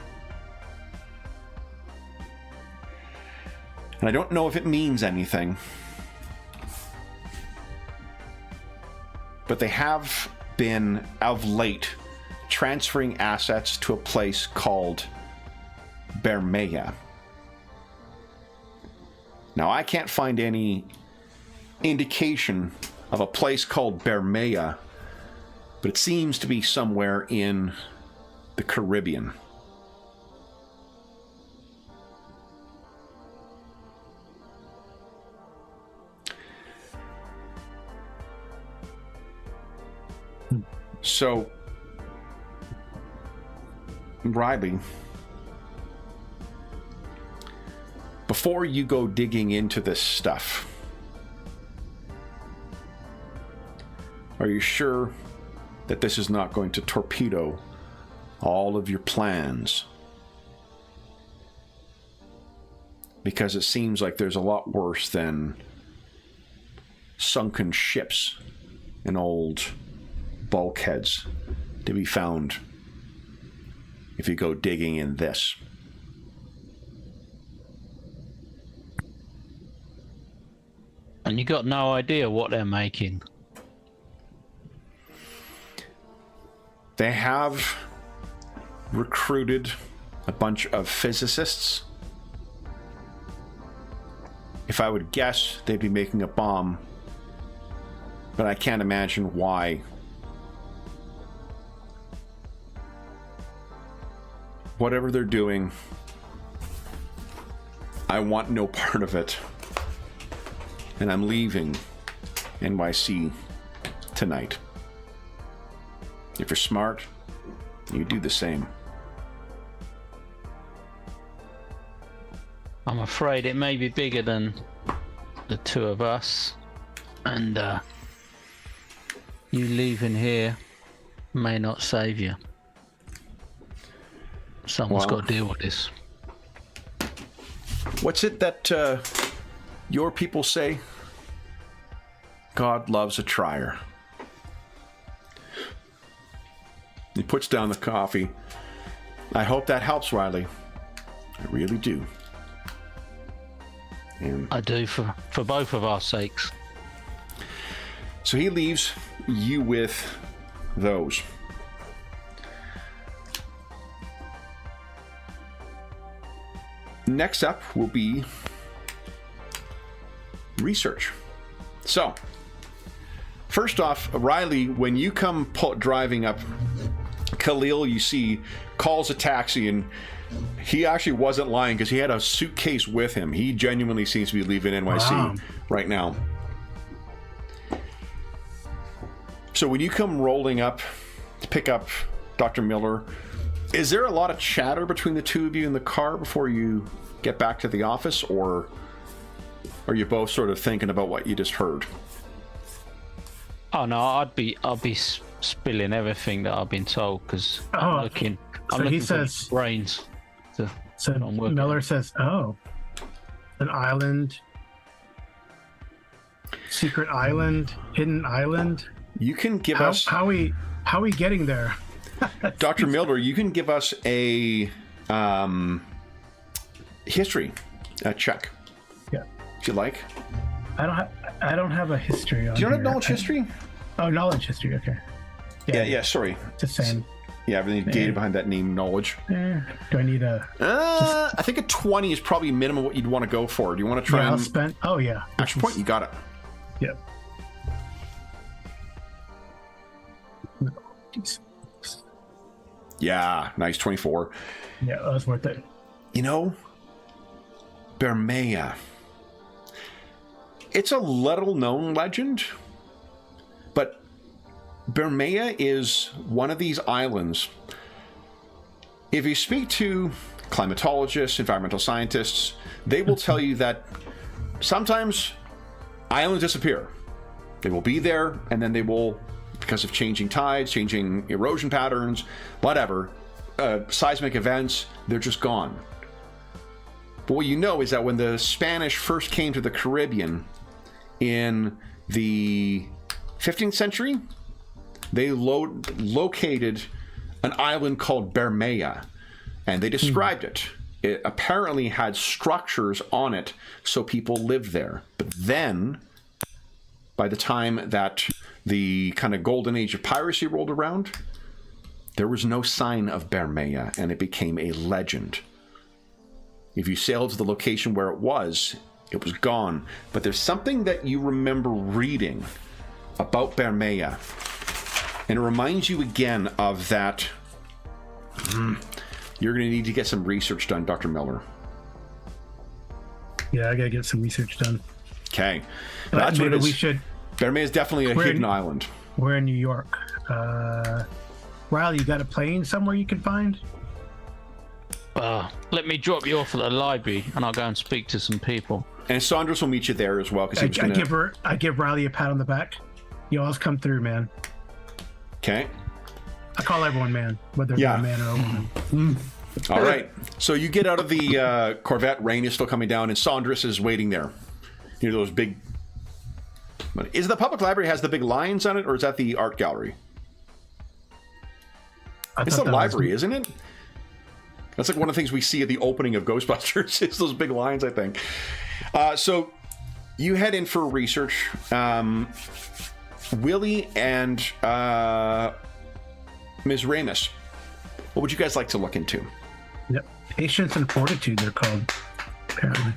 And I don't know if it means anything, but they have been, of late, transferring assets to a place called Bermea. Now, I can't find any indication of a place called Bermea, but it seems to be somewhere in the Caribbean. So, Riley, before you go digging into this stuff, Are you sure that this is not going to torpedo all of your plans? Because it seems like there's a lot worse than sunken ships and old bulkheads to be found if you go digging in this. And you got no idea what they're making. They have recruited a bunch of physicists. If I would guess, they'd be making a bomb, but I can't imagine why. Whatever they're doing, I want no part of it. And I'm leaving NYC tonight. If you're smart, you do the same. I'm afraid it may be bigger than the two of us, and you leaving here may not save you. Someone's got to deal with this. What's it that your people say? God loves a trier. He puts down the coffee. I hope that helps, Riley. I really do. And I do, for both of our sakes. so he leaves you with those. Next up will be research. So, first off, Riley, when you come driving up, Khalil, you see, calls a taxi, and he actually wasn't lying because he had a suitcase with him. He genuinely seems to be leaving NYC right now. So when you come rolling up to pick up Dr. Miller, is there a lot of chatter between the two of you in the car before you get back to the office, or are you both sort of thinking about what you just heard? Oh no, I'll be spilling everything that I've been told because I'm looking for brains. So Miller says, "Oh, an island, secret island, hidden island." You can give us how we getting there, Dr. Miller. You can give us a history check. Yeah, if you like. I don't have a history on Do you here. have knowledge history? Oh, knowledge history. Okay. Yeah. Sorry. Just saying. Yeah, everything data behind that name, knowledge. Do I need a? I think a 20 is probably minimum what you'd want to go for. Do you want to try? I'll spend. Oh yeah. Action point. You got it. Yep. Yeah, nice 24. Yeah, that was worth it. You know, Bermea. It's a little known legend, but Bermea is one of these islands. If you speak to climatologists, environmental scientists, they will tell you that sometimes islands disappear. They will be there, and then they will, because of changing tides, changing erosion patterns, whatever, seismic events, they're just gone. But what you know is that when the Spanish first came to the Caribbean in the 15th century, they located an island called Bermea, and they described it. It apparently had structures on it, so people lived there. But then, by the time that the kind of golden age of piracy rolled around, there was no sign of Bermea, and it became a legend. If you sailed to the location where it was gone. But there's something that you remember reading about Bermea, and it reminds you again of that. You're going to need to get some research done, Dr. Miller. Yeah, I got to get some research done. Okay. That's what it is. We should. Bermea is definitely a hidden island. We're in New York. Riley, you got a plane somewhere you can find? Let me drop you off at the library, and I'll go and speak to some people. And Saunders will meet you there as well, because I give Riley a pat on the back. You always come through, man. Okay. I call everyone man, whether they're a man or a woman. All right. So you get out of the Corvette. Rain is still coming down, and Saunders is waiting there. You know those big. Is the public library has the big lions on it, or is that the art gallery? It's the library, isn't it? That's like one of the things we see at the opening of Ghostbusters. Is those big lions, I think. So you head in for research. Willie and Ms. Ramus, what would you guys like to look into? Yep. Patience and fortitude, they're called, apparently.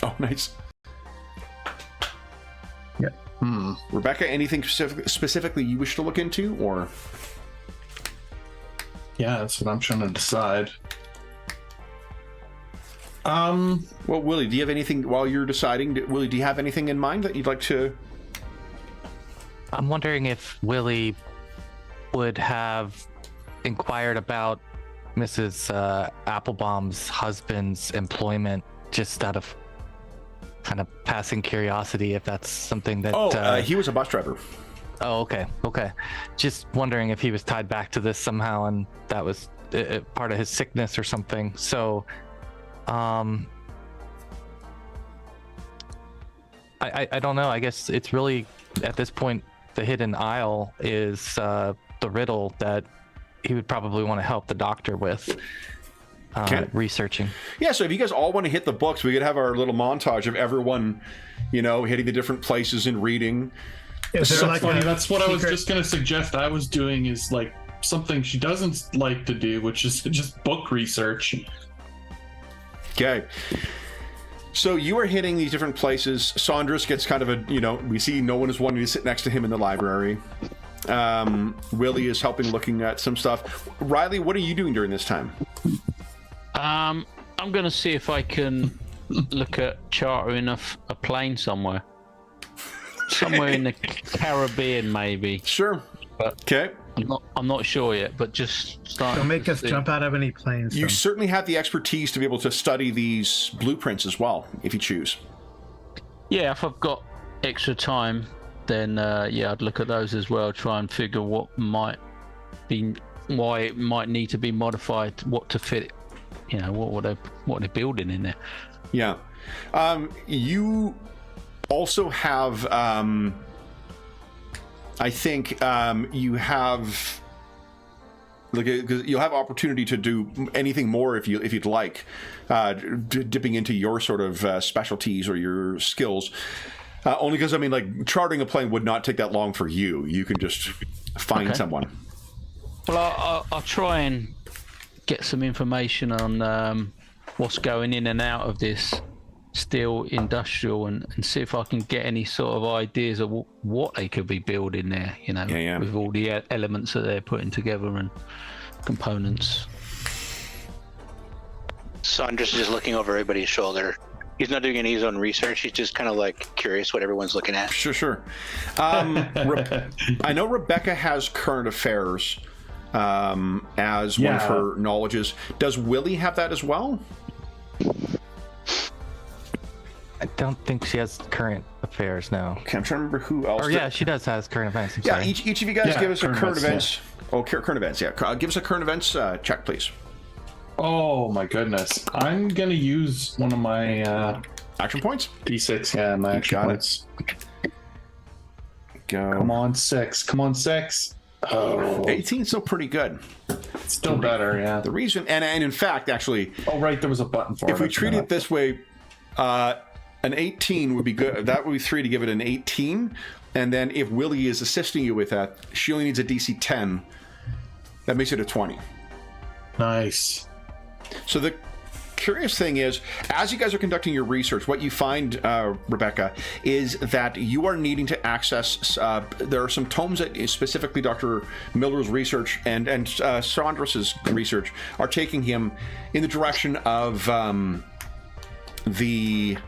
Oh, nice. Yep. Rebecca, anything specifically you wish to look into, or? Yeah, that's what I'm trying to decide. Well, Willie, do you have anything while you're deciding? Willie, do you have anything in mind that you'd like to? I'm wondering if Willie would have inquired about Mrs. Applebaum's husband's employment, just out of kind of passing curiosity, if that's something that... he was a bus driver. Oh, okay. Just wondering if he was tied back to this somehow, and that was part of his sickness or something. So, I don't know. I guess it's really, at this point, the hidden aisle is the riddle that he would probably want to help the doctor with researching. Yeah, so if you guys all want to hit the books, we could have our little montage of everyone, hitting the different places and reading. That's funny. That's what I was just going to suggest I was doing, is like something she doesn't like to do, which is just book research. Okay. So you are hitting these different places. Saunders gets kind of we see no one is wanting to sit next to him in the library. Willie is helping looking at some stuff. Riley, what are you doing during this time? I'm going to see if I can look at chartering a plane somewhere. Somewhere in the Caribbean, maybe. Sure. But okay. I'm not sure yet, but just start. Don't make us jump out of any planes. You certainly have the expertise to be able to study these blueprints as well, if you choose. Yeah, if I've got extra time, then I'd look at those as well. Try and figure what might be, why it might need to be modified, what to fit. What they're building in there. Yeah. You also have, I think, you have, because you'll have opportunity to do anything more if you'd like, dipping into your sort of specialties or your skills. Only because charting a plane would not take that long for you. You can just find someone. Well, I'll try and get some information on what's going in and out of this steel industrial, and see if I can get any sort of ideas of what they could be building there, with all the elements that they're putting together and components. Saunders is just looking over everybody's shoulder. He's not doing any of his own research. He's just kind of curious what everyone's looking at. Sure. I know Rebecca has current affairs as one of her knowledges. Does Willie have that as well? I don't think she has current affairs now. Okay, I'm trying to remember who else. She does have current events. I'm sorry. Each of you guys give us a current events. Yeah. Oh, current events. Yeah, give us a current events check, please. Oh my goodness! I'm gonna use one of my action points. D6. Yeah, my action points. Go. Come on, 6. Come on, 6. Oh, 18 is still pretty good. Still better, yeah. The reason, and in fact, actually, oh right, there was a button for it. If we treat it this way, an 18 would be good. That would be 3 to give it an 18. And then if Willie is assisting you with that, she only needs a DC 10. That makes it a 20. Nice. So the curious thing is, as you guys are conducting your research, what you find, Rebecca, is that you are needing to access, there are some tomes that specifically Dr. Miller's research and Saunders' research are taking him in the direction of the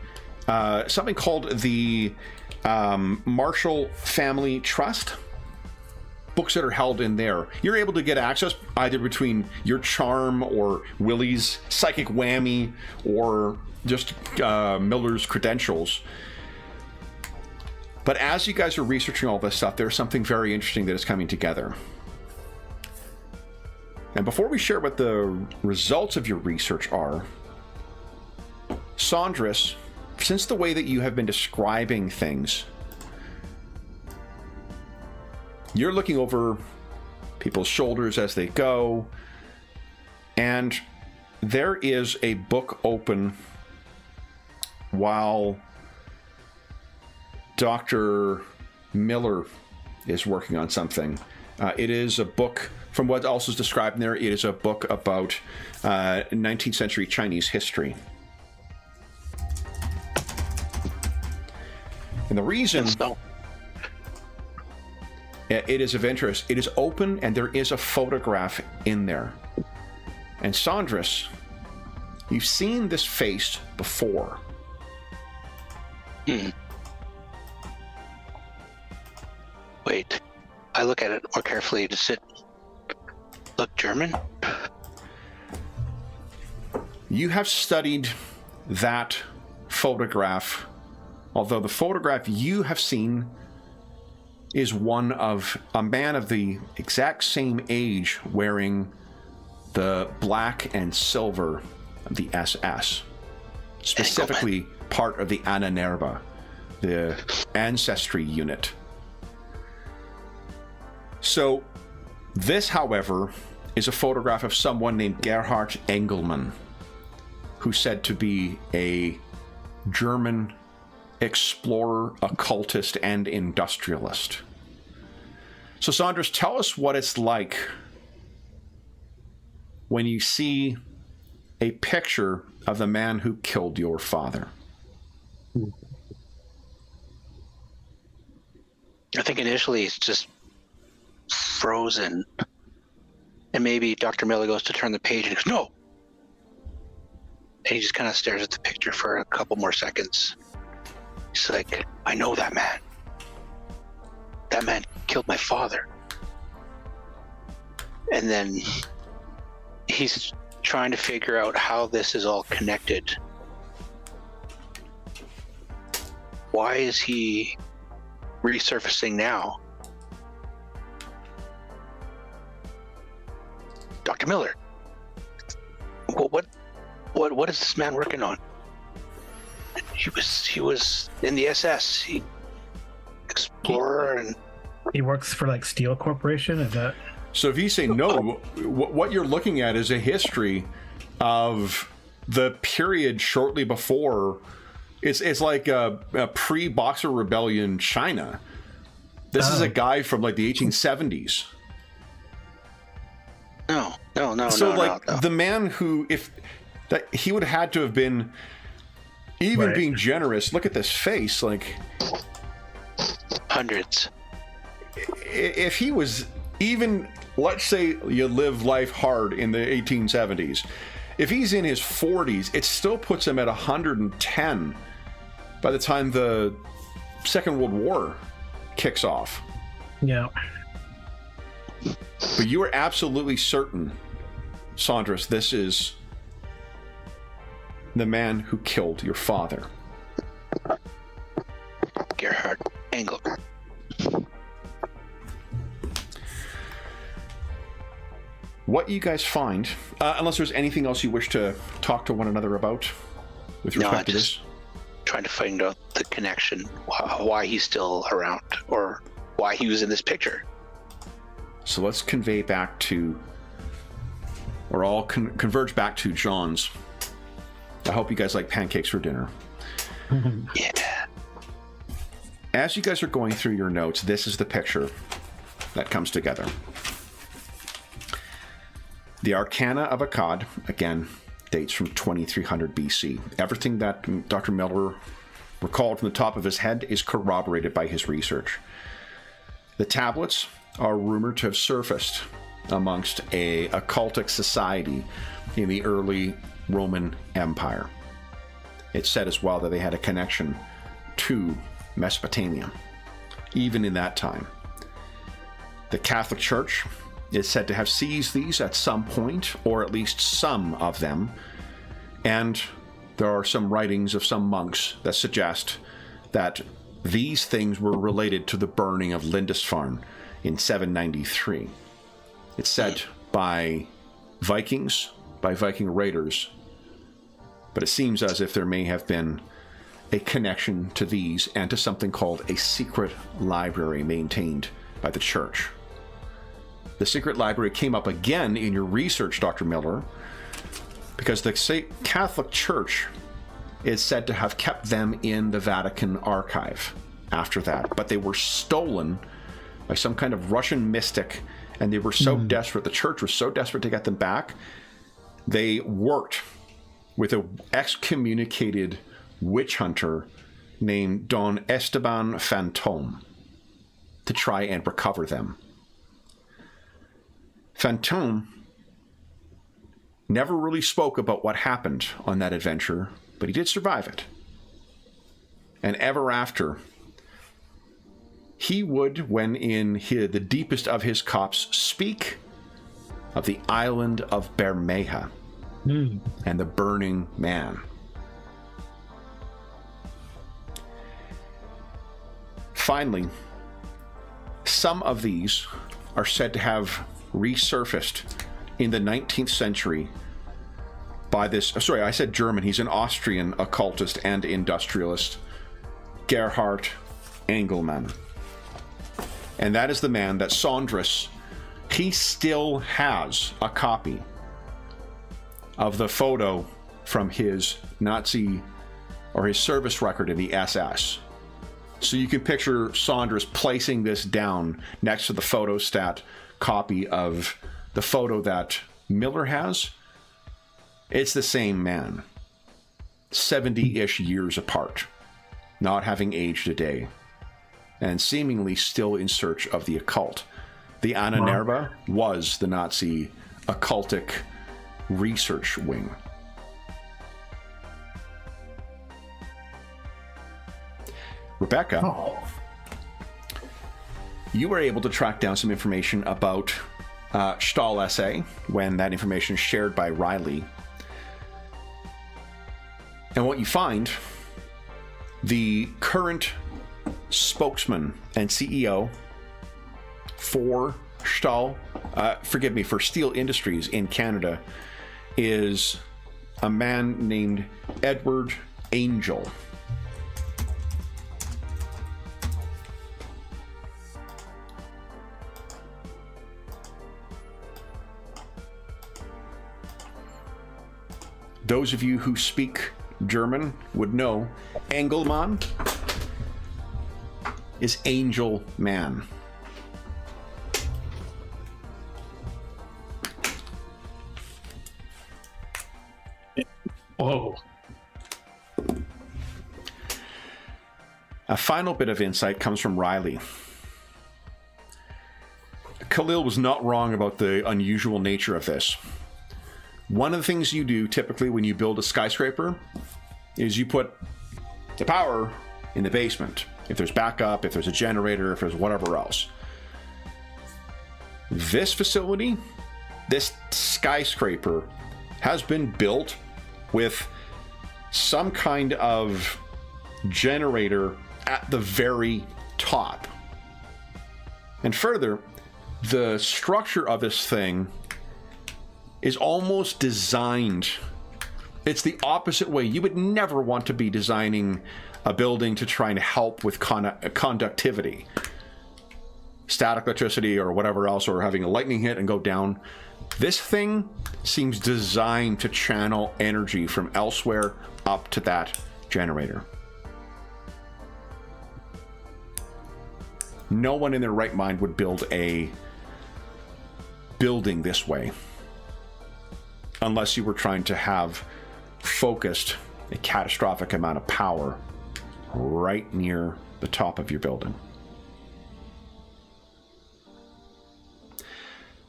something called the Marshall Family Trust. Books that are held in there. You're able to get access either between your charm or Willie's psychic whammy or just Miller's credentials. But as you guys are researching all this stuff, there's something very interesting that is coming together. And before we share what the results of your research are, Saunders, since the way that you have been describing things, you're looking over people's shoulders as they go, and there is a book open while Dr. Miller is working on something. It is a book, from what else is described in there, it is a book about 19th century Chinese history. And the reason it is of interest, it is open and there is a photograph in there. And Saunders, you've seen this face before. Wait, I look at it more carefully. Does it look German? You have studied that photograph, although the photograph you have seen is one of a man of the exact same age wearing the black and silver of the SS, specifically part of the Anna Nerva, the ancestry unit. So this, however, is a photograph of someone named Gerhard Engelmann, who's said to be a German explorer, occultist, and industrialist. So Saunders, tell us what it's like when you see a picture of the man who killed your father. I think initially it's just frozen. And maybe Dr. Miller goes to turn the page and goes, "No!" And he just kind of stares at the picture for a couple more seconds. He's like, "I know that man. That man killed my father." And then he's trying to figure out how this is all connected. Why is he resurfacing now? Dr. Miller, what is this man working on? He was in the SS. He explorer, and He works for like Steel Corporation. Is that? So if you say no, what you're looking at is a history of the period shortly before. It's like a pre-Boxer Rebellion China. This is a guy from like the 1870s. No. The man who, if that he would have had to have been, even Right. being generous, look at this face, like Hundreds. if he was even, let's say you live life hard in the 1870s, if he's in his 40s, it still puts him at 110 by the time the Second World War kicks off. Yeah. But you are absolutely certain, Saunders, this is the man who killed your father. Gerhard Engelmann. What you guys find, unless there's anything else you wish to talk to one another about with respect to this? Trying to find out the connection, why he's still around, or why he was in this picture. So let's convey back to, or all converge back to John's. I hope you guys like pancakes for dinner. Yeah. As you guys are going through your notes, this is the picture that comes together. The Arcana of Akkad, again, dates from 2300 BC. Everything that Dr. Miller recalled from the top of his head is corroborated by his research. The tablets are rumored to have surfaced amongst a occultic society in the early Roman Empire. It's said as well that they had a connection to Mesopotamia, even in that time. The Catholic Church is said to have seized these at some point, or at least some of them, and there are some writings of some monks that suggest that these things were related to the burning of Lindisfarne in 793. It's said by Vikings, by Viking raiders, but it seems as if there may have been a connection to these and to something called a secret library maintained by the church. The secret library came up again in your research, Dr. Miller, because the Catholic Church is said to have kept them in the Vatican archive after that, but they were stolen by some kind of Russian mystic, and they were so desperate, the church was so desperate to get them back, they worked with an excommunicated witch hunter named Don Esteban Fantôme to try and recover them. Fantôme never really spoke about what happened on that adventure, but he did survive it. And ever after, he would, when in the deepest of his copse, speak of the island of Bermeja and the Burning Man. Finally, some of these are said to have resurfaced in the 19th century by this, sorry, I said German, he's an Austrian occultist and industrialist, Gerhard Engelmann. And that is the man that Saunders, he still has a copy of the photo from his Nazi or his service record in the SS. So you can picture Saunders placing this down next to the photostat copy of the photo that Miller has. It's the same man, 70-ish years apart, not having aged a day, and seemingly still in search of the occult. The Ahnenerbe was the Nazi occultic research wing. Rebecca, you were able to track down some information about Stahl SA when that information is shared by Riley. And what you find, the current spokesman and CEO for Stahl, for Steel Industries in Canada, is a man named Edward Angel. Those of you who speak German would know Engelmann is Angel Man. Whoa. A final bit of insight comes from Riley. Khalil was not wrong about the unusual nature of this. One of the things you do typically when you build a skyscraper is you put the power in the basement. If there's backup, if there's a generator, if there's whatever else. This facility, this skyscraper, has been built with some kind of generator at the very top. And further, the structure of this thing is almost designed, it's the opposite way. You would never want to be designing a building to try and help with conductivity, static electricity or whatever else, or having a lightning hit and go down. This thing seems designed to channel energy from elsewhere up to that generator. No one in their right mind would build a building this way unless you were trying to have focused a catastrophic amount of power right near the top of your building.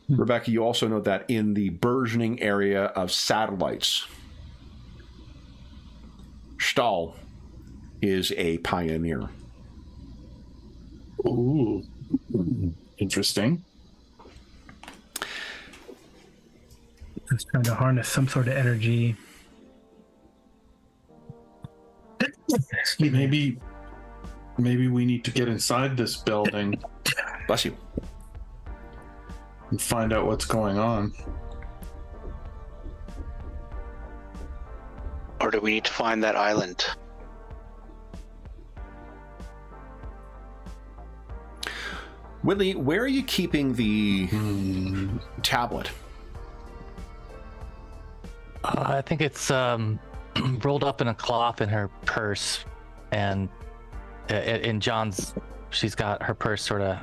Rebecca, you also know that in the burgeoning area of satellites, Stahl is a pioneer. Ooh, interesting. Just trying to harness some sort of energy. Maybe Maybe we need to get inside this building Bless you. and find out what's going on. Or do we need to find that island? Whitley, where are you keeping the tablet? I think it's rolled up in a cloth in her purse, and in John's, she's got her purse sort of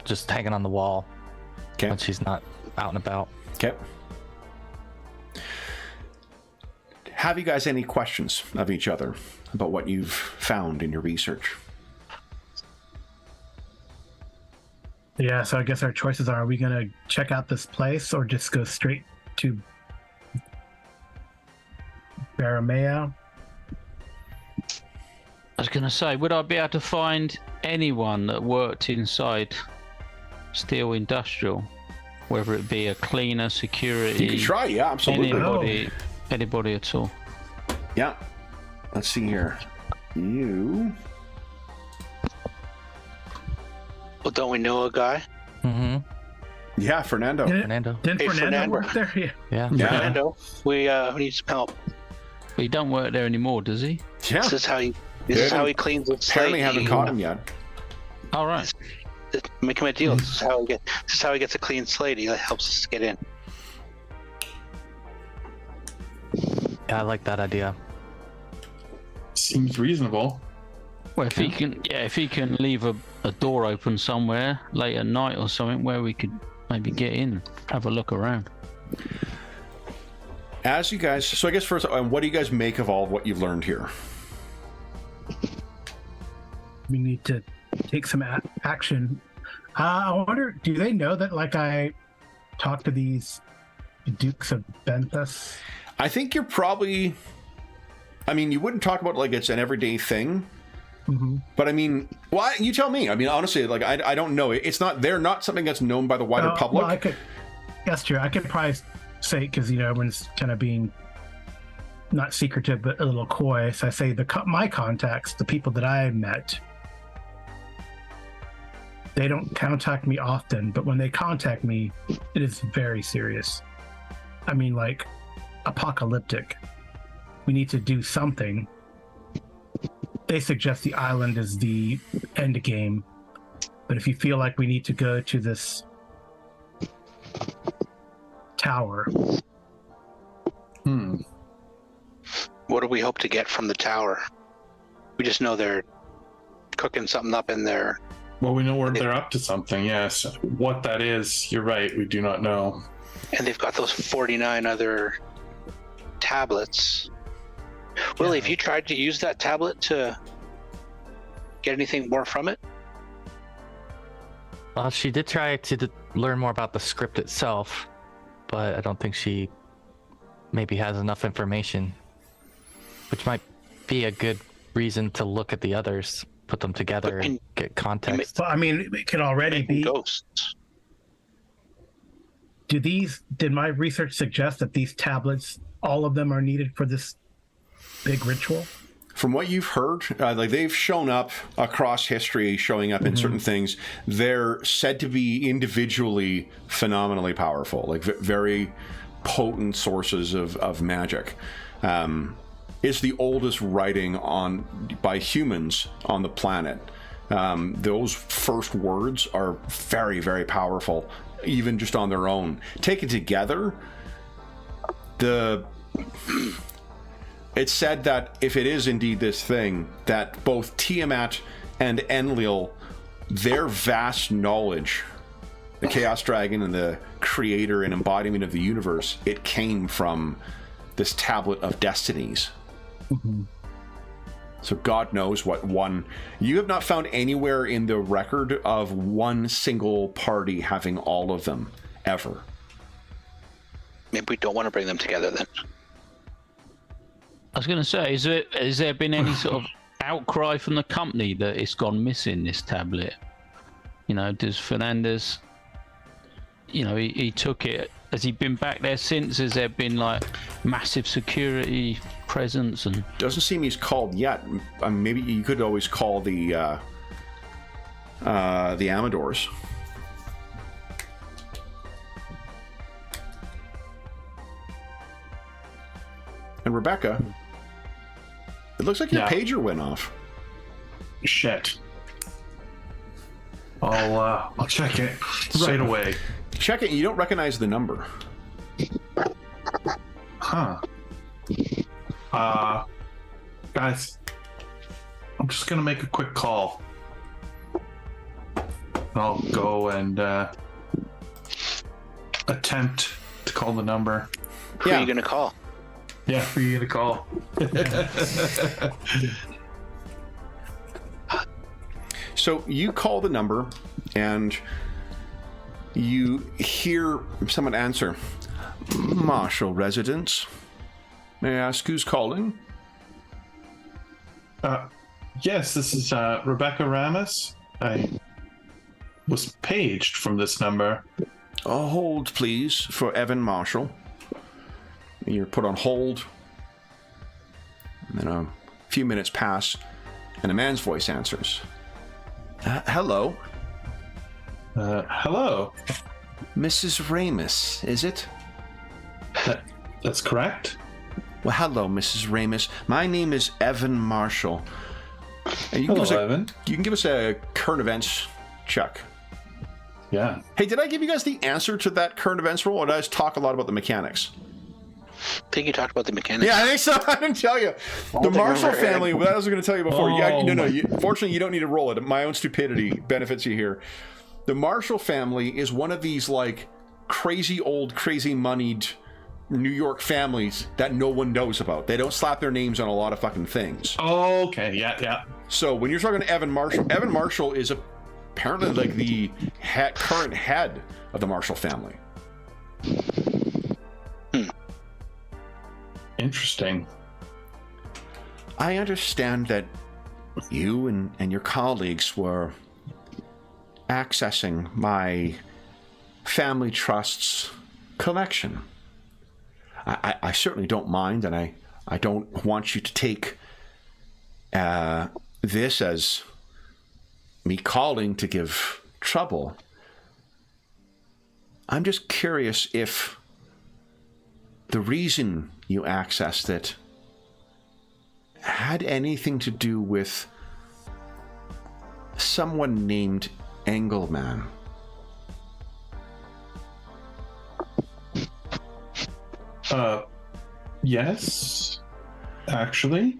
just hanging on the wall when she's not out and about. Okay. Have you guys any questions of each other about what you've found in your research? Yeah, so I guess our choices are we going to check out this place or just go straight to Baramea? I was going to say, would I be able to find anyone that worked inside Steel Industrial, whether it be a cleaner, security? You can try, yeah, absolutely. Anybody at all? Yeah. Let's see here. You. Well, don't we know a guy? Mm-hmm. Yeah, Fernando. Fernando. Didn't Hey, Fernando Fernando. work there? Yeah. Yeah. Yeah. Fernando, we need some help. But he don't work there anymore, does he? Yeah. This is how he cleans his slate. Apparently haven't caught him yet. All right. Make him a deal. This is how he gets a clean slate. He helps us get in. Yeah, I like that idea. Seems reasonable. Well, if he can leave a door open somewhere late at night or something where we could maybe get in, have a look around. As you guys, so I guess first, what do you guys make of all of what you've learned here? We need to take some action. I wonder, do they know that, like, I talked to these Dukes of Benthus? I think you're probably, I mean, you wouldn't talk about it like it's an everyday thing. Mm-hmm. But I mean, well, you tell me. I mean, honestly, like I don't know. It's not. They're not something that's known by the wider public. Well, that's true. I could probably say, because everyone's kind of being not secretive but a little coy. So I say my contacts, the people that I met, they don't contact me often, but when they contact me, it is very serious. I mean, like, apocalyptic. We need to do something. They suggest the island is the end game, but if you feel like we need to go to this tower. What do we hope to get from the tower? We just know they're cooking something up in there. Well, we know they're up to something, yes. What that is, you're right, we do not know. And they've got those 49 other tablets. Willie, have you tried to use that tablet to get anything more from it? Well, she did try to learn more about the script itself, but I don't think she maybe has enough information, which might be a good reason to look at the others, put them together, and get context. Well, I mean, it could already be ghosts. Did my research suggest that these tablets, all of them, are needed for this big ritual? From what you've heard, like they've shown up across history, showing up in certain things. They're said to be individually phenomenally powerful, like very potent sources of magic. It's the oldest writing by humans on the planet. Those first words are very, very powerful, even just on their own. Taken together, it's said that if it is indeed this thing, that both Tiamat and Enlil, their vast knowledge, the Chaos Dragon and the creator and embodiment of the universe, it came from this Tablet of Destinies. So God knows what one... You have not found anywhere in the record of one single party having all of them, ever. Maybe we don't want to bring them together then. I was going to say, has there been any sort of outcry from the company that it's gone missing, this tablet? Does Fernandez, he took it. Has he been back there since? Has there been like massive security presence? And doesn't seem he's called yet. Maybe you could always call the Amadors. And Rebecca, it looks like your pager went off. Shit. I'll check it right away. Check it. You don't recognize the number. Huh. Guys, I'm just gonna make a quick call. I'll go and attempt to call the number. Who are you gonna call? Yeah, who are you gonna call? So you call the number, and you hear someone answer. Marshall residence. May I ask who's calling? Yes, this is Rebecca Ramis. I was paged from this number. Hold, please, for Evan Marshall. You're put on hold. And then a few minutes pass, and a man's voice answers. Hello. Hello. Mrs. Ramis, is it? That's correct. Well, hello, Mrs. Ramis. My name is Evan Marshall. And Hello, Evan. You can give us a current events check. Yeah. Hey, did I give you guys the answer to that current events roll, or did I just talk a lot about the mechanics? I think you talked about the mechanics. Yeah, I think so. I didn't tell you. The Marshall family, what I was going to tell you before. Fortunately, you don't need to roll it. My own stupidity benefits you here. The Marshall family is one of these, like, crazy old, crazy moneyed New York families that no one knows about. They don't slap their names on a lot of fucking things. Oh, okay. Yeah. So when you're talking to Evan Marshall is apparently like the current head of the Marshall family. Interesting. I understand that you and your colleagues were accessing my family trust's collection. I certainly don't mind, and I don't want you to take this as me calling to give trouble. I'm just curious if the reason you accessed it had anything to do with someone named Engelman. Yes, actually.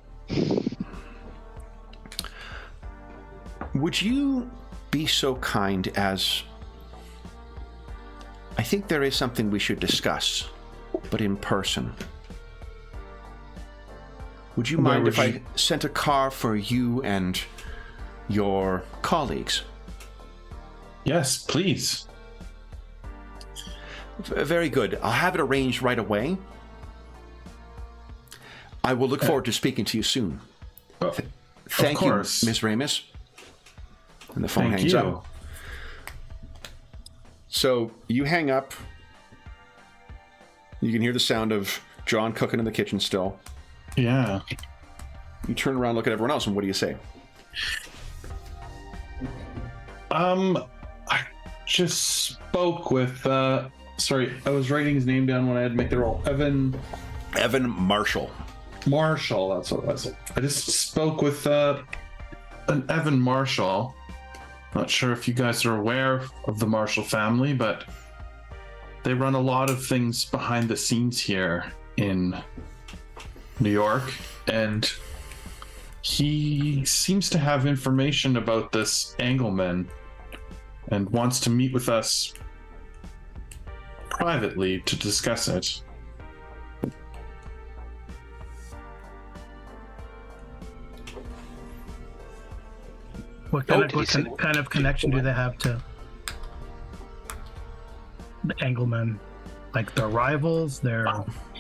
Would you be so kind as... I think there is something we should discuss, but in person. Would you mind if I sent a car for you and your colleagues? Yes, please. Very good. I'll have it arranged right away. I will look forward to speaking to you soon. Thank you, Ms. Ramis. And the phone hangs up. So you hang up. You can hear the sound of John cooking in the kitchen still. Yeah. You turn around, look at everyone else, and what do you say? I just spoke with, sorry, I was writing his name down when I had to make the roll. Evan Marshall. Marshall, that's what it was. I just spoke with an Evan Marshall. Not sure if you guys are aware of the Marshall family, but they run a lot of things behind the scenes here in New York, and he seems to have information about this Engelman and wants to meet with us privately to discuss it. What kind of connection do they have to the Engelman? Like their rivals?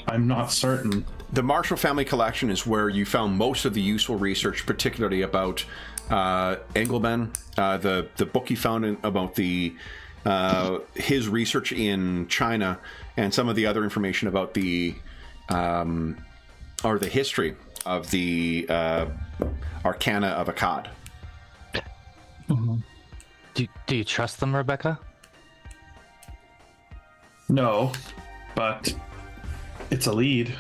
I'm not certain. The Marshall family collection is where you found most of the useful research, particularly about Engelman. The book you found about the his research in China and some of the other information about the or the history of the Arcana of Akkad. Mm-hmm. Do you trust them, Rebecca? No, but it's a lead.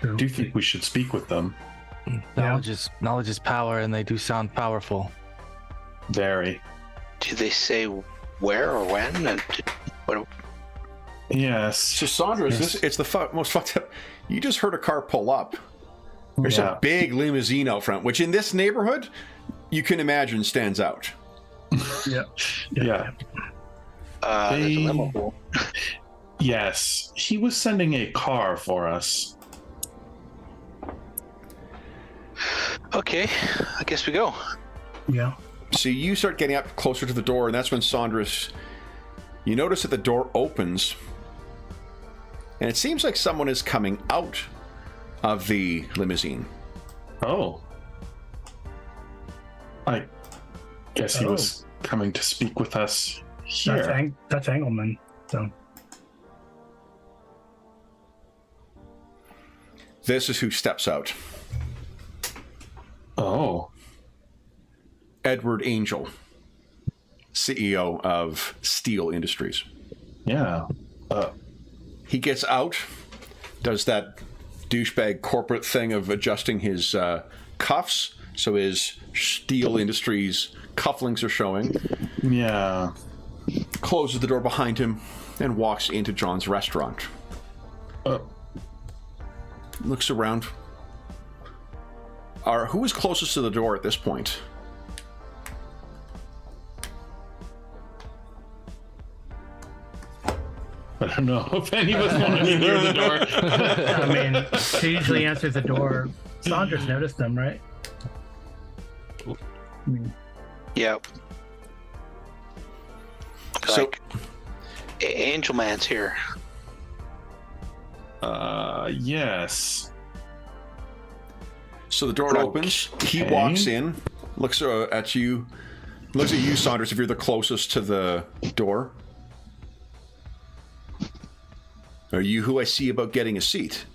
I do think we should speak with them. Knowledge is power, and they do sound powerful. Very. Do they say where or when? And what? Yes. So Sandra, it's the most fucked up. You just heard a car pull up. There's a big limousine out front, which in this neighborhood, you can imagine stands out. Yeah. Yeah. There's a limo. Yes. He was sending a car for us. Okay, I guess we go. Yeah. So you start getting up closer to the door, and that's when Saunders, you notice that the door opens, and it seems like someone is coming out of the limousine. Oh. I guess he was coming to speak with us here. That's Engelman. So This is who steps out. Oh. Edward Angel, CEO of Steel Industries. Yeah. He gets out, does that douchebag corporate thing of adjusting his cuffs, so his Steel Industries cufflinks are showing. Yeah. Closes the door behind him and walks into John's restaurant. Looks around. Who is closest to the door at this point? I don't know if any of us want to be near the door. I mean, she usually answers the door. Saunders noticed them, right? Yep. So, Like, Angel Man's here. Yes. so the door opens. He walks in, looks at you, Saunders, if you're the closest to the door. Are you who I see about getting a seat?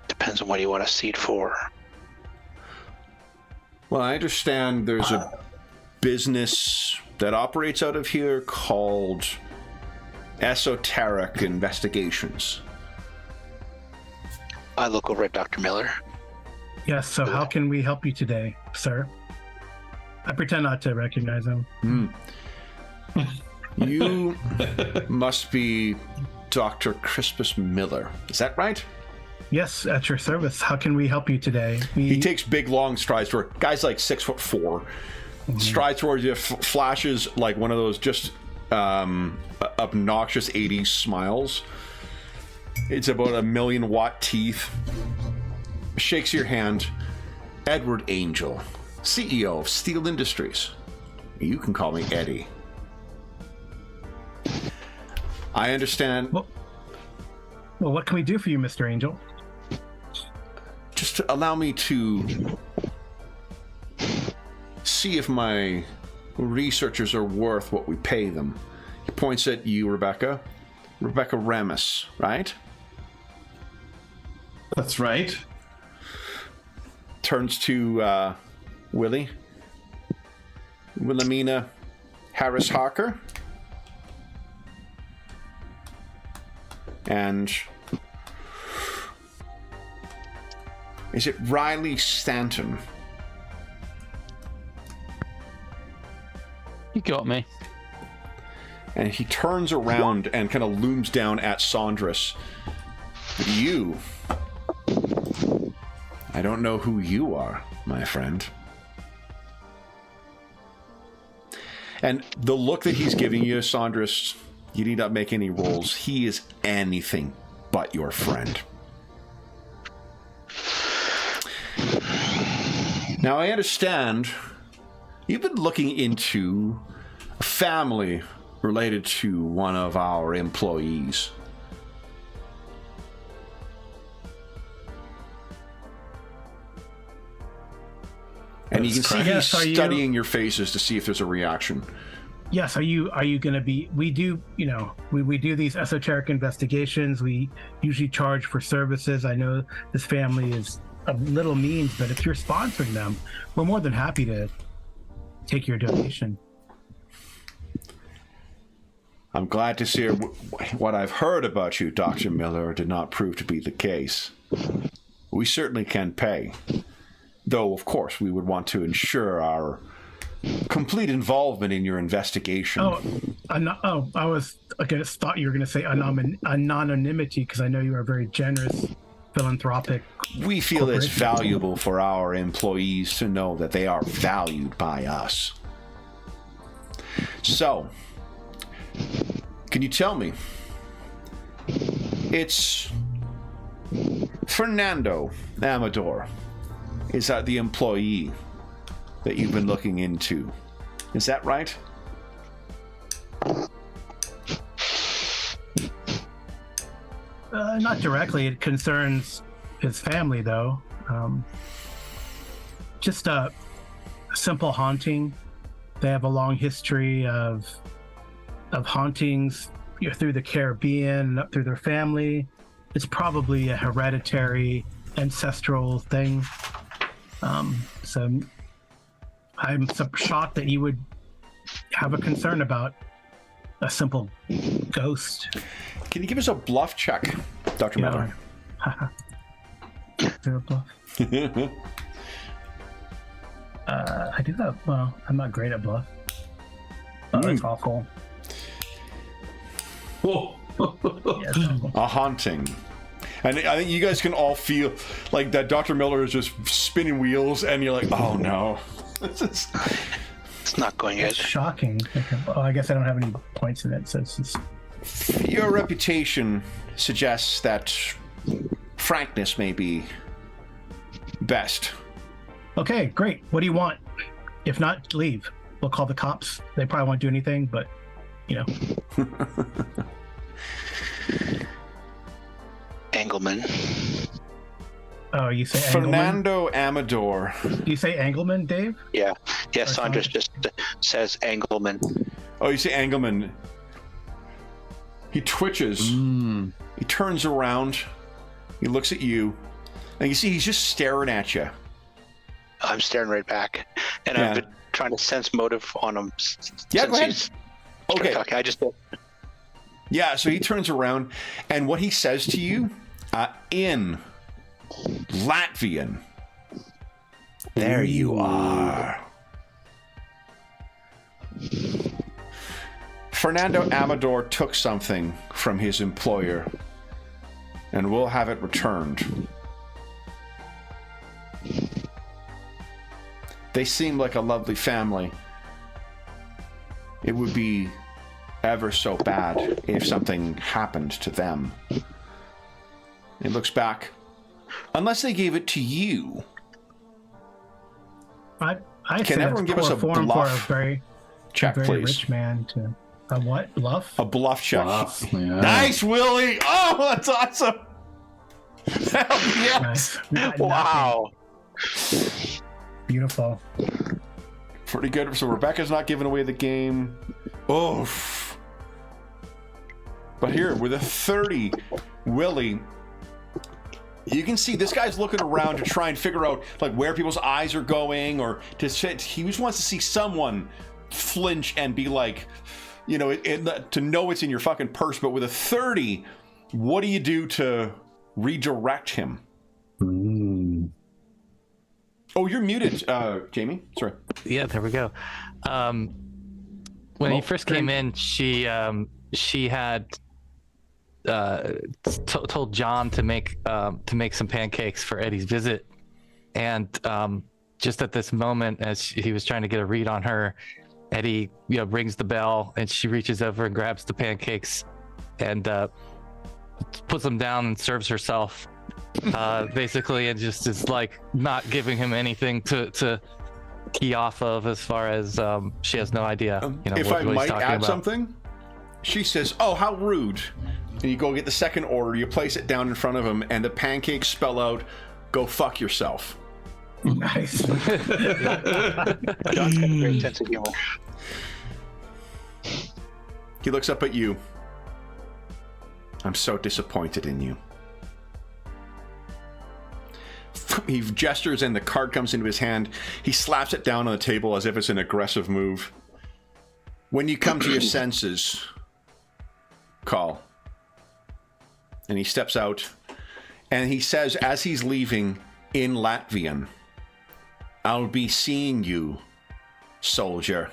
Depends on what you want a seat for. Well, I understand there's a business that operates out of here called Esoteric Investigations. I look over at Dr. Miller. Yes. So how can we help you today, sir? I pretend not to recognize him. You must be Dr. Crispus Miller. Is that right? Yes, at your service. How can we help you today? He takes big, long strides toward. Guy's like 6'4". Strides towards you, flashes like one of those just obnoxious 80s smiles. It's about 1,000,000-watt teeth. Shakes your hand. Edward Angel, CEO of Steel Industries. You can call me Eddie. I understand. Well, what can we do for you, Mr. Angel? Just allow me to see if my researchers are worth what we pay them. He points at you, Rebecca. Rebecca Remus, right? That's right. Turns to Willie. Wilhelmina Harris Harker. And is it Riley Stanton? You got me. And he turns around and kind of looms down at Saunders. But you, I don't know who you are, my friend. And the look that he's giving you, Saunders, you need not make any rolls. He is anything but your friend. Now, I understand you've been looking into a family related to one of our employees. And you can see he's Yes, studying your faces to see if there's a reaction. Yes, are you going to be? We do, we do these esoteric investigations. We usually charge for services. I know this family is of little means, but if you're sponsoring them, we're more than happy to take your donation. I'm glad to see what I've heard about you, Dr. Miller, did not prove to be the case. We certainly can pay. Though, of course, we would want to ensure our complete involvement in your investigation. I thought you were going to say anonymity, because I know you are very generous, philanthropic. We feel it's valuable for our employees to know that they are valued by us. So, can you tell me? It's Fernando Amador. Is that the employee that you've been looking into? Is that right? Not directly. It concerns his family, though. Just a simple haunting. They have a long history of hauntings through the Caribbean and up through their family. It's probably a hereditary, ancestral thing. So I'm shocked that you would have a concern about a simple ghost. Can you give us a bluff check, Dr. Miller? Do a bluff. I do that. Well, I'm not great at bluff. Oh, that's awful. Whoa. Yeah, it's awful. A haunting. And I think you guys can all feel like that Dr. Miller is just spinning wheels, and you're like, oh no. It's not going It's good. shocking. Oh, I guess I don't have any points in it, so it's just... Your reputation suggests that frankness may be best. Okay, great. What do you want? If not, leave. We'll call the cops. They probably won't do anything, but, Engelman. Oh, you say Engelman? Fernando Amador. Do you say Engelman, Dave? Yeah. Yeah, Or Saunders just says Engelman. Oh, you say Engelman. He twitches. He turns around. He looks at you. And you see he's just staring at you. I'm staring right back. And Yeah. I've been trying to sense motive on him Yeah, go ahead. he's Okay. talking. I just did. Yeah, so he turns around, and what he says to you in Latvian, there you are. Fernando Amador took something from his employer, and we'll have it returned. They seem like a lovely family. It would be ever so bad if something happened to them. He looks back. Unless they gave it to you. I Can say everyone that's give us poor a form bluff for a very, check, very please? rich man to... A what? Bluff? A bluff check. Bluff, yeah. Nice, Willie! Oh, that's awesome! Hell yes! Nice. Wow. Beautiful. Pretty good. So Rebecca's not giving away the game. Oof. But here, with a 30, Willie, you can see this guy's looking around to try and figure out like where people's eyes are going, or to sit. He just wants to see someone flinch and be like, to know it's in your fucking purse. But with a 30, what do you do to redirect him? Oh, you're muted, Jamie. Sorry. Yeah, there we go. When he first came in, she had told John to make some pancakes for Eddie's visit, and just at this moment, as he was trying to get a read on her, Eddie rings the bell, and she reaches over and grabs the pancakes and puts them down and serves herself. Basically, and just is like not giving him anything to key off of, as far as she has no idea. If what I he's might talking add about. something, she says, "Oh, how rude!" And you go get the second order. You place it down in front of him, and the pancakes spell out, "Go fuck yourself." Nice. John's got a great sense of humor. He looks up at you. I'm so disappointed in you. He gestures and the card comes into his hand. He slaps it down on the table as if it's an aggressive move. When you come to your senses, call. And he steps out and he says, as he's leaving in Latvian, I'll be seeing you, soldier.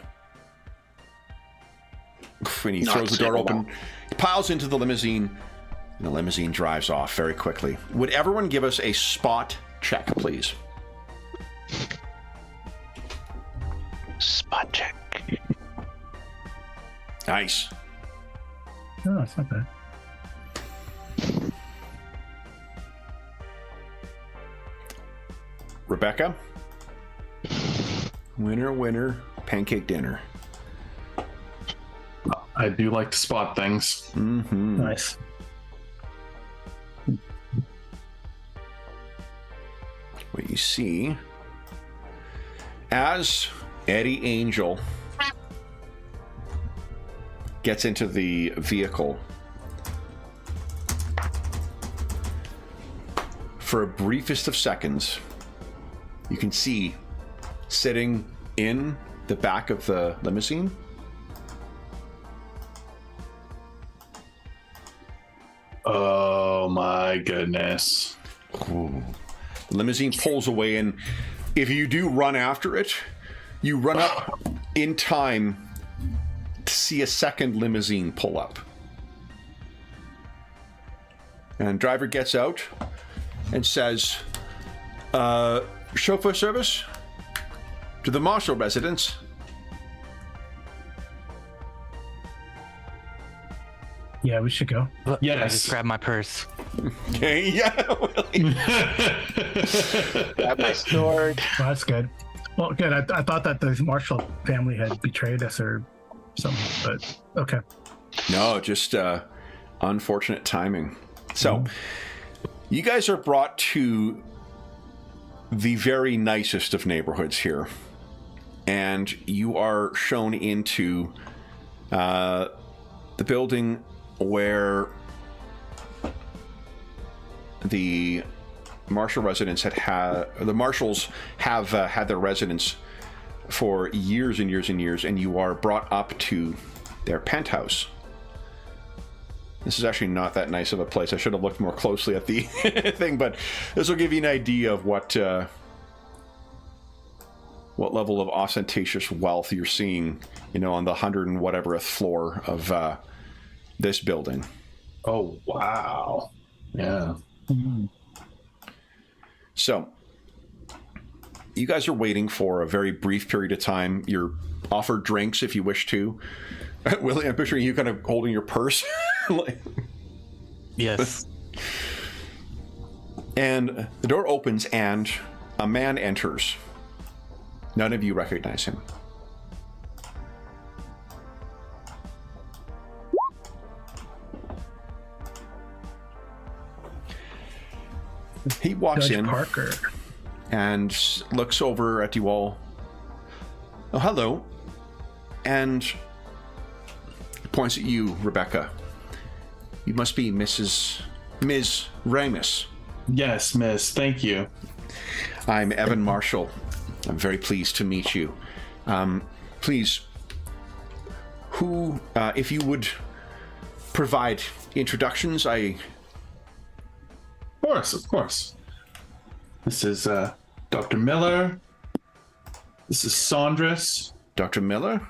And he throws the door open, piles into the limousine, and the limousine drives off very quickly. Would everyone give us a spot check, please? Spot check. Nice. No, it's not bad. Rebecca? Winner, winner, pancake dinner. I do like to spot things. Mm-hmm. Nice. What you see, as Eddie Angel gets into the vehicle, for a briefest of seconds, you can see sitting in the back of the limousine Oh my goodness. Ooh. The limousine pulls away, and if you do run after it, you run up in time to see a second limousine pull up. And driver gets out and says, chauffeur service to the Marshall residence. Yeah, we should go. Yes. I just grabbed my purse. Okay, yeah, Willie. Grab my sword. Well, that's good. Well, good. I thought that the Marshall family had betrayed us or something, but okay. No, just unfortunate timing. So, you guys are brought to the very nicest of neighborhoods here, and you are shown into the building where the Marshall residents the Marshalls have had their residence for years and years and years, and you are brought up to their penthouse. This is actually not that nice of a place. I should have looked more closely at the thing, but this will give you an idea of what level of ostentatious wealth you're seeing, on the 100 and whateverth floor of this building. Oh, wow. Yeah. So, you guys are waiting for a very brief period of time. You're offered drinks if you wish to. Willie, I'm picturing you kind of holding your purse. Yes. And the door opens and a man enters. None of you recognize him. He walks Judge in Parker. and looks over at you all. Oh, hello. And points at you, Rebecca. You must be Ms. Ramus. Yes, miss. Thank you. I'm Evan Marshall. I'm very pleased to meet you. Please, if you would provide introductions, Of course. This is Dr. Miller. This is Saunders. Dr. Miller?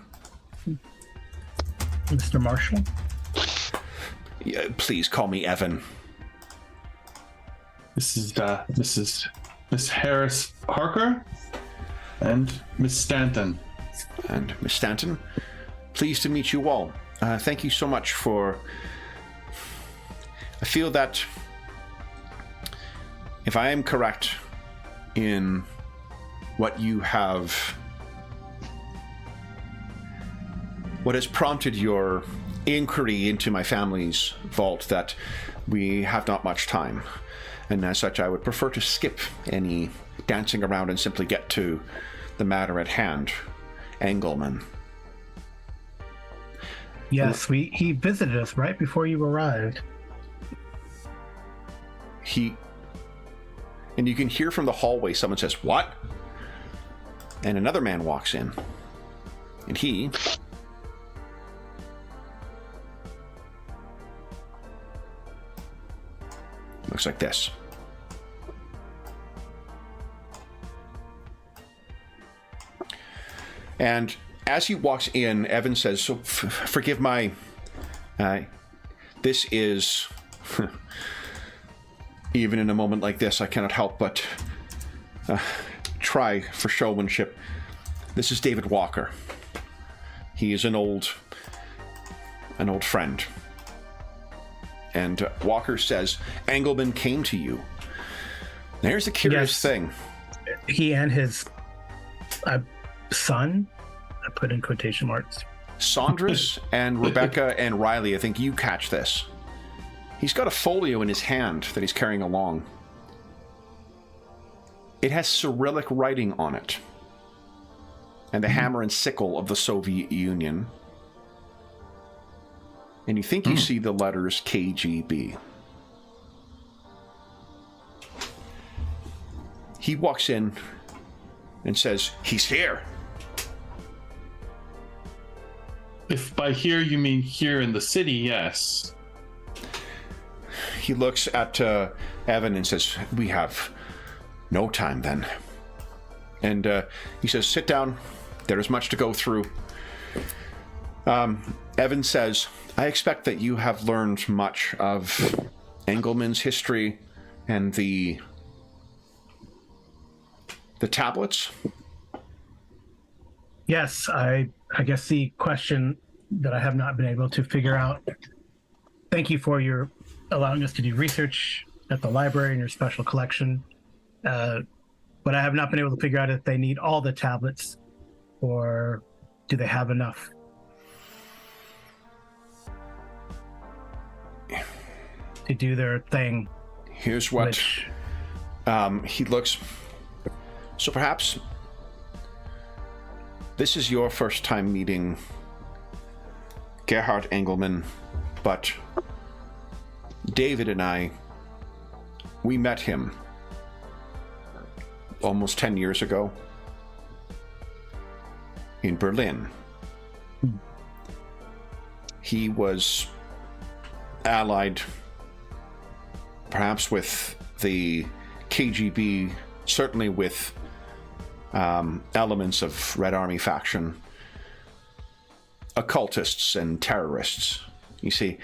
Mr. Marshall. Yeah, please call me Evan. This is Miss Harris Parker and Miss Stanton. And Miss Stanton, pleased to meet you all. Thank you so much for... I feel that if I am correct in what has prompted your inquiry into my family's vault, that we have not much time. And as such, I would prefer to skip any dancing around and simply get to the matter at hand. Engelman. Yes, he visited us right before you arrived. And you can hear from the hallway someone says, "What?" And another man walks in. And he looks like this. And as he walks in, Evan says, "So forgive my... this is... even in a moment like this, I cannot help but try for showmanship. This is David Walker. He is an old friend." And Walker says, "Engelman came to you." Now, here's the curious thing. He and his son, I put in quotation marks. Saunders and Rebecca and Riley, I think you catch this. He's got a folio in his hand that he's carrying along. It has Cyrillic writing on it. And the hammer and sickle of the Soviet Union. And you think you see the letters KGB. He walks in and says, "He's here." If by here you mean here in the city, yes. He looks at Evan and says, "We have no time then." And he says, "Sit down. There is much to go through." Evan says, "I expect that you have learned much of Engelman's history and the tablets." Yes, I guess the question that I have not been able to figure out. Thank you for your allowing us to do research at the library in your special collection. But I have not been able to figure out if they need all the tablets or do they have enough? To do their thing. Here's what he looks. So perhaps this is your first time meeting Gerhard Engelman, but David and I, we met him almost 10 years ago in Berlin. He was allied perhaps with the KGB, certainly with elements of Red Army faction, occultists and terrorists, you see.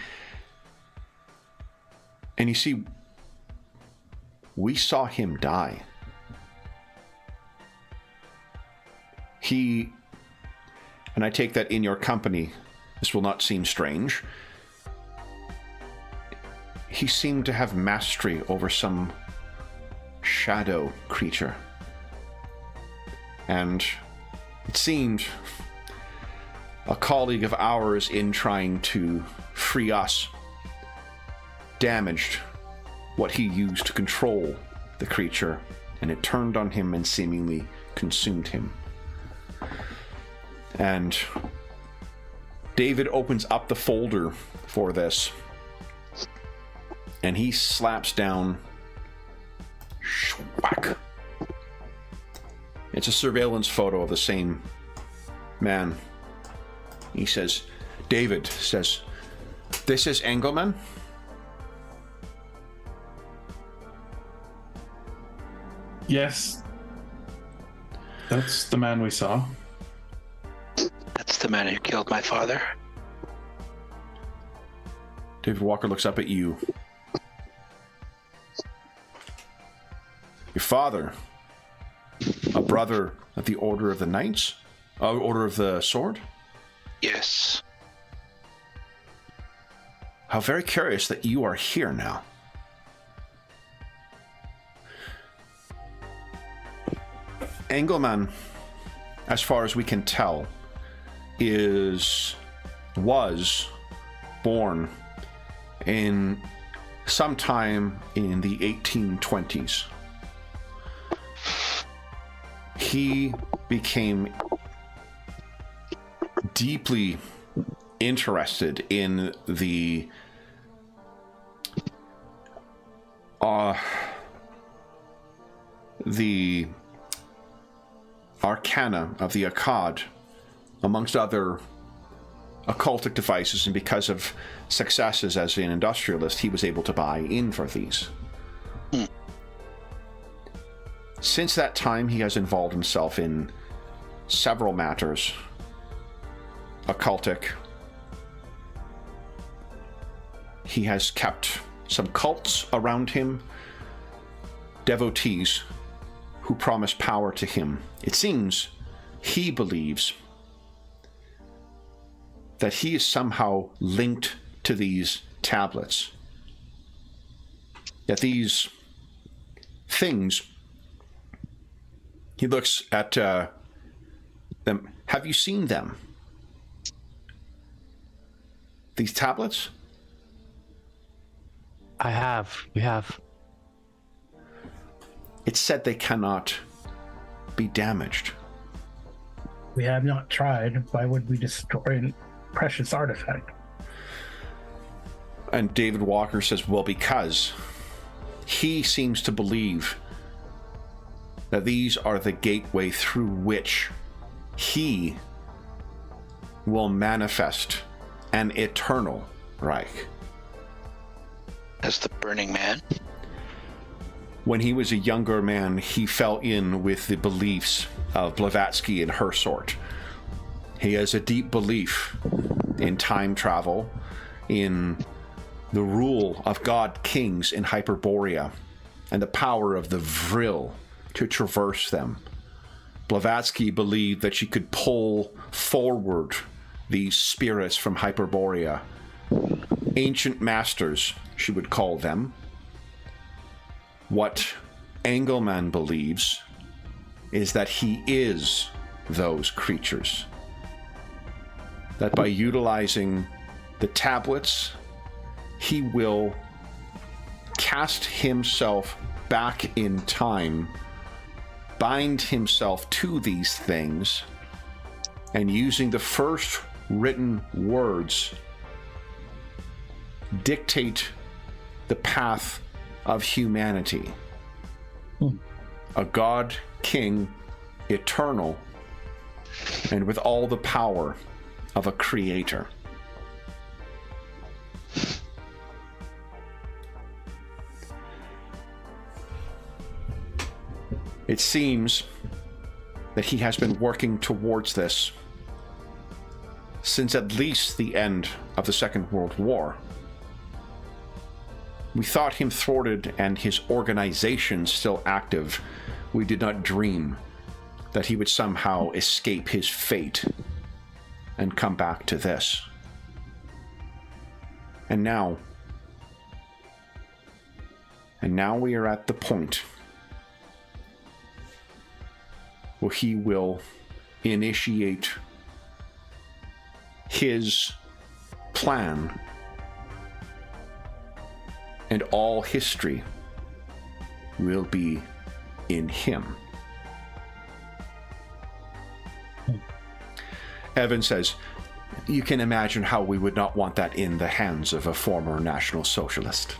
And you see, we saw him die. He, and I take that in your company, this will not seem strange, he seemed to have mastery over some shadow creature. And it seemed a colleague of ours, in trying to free us, damaged what he used to control the creature, and it turned on him and seemingly consumed him. And David opens up the folder for this, and he slaps down, whack. It's a surveillance photo of the same man. He says, David says, "This is Engelman?" Yes. That's the man we saw. That's the man who killed my father. David Walker looks up at you. Your father, a brother of the Order of the Knights? Order of the Sword? Yes. How very curious that you are here now. Engelman, as far as we can tell, was born in sometime in the 1820s, he became deeply interested in the arcana of the Akkad, amongst other occultic devices, and because of successes as an industrialist, he was able to buy in for these. Since that time, he has involved himself in several matters occultic. He has kept some cults around him, devotees who promise power to him. It seems he believes that he is somehow linked to these tablets. That these things, he looks at them. Have you seen them? These tablets? I have. We have. It's said they cannot be damaged. We have not tried. Why would we destroy a precious artifact? And David Walker says, well, because he seems to believe that these are the gateway through which he will manifest an eternal Reich. As the Burning Man. When he was a younger man, he fell in with the beliefs of Blavatsky and her sort. He has a deep belief in time travel, in the rule of god kings in Hyperborea, and the power of the Vril to traverse them. Blavatsky believed that she could pull forward these spirits from Hyperborea. Ancient masters, she would call them. What Engelman believes is that he is those creatures. That by utilizing the tablets, he will cast himself back in time, bind himself to these things, and using the first written words, dictate the path of humanity. A god king, eternal, and with all the power of a creator. It seems that he has been working towards this since at least the end of the Second World War. We thought him thwarted and his organization still active. We did not dream that he would somehow escape his fate and come back to this. And now we are at the point where he will initiate his plan, and all history will be in him. Evan says, you can imagine how we would not want that in the hands of a former National Socialist.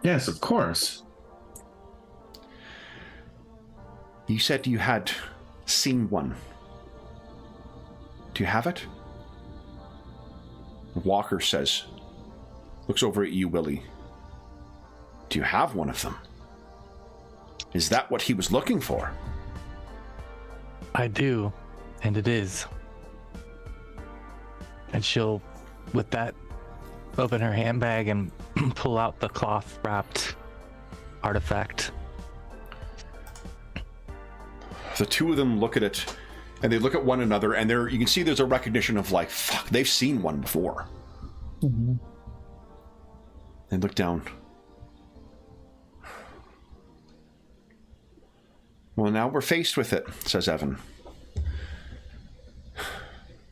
Yes, of course. You said you had seen one. Do you have it? Walker says, looks over at you, Willie. Do you have one of them? Is that what he was looking for? I do, and it is. And she'll, with that, open her handbag and pull out the cloth-wrapped artifact. The two of them look at it, and they look at one another, and you can see there's a recognition of like, fuck, they've seen one before. Mm-hmm. And look down. Well, now we're faced with it, says Evan.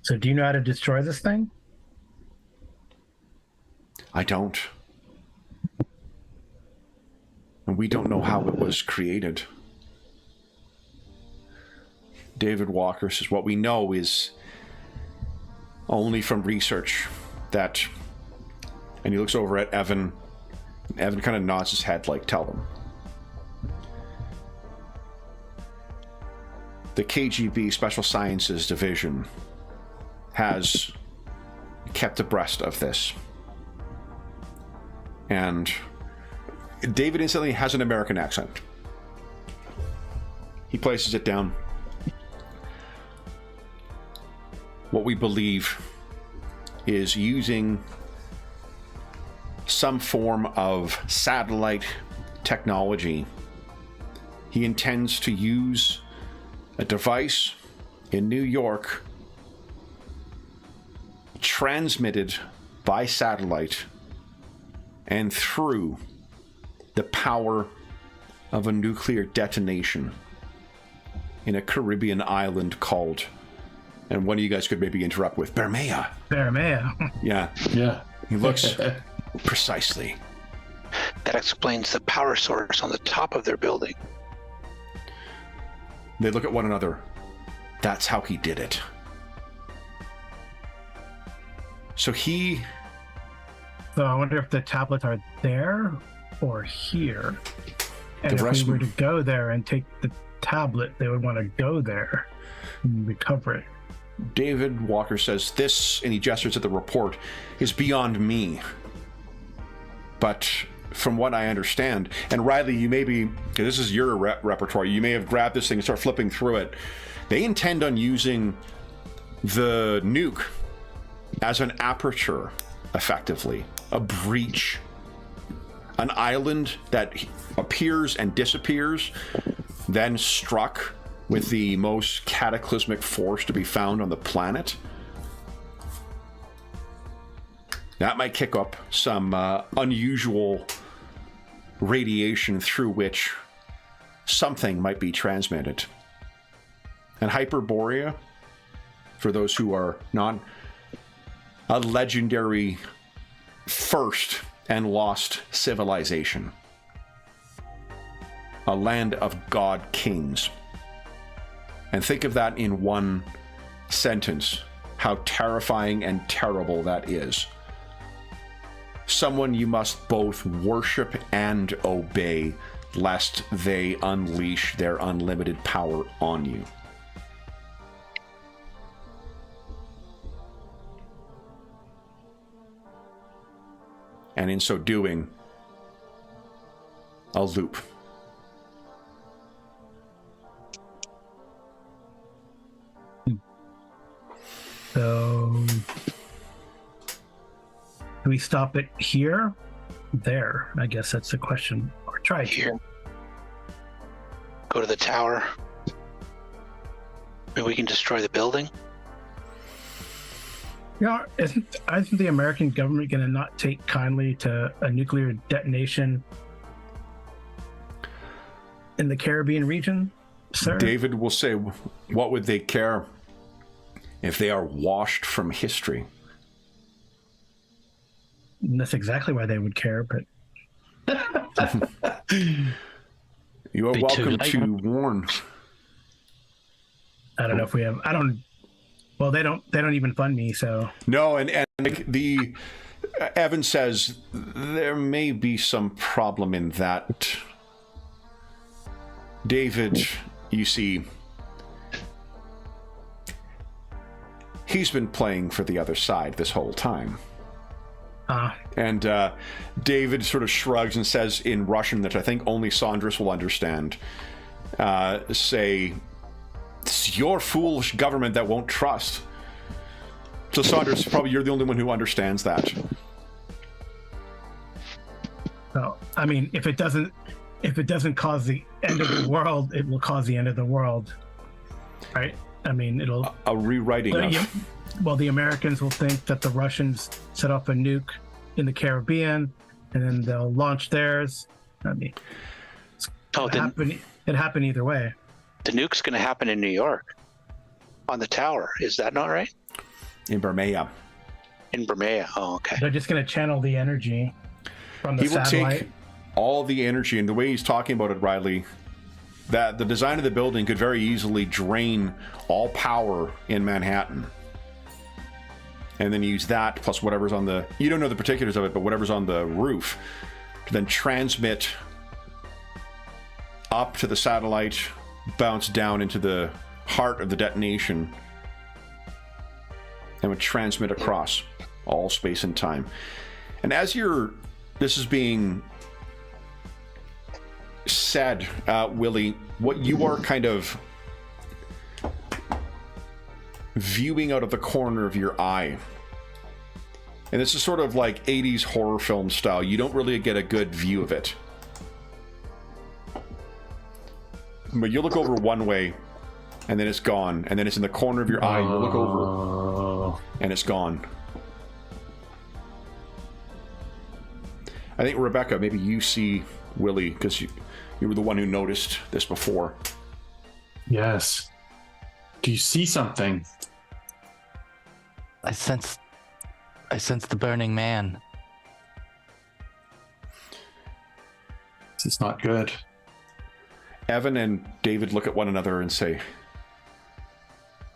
So do you know how to destroy this thing? I don't. And we don't know how it was created. David Walker says, what we know is only from research that, and he looks over at Evan. Evan kind of nods his head like, tell them. The KGB Special Sciences Division has kept abreast of this. And David instantly has an American accent. He places it down. What we believe is using some form of satellite technology. He intends to use a device in New York transmitted by satellite and through the power of a nuclear detonation in a Caribbean island called, and one of you guys could maybe interrupt with, Bermea. Bermea. Yeah. Yeah. He looks precisely. That explains the power source on the top of their building. They look at one another. That's how he did it. So I wonder if the tablets are there or here. And The if rest- we were to go there and take the tablet, they would want to go there and recover it. David Walker says, this, and he gestures at the report, is beyond me. But from what I understand, and Riley, you may be, because this is your repertoire, you may have grabbed this thing and start flipping through it. They intend on using the nuke as an aperture, effectively, a breach. An island that appears and disappears, then struck with the most cataclysmic force to be found on the planet. That might kick up some unusual radiation through which something might be transmitted. And Hyperborea, for those who are not, a legendary first and lost civilization. A land of god kings. And think of that in one sentence, how terrifying and terrible that is. Someone you must both worship and obey, lest they unleash their unlimited power on you. And in so doing, a loop. So, do we stop it here? There, I guess that's the question. Or try Here. Go to the tower. Maybe we can destroy the building. You know, isn't the American government going to not take kindly to a nuclear detonation in the Caribbean region, sir? David will say, what would they care if they are washed from history? And that's exactly why they would care, but You are Be too welcome late. to warn. I don't know if we have. Well, they don't even fund me, so No, and like the Evan says there may be some problem in that. David, you see, he's been playing for the other side this whole time. And David sort of shrugs and says in Russian that I think only Saunders will understand. Say, it's your foolish government that won't trust. So Saunders, probably you're the only one who understands that. So, I mean, if it doesn't cause the end of the world, it will cause the end of the world, right? I mean, it'll. A rewriting of... Well, the Americans will think that the Russians set off a nuke in the Caribbean, and then they'll launch theirs. I mean, it happened either way. The nuke's going to happen in New York on the tower. Is that not right? in Bermea. In Bermea. Oh, okay. They're just going to channel the energy from the He will satellite. take all the energy, and the way he's talking about it, Riley, that the design of the building could very easily drain all power in Manhattan. And then use that plus whatever's on the... You don't know the particulars of it, but whatever's on the roof to then transmit up to the satellite, bounce down into the heart of the detonation, and would transmit across all space and time. And as this is being said, Willie, what you are kind of viewing out of the corner of your eye, and this is sort of like 80s horror film style, you don't really get a good view of it. But you look over one way, and then it's gone, and then it's in the corner of your eye, you look over, and it's gone. I think, Rebecca, maybe you see Willie, because you were the one who noticed this before. Yes. Do you see something? I sense the burning man. This is not good. Evan and David look at one another and say,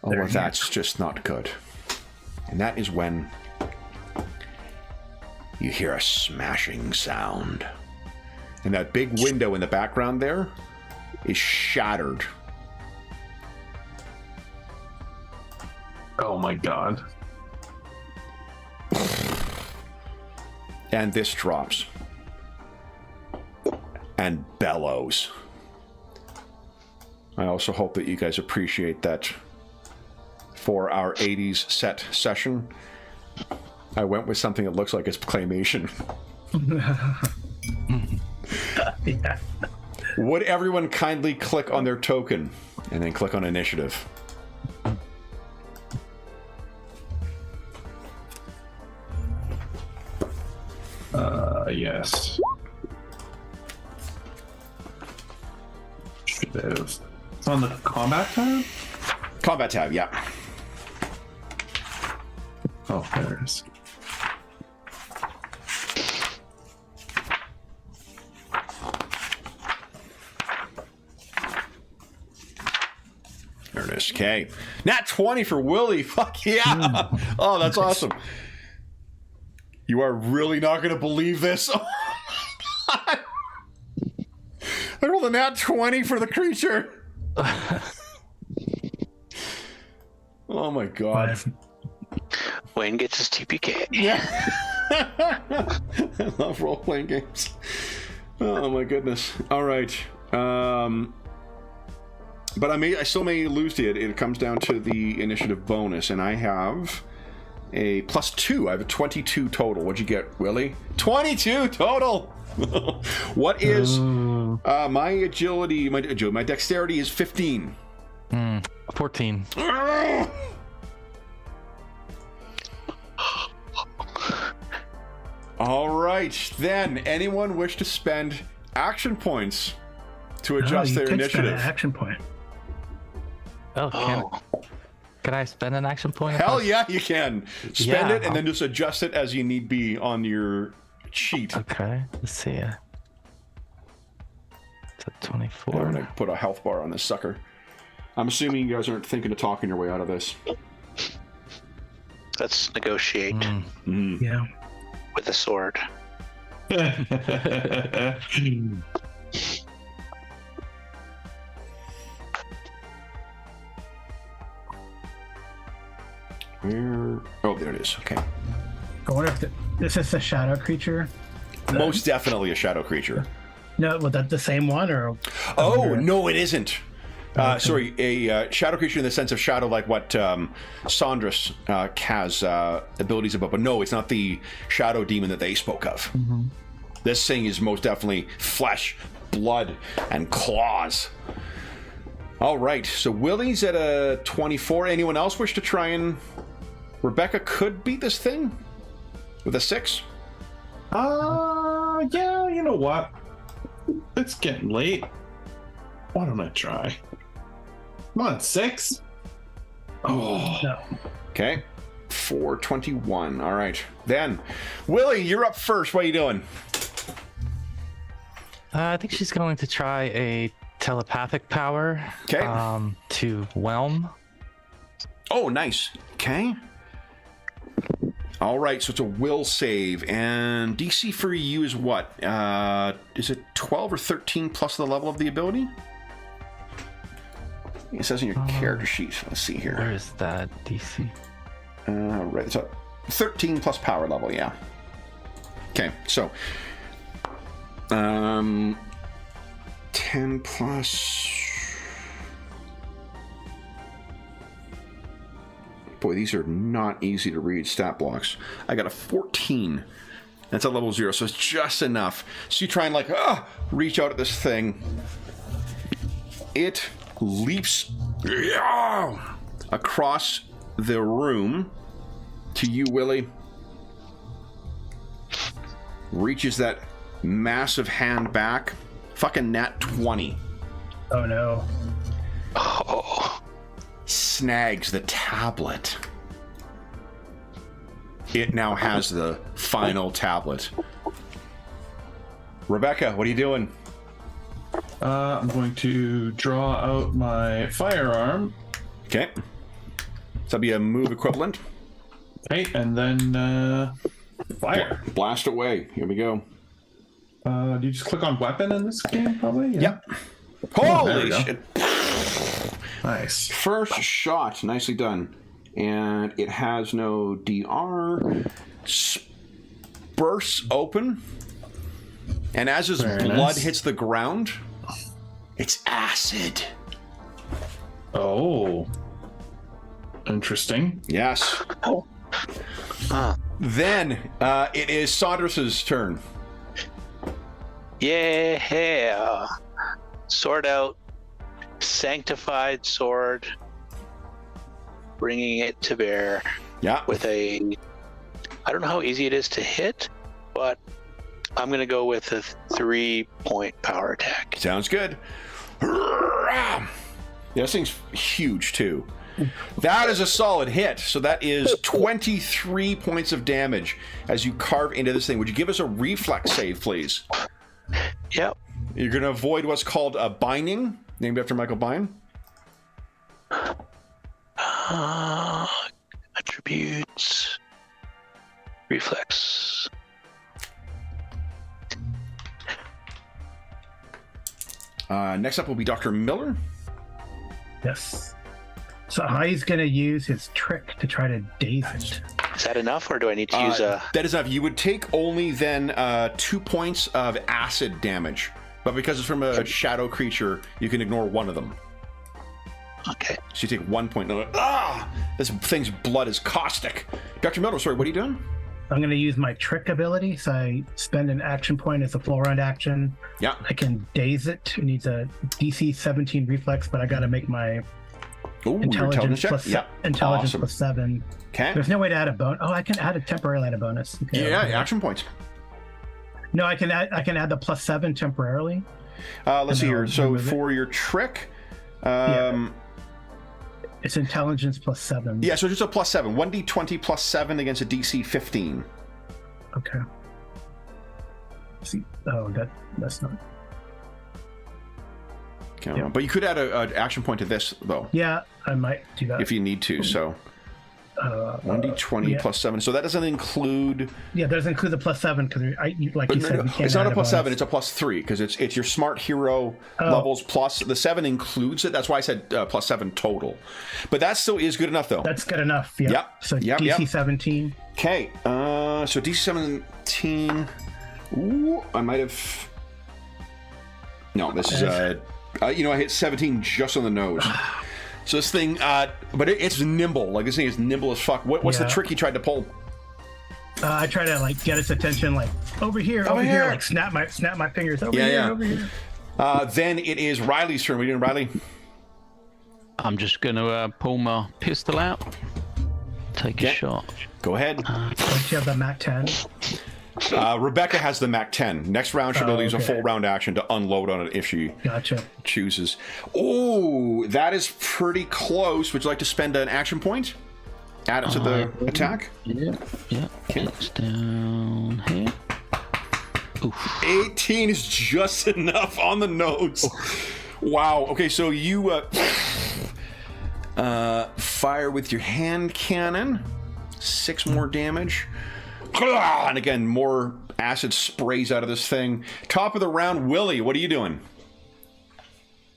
"Oh, well, that's just not good." And that is when you hear a smashing sound. And that big window in the background there is shattered. Oh my god. And this drops. And bellows. I also hope that you guys appreciate that for our 80s set session, I went with something that looks like it's claymation. Yeah. Would everyone kindly click on their token and then click on initiative? Yes. Should have. It's on the combat tab? Combat tab, yeah. Oh, there it is. There it is. Okay. Nat 20 for Willie. Fuck yeah. Oh, that's awesome. You are really not going to believe this. Oh, I rolled a nat 20 for the creature. Oh my god. Wayne gets his TPK. Yeah. I love role-playing games. Oh my goodness. All right. But I still may lose to it. It comes down to the initiative bonus, and I have a +2. I have a 22 total. What'd you get, Willie? 22 total. What is my agility? My dexterity is 15. 14. All right, then. Anyone wish to spend action points to adjust their initiative? An action point. Oh, can I spend an action point? Hell yeah, you can. Spend Yeah. it and then just adjust it as you need be on your sheet. Okay, let's see. It's a I'm 24. gonna put a health bar on this sucker. I'm assuming you guys aren't thinking of talking your way out of this. Let's negotiate Yeah. with a sword. Where? Oh, there it is. Okay. I wonder if this is a shadow creature. Most definitely a shadow creature. No, was that the same one or? Oh, no, it isn't. Sorry, a shadow creature in the sense of shadow, like what Saunders has abilities about. But no, it's not the shadow demon that they spoke of. This thing is most definitely flesh, blood, and claws. All right, so Willie's at a 24. Anyone else wish to try and... Rebecca could beat this thing with a 6? Yeah, you know what? It's getting late. Why don't I try? Come on, 6. Oh, No. Okay. for 21. All right. Then, Willie, you're up first. What are you doing? I think she's going to try a telepathic power. Okay. To whelm. Oh, nice. Okay. All right, so it's a will save, and DC for you is what? Is it 12 or 13 plus the level of the ability? It says in your character sheet. Let's see here. Where is that DC? Right, it's a 13 plus power level, yeah. Okay, so 10 plus. Boy, these are not easy to read stat blocks. I got a 14. That's at level 0, so it's just enough. So you try and reach out at this thing. It leaps across the room to you, Willie. Reaches that massive hand back. Fucking nat 20. Oh no. Oh. Snags the tablet. It now has the final tablet. Rebecca, what are you doing? I'm going to draw out my firearm. Okay. So that'll be a move equivalent. Okay, and then fire. Blast away. Here we go. Do you just click on weapon in this game, probably? Yeah. Yep. Holy go. shit. Nice. First shot. Nicely done. And it has no DR. Bursts open. And as his Very blood nice. hits the ground, it's acid. Oh. Interesting. Yes. Then it is Saunders' turn. Yeah. Sword out. Sanctified sword. Bringing it to bear Yeah. with a... I don't know how easy it is to hit, but I'm going to go with a 3-point power attack. Sounds good. Yeah, this thing's huge, too. That is a solid hit. So that is 23 points of damage as you carve into this thing. Would you give us a reflex save, please? Yep. You're going to avoid what's called a binding, named after Michael Bind. Attributes. Reflex. Next up will be Dr. Miller. Yes. So he's going to use his trick to try to daze it. Is that enough, or do I need to use a... That is enough. You would take only then 2 points of acid damage. But because it's from a shadow creature, you can ignore one of them. Okay. So you take 1 point. This thing's blood is caustic. Dr. Miller, sorry, what are you doing? I'm going to use my trick ability. So I spend an action point as a full round action. Yeah. I can daze it. It needs a DC 17 reflex, but I got to make my Ooh, intelligence check? plus, Yeah. intelligence Awesome. plus 7. Okay. There's no way to add a bonus. Oh, I can add a temporarily add a bonus. Okay, Yeah, I'll do that. action points. No, I can add the plus 7 temporarily. Let's see And here. I'll So remove it. for your trick, It's intelligence plus 7. yeah, so just a plus 7. 1d20 plus 7 against a DC 15. Okay. See, that's not. Okay, Yeah. But you could add an action point to this, though, Yeah, I might do that. if you need to. So 1d20 yeah. plus 7. So that doesn't include... Yeah, doesn't include the plus 7 because, like you No, said, no, we can't it's not add a plus 7, bonus. it's a plus 3, because it's your smart hero Oh. levels plus. The 7 includes it. That's why I said plus 7 total. But that still is good enough, though. That's good enough. Yeah. Yep. So Yep, DC yep. 17. Okay, so DC 17. Ooh, I might have. No, this is I hit 17 just on the nose. So this thing, but it's nimble. Like, this thing is nimble as fuck. What's the Yeah. trick you tried to pull? I try to get its attention, over here, over here. here, like snap my fingers over Yeah, here, yeah. over here. Then it is Riley's turn. What are you doing, Riley? I'm just going to pull my pistol out, take a Okay. shot. Go ahead. Don't you have the Mac 10? Rebecca has the Mac 10. Next round, she'll be able to use a okay. full round action to unload on it if she Gotcha. chooses. Oh, that is pretty close. Would you like to spend an action point? Add it to the attack. Yeah. Okay. It's down here. Oof. 18 is just enough on the nose. Wow. Okay, so you fire with your hand cannon. 6 more damage. And again, more acid sprays out of this thing. Top of the round, Willie, what are you doing?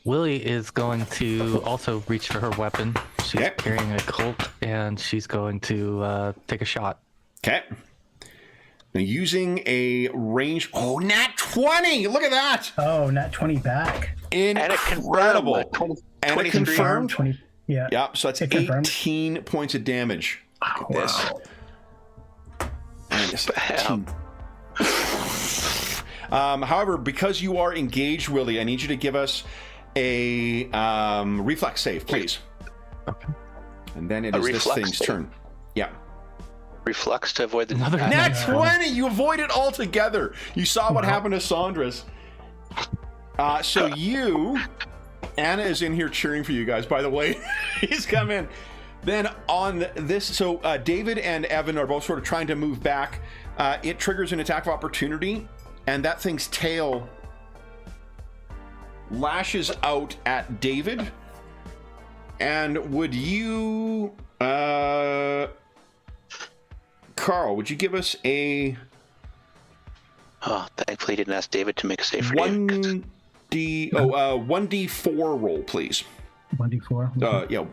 Willie is going to also reach for her weapon. She's Yep. carrying a Colt, and she's going to take a shot. Okay. Now using a range. Oh, nat 20! Look at that! Oh, nat 20 back. Incredible. And it confirmed. 20. Yeah. Yep, so that's It confirmed. 18 points of damage. Look at this. Minus 18. However, because you are engaged, Willie, I need you to give us a reflex save, please. Okay. And then it is this reflex thing's save? turn. Yeah. Reflex to avoid the Another Nat 20! You avoid it altogether. You saw what happened to Saunders. So you... Anna is in here cheering for you guys, by the way. He's come in. Then on this... So David and Evan are both sort of trying to move back. It triggers an attack of opportunity, and that thing's tail lashes out at David. And would you... Carl, would you give us a... Oh, thankfully, he didn't ask David to make a save for David. 1d4 roll, please. 1d4. Yeah.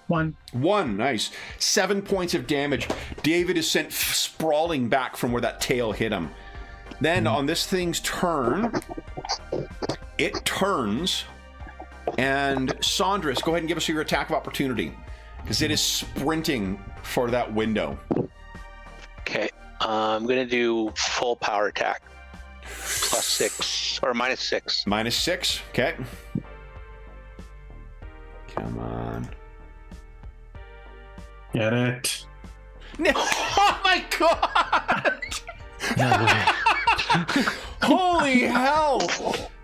1. 1, nice. 7 points of damage. David is sent sprawling back from where that tail hit him. Then on this thing's turn, it turns, and Saunders, go ahead and give us your attack of opportunity, because it is sprinting for that window. Okay, I'm gonna do full power attack. +6 or -6. -6, okay. Come on. Get it. No, oh my god! No way. Holy hell!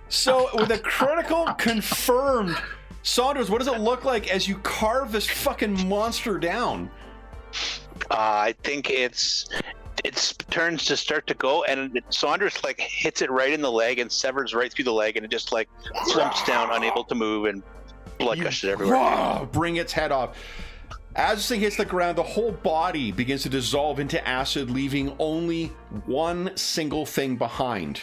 So with a critical confirmed, Saunders, what does it look like as you carve this fucking monster down? I think its turns to start to go, and Saunders like hits it right in the leg and severs right through the leg, and it just like slumps down, unable to move, and blood gushes everywhere. Bring its head off. As this thing hits the ground, the whole body begins to dissolve into acid, leaving only one single thing behind.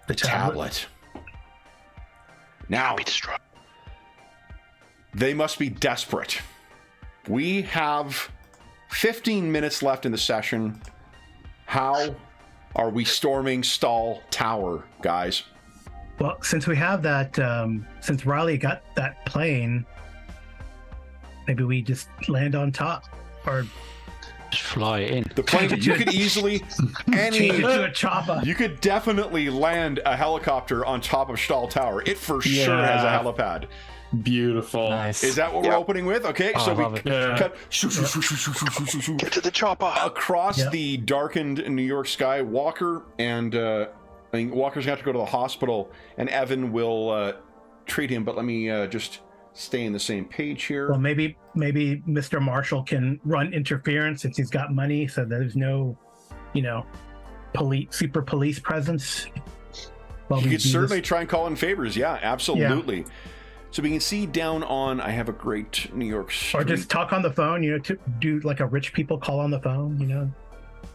The tablet. Now, Be destroyed. they must be desperate. We have 15 minutes left in the session. How are we storming Stall Tower, guys? Well, since we have that, since Riley got that plane, maybe we just land on top, or Just fly it in. The plane, you could easily, change it to a chopper. you could definitely land a helicopter on top of Stall Tower. It for sure has a helipad. Beautiful. Nice. Is that what we're opening with? Okay, Oh, so I we love it. cut Get to the chopper. across the darkened New York sky. Walker and I think Walker's gonna have to go to the hospital, and Evan will treat him. But let me just stay in the same page here. Well, maybe Mr. Marshall can run interference since he's got money, so there's no, super police presence. While You we could do certainly this. try and call in favors. Yeah, absolutely. So we can see down on, I have a great New York street. Or just talk on the phone, to do like a rich people call on the phone,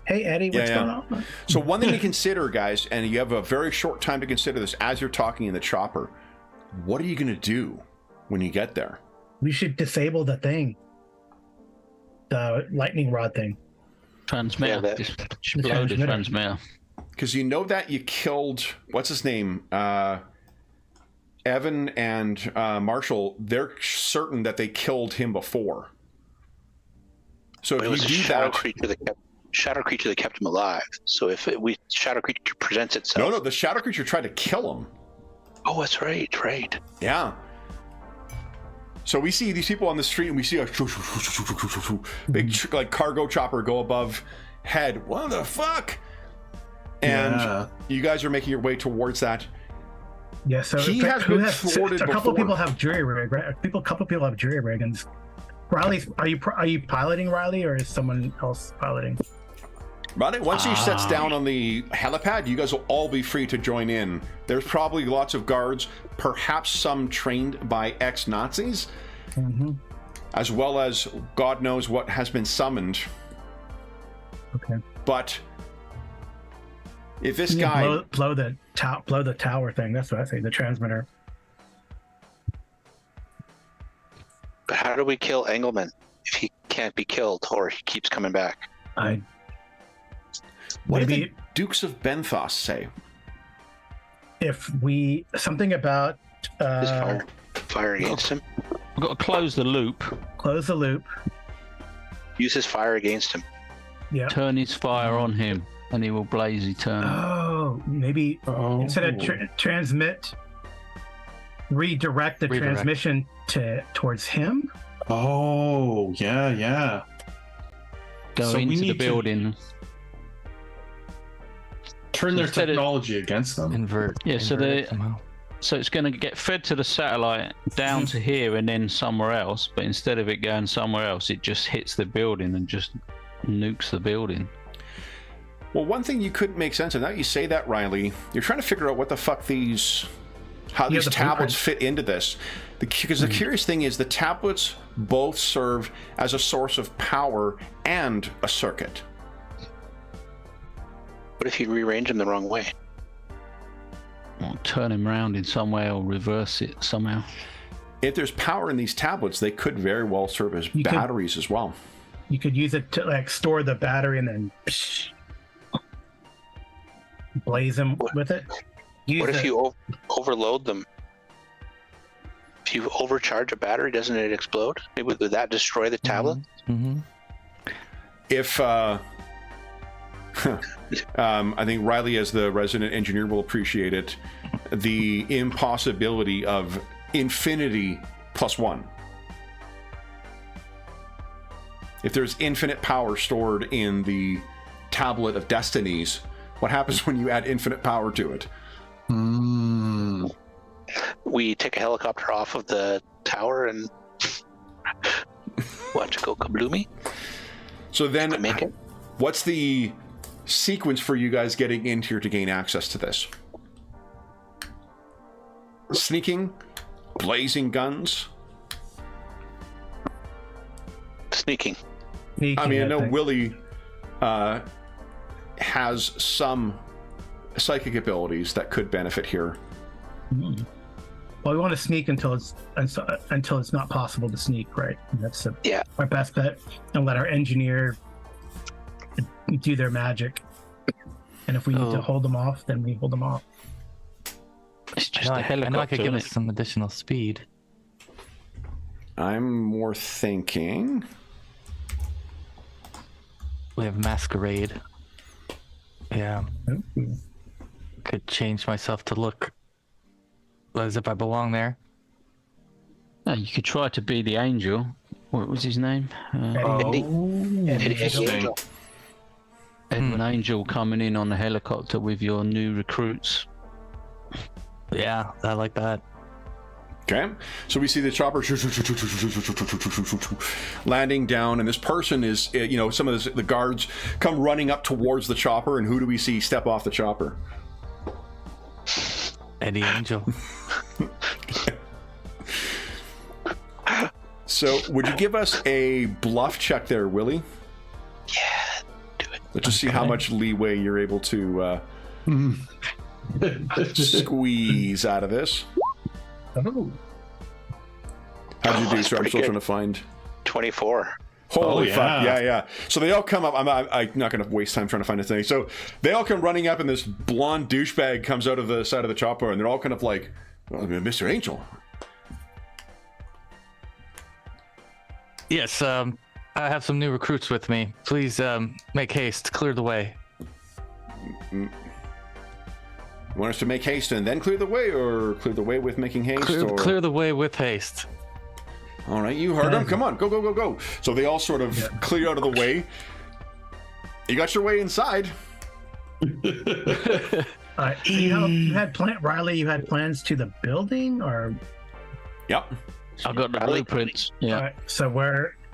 Hey, Eddie, what's going on? So one thing to consider, guys, and you have a very short time to consider this as you're talking in the chopper. What are you going to do when you get there? We should disable the thing. The lightning rod thing. Transmitter. Yeah, that- Just explode the transmitter. Because you know that you killed, what's his name? Evan and Marshall, they're certain that they killed him before. So But it if was you a do shadow that... creature that kept him alive. So if shadow creature presents itself. No, the shadow creature tried to kill him. Oh, that's right. Yeah. So we see these people on the street, and we see a big like cargo chopper go above head. What the fuck? And you guys are making your way towards that. Yeah, so He has been thwarted a couple before. people have jury rig, right? A couple people have jury rig, and Riley, are you piloting Riley, or is someone else piloting? Riley, once he sets down on the helipad, you guys will all be free to join in. There's probably lots of guards, perhaps some trained by ex-Nazis, as well as God knows what has been summoned. Okay. But if this guy blow the tower thing, that's what I say. The transmitter. But how do we kill Engelman if he can't be killed or he keeps coming back? What did Maybe the Dukes of Benthos say? if we something about Just fire against him. We've got to close the loop, close the loop. Use his fire against him. Yeah. turn his fire on him, and he will blaze eternal. Oh, maybe instead of transmit, redirect the transmission towards him. Oh, yeah. Go So we into the need to- building. Turn their Instead of- technology against them. Invert. Yeah, so invert the- it somehow. So it's going to get fed to the satellite down to here and then somewhere else. But instead of it going somewhere else, it just hits the building and just nukes the building. Well, one thing you couldn't make sense of, now you say that, Riley, you're trying to figure out what the fuck how these the tablets blueprint. fit into this. Because the curious thing is the tablets both serve as a source of power and a circuit. What if you rearrange him the wrong way? Or turn him round in some way or reverse it somehow. If there's power in these tablets, they could very well serve as You could- batteries as well. You could use it to like store the battery and then blaze them with it. What if you overload them? If you overcharge a battery, doesn't it explode? Maybe would that destroy the tablet? If I think Riley, as the resident engineer, will appreciate it, the impossibility of infinity plus one. If there's infinite power stored in the tablet of destinies, what happens when you add infinite power to it? We take a helicopter off of the tower and watch it go kabloomy. So then, Make it. what's the sequence for you guys getting in here to gain access to this? Sneaking? Blazing guns? Sneaking. I mean, I know think. Willie has some psychic abilities that could benefit here. Well, we want to sneak until it's not possible to sneak, right? And that's our best bet, and let our engineer do their magic. And if we need to hold them off, then we hold them off. It's just I a helicopter. know I could give isn't us some additional speed. I'm more thinking... We have Masquerade. Yeah. Ooh. Could change myself to look as if I belong there. No, you could try to be the angel. What was his name? Angel. Edwin Angel coming in on the helicopter with your new recruits. Yeah, I like that. Okay, so we see the chopper landing down, and this person is, some of the guards come running up towards the chopper, and who do we see step off the chopper? Eddie Angel. So, would you give us a bluff check there, Willie? Yeah, do it. Let's just see how much leeway you're able to squeeze out of this. Oh. How'd you do, that's sir? I'm pretty still good. trying to find... 24. Holy yeah. fuck, yeah. So they all come up. I'm not going to waste time trying to find this thing. So they all come running up, and this blonde douchebag comes out of the side of the chopper, and they're all kind of like, Mr. Angel. Yes, I have some new recruits with me. Please make haste, clear the way. You want us to make haste and then clear the way, or clear the way with making haste? Clear the way with haste. All right, you heard him. Come on, go. So they all sort of clear out of the way. You got your way inside. You had Riley. You had plans to the building, or Yep. I've got the blueprints. Yeah. all right, so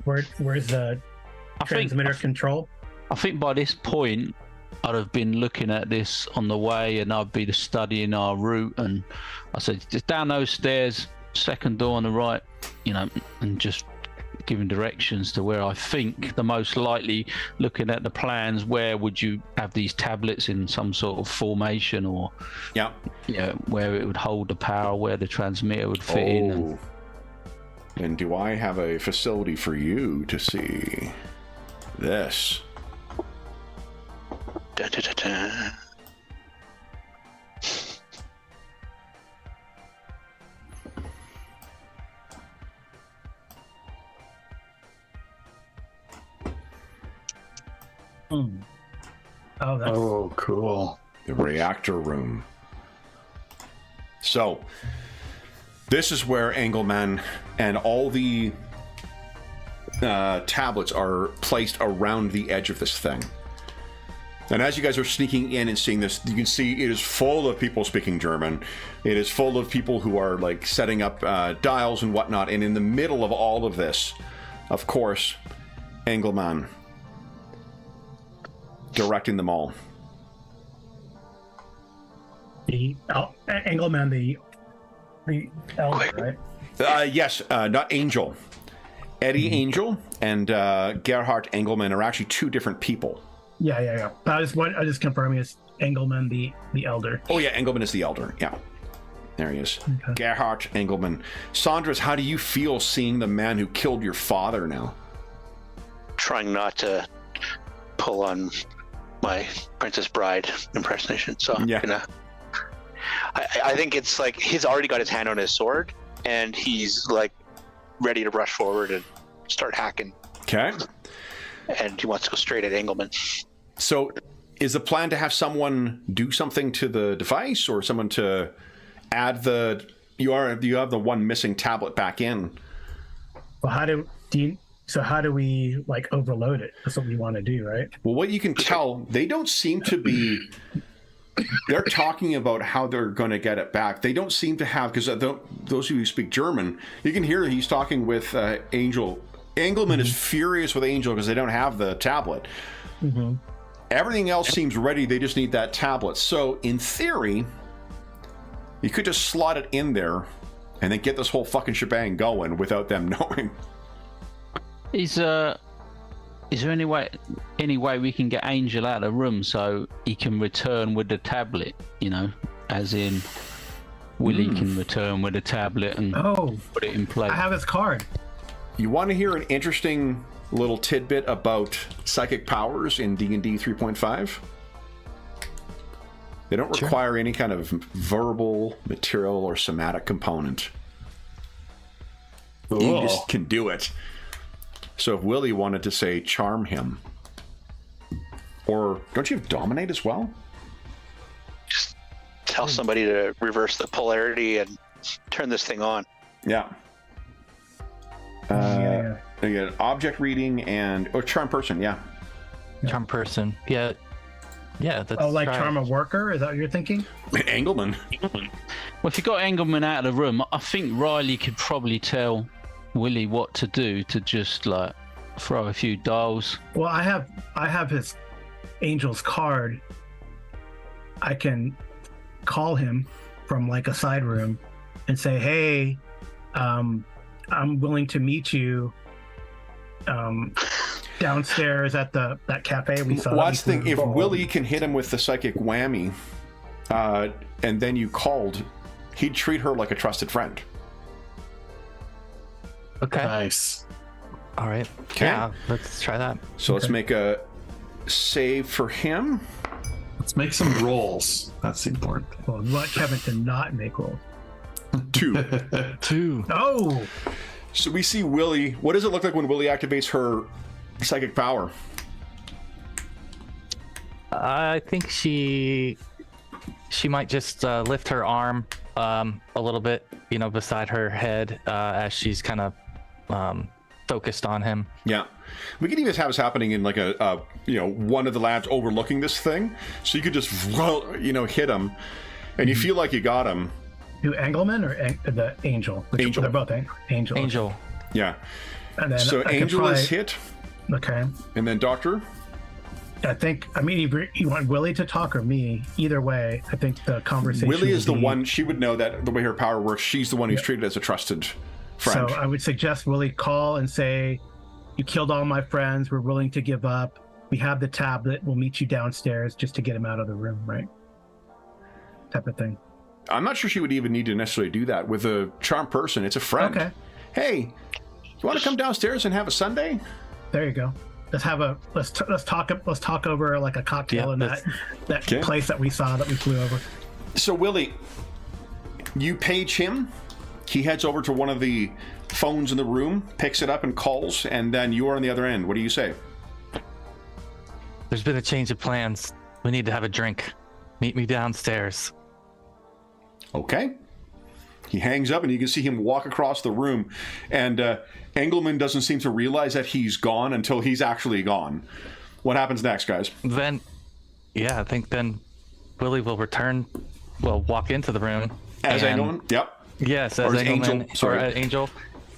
Where's the transmitter control? I think by this point, I'd have been looking at this on the way, and I'd be studying our route. And I said, just down those stairs, second door on the right, and just giving directions to where I think the most likely, looking at the plans, where would you have these tablets in some sort of formation, or where it would hold the power, where the transmitter would fit in. And do I have a facility for you to see this? Da, da, da, da. Oh, cool. The reactor room. So, this is where Engelman and all the tablets are placed around the edge of this thing. And as you guys are sneaking in and seeing this, you can see it is full of people speaking German. It is full of people who are like setting up dials and whatnot. And in the middle of all of this, of course, Engelman directing them all. Engelman, the elder, right? Yes, not Angel. Eddie Angel and Gerhard Engelman are actually two different people. Yeah. I just confirming it's Engelman, the elder. Oh yeah, Engelman is the elder. Yeah, there he is. Okay. Gerhard Engelman. Saunders, how do you feel seeing the man who killed your father now? Trying not to pull on my Princess Bride impersonation, so I'm gonna. I think it's like he's already got his hand on his sword, and he's like ready to rush forward and start hacking. Okay. And he wants to go straight at Engelman. So, is the plan to have someone do something to the device, or someone to add the? You have the one missing tablet back in. Well, how do we like overload it? That's what we want to do, right? Well, what you can tell, they don't seem to be. They're talking about how they're going to get it back. They don't seem to have, because those of you who speak German, you can hear he's talking with Angel. Engelman is furious with Angel because they don't have the tablet. Everything else seems ready. They just need that tablet. So, in theory, you could just slot it in there and then get this whole fucking shebang going without them knowing. Is there any way we can get Angel out of the room so he can return with the tablet? As in Willie can return with the tablet and put it in place. I have his card. You want to hear an interesting little tidbit about psychic powers in D&D 3.5? They don't require any kind of verbal, material, or somatic component. Cool. You just can do it. So if Willie wanted to say charm him, or don't you have dominate as well? Just tell somebody to reverse the polarity and turn this thing on. Yeah. Again, object reading or charm person, Charm person, yeah. That's like charm a worker? Is that what you're thinking? Engelman. Well, if you got Engelman out of the room, I think Riley could probably tell Willie what to do to just like throw a few dials. Well, I have his Angel's card. I can call him from like a side room and say, "Hey, I'm willing to meet you downstairs at that cafe we saw." Watch thing. If Willie can hit him with the psychic whammy, and then you called, he'd treat her like a trusted friend. Okay. Nice. All right. Okay. Yeah, let's try that. So let's make a save for him. Let's make some rolls. That's important. Well, we want Kevin to not make rolls. 2. 2. Oh! So we see Willie. What does it look like when Willie activates her psychic power? I think she might just lift her arm a little bit, beside her head as she's kind of focused on him. Yeah. We could even have this happening in like a one of the labs overlooking this thing. So you could just, hit him and you feel like you got him. To Engelman or the Angel? Angel. They're both Angel. Angel. Yeah. And then So I could Angel is probably- hit, Okay. and then Doctor. I mean, you want Willie to talk or me? Either way, I think the conversation. Willie is the will be- one, she would know that the way her power works. She's the one who's treated as a trusted friend. So I would suggest Willie call and say, "You killed all my friends. We're willing to give up. We have the tablet. We'll meet you downstairs just to get him out of the room," right? Type of thing. I'm not sure she would even need to necessarily do that. With a charmed person, it's a friend. Okay. Hey, you want to come downstairs and have a sundae? There you go. Let's talk over like a cocktail in that Okay. place that we saw that we flew over. So, Willie, you page him. He heads over to one of the phones in the room, picks it up and calls, and then you're on the other end. What do you say? There's been a change of plans. We need to have a drink. Meet me downstairs. Okay. He hangs up, and you can see him walk across the room, and Engelman doesn't seem to realize that he's gone until he's actually gone. What happens next, guys? Then, I think then Willie will walk into the room. As and- Engelman? Yep. Yes, Or as as Engelman, Angel, sorry. Angel.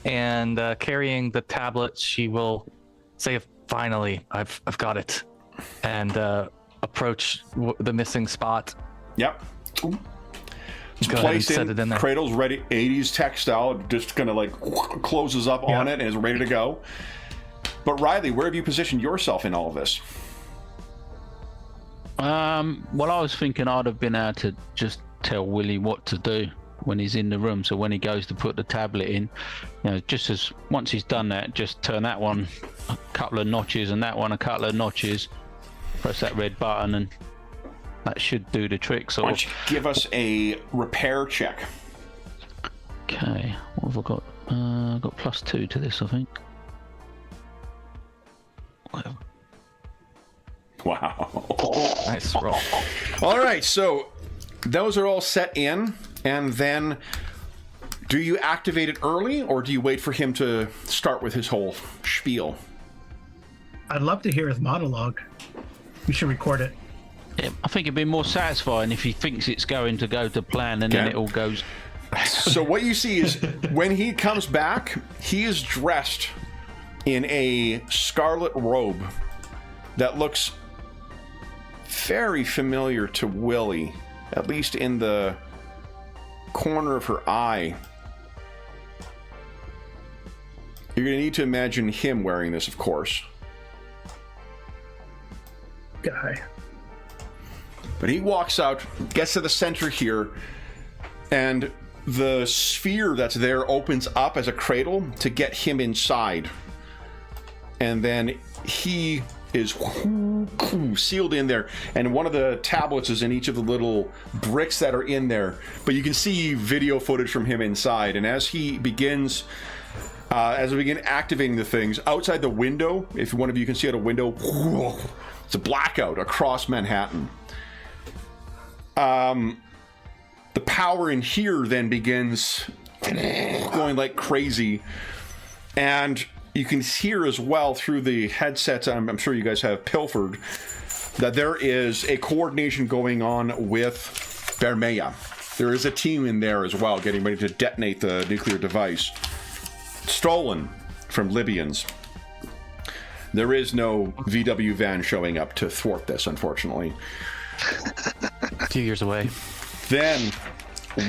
And carrying the tablet, she will say, "Finally, I've got it," and approach the missing spot. Yep. It's Go ahead and placed set in, it in there. cradle's ready, 80s textile, just kind of like closes up on it and is ready to go. But Riley, where have you positioned yourself in all of this? Well, I was thinking I'd have been able to just tell Willie what to do when he's in the room. So when he goes to put the tablet in, just as once he's done that, just turn that one a couple of notches and that one a couple of notches. Press that red button and that should do the trick. Why don't you give us a repair check? Okay, what have I got? I've got +2 to this, I think. Whatever. Wow. Nice roll. All right, so those are all set in, and then do you activate it early, or do you wait for him to start with his whole spiel? I'd love to hear his monologue. We should record it. Yeah, I think it'd be more satisfying if he thinks it's going to go to plan and then Okay. it all goes. So what you see is when he comes back, he is dressed in a scarlet robe that looks very familiar to Willie, at least in the corner of her eye. You're going to need to imagine him wearing this, of course. Guy. But he walks out, gets to the center here, and the sphere that's there opens up as a cradle to get him inside. And then he is sealed in there, and one of the tablets is in each of the little bricks that are in there. But you can see video footage from him inside, and as he begins, as we begin activating the things, outside the window, if one of you can see out a window, it's a blackout across Manhattan. The power in here then begins going like crazy, and you can hear as well through the headsets, I'm sure you guys have pilfered, that there is a coordination going on with Bermea. There is a team in there as well getting ready to detonate the nuclear device. Stolen from Libyans. There is no VW van showing up to thwart this, unfortunately. A few years away. Then,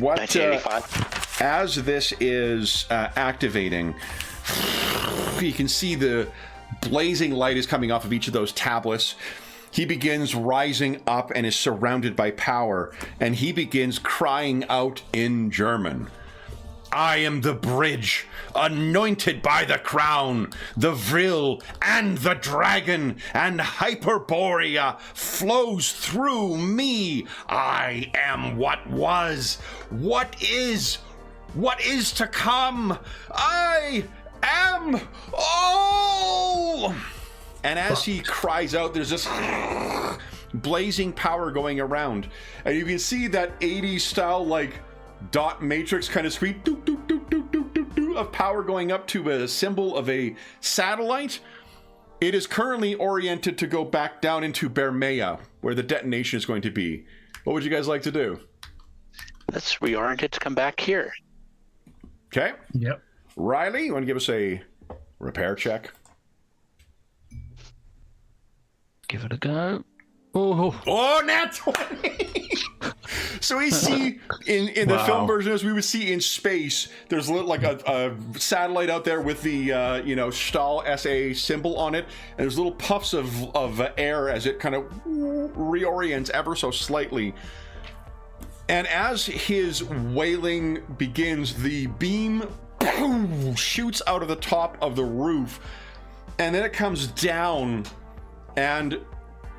what 1985. as this is activating, you can see the blazing light is coming off of each of those tablets. He begins rising up and is surrounded by power, and he begins crying out in German. I am the bridge, anointed by the crown, the Vril and the dragon, and Hyperborea flows through me. I am what was, what is to come. I am all. And as he cries out, there's this blazing power going around, and you can see that 80s style like dot matrix kind of screen of power going up to a symbol of a satellite. It is currently oriented to go back down into Bermea, where the detonation is going to be. What would you guys like to do? Let's reorient it to come back here. Okay. Yep. Riley, you want to give us a Repair check. Give it a go. Oh, nat 20! So we see in the film version, as we would see in space, there's like a satellite out there with the Stahl SA symbol on it, and there's little puffs of air as it kind of reorients ever so slightly. And as his wailing begins, the beam shoots out of the top of the roof, and then it comes down, and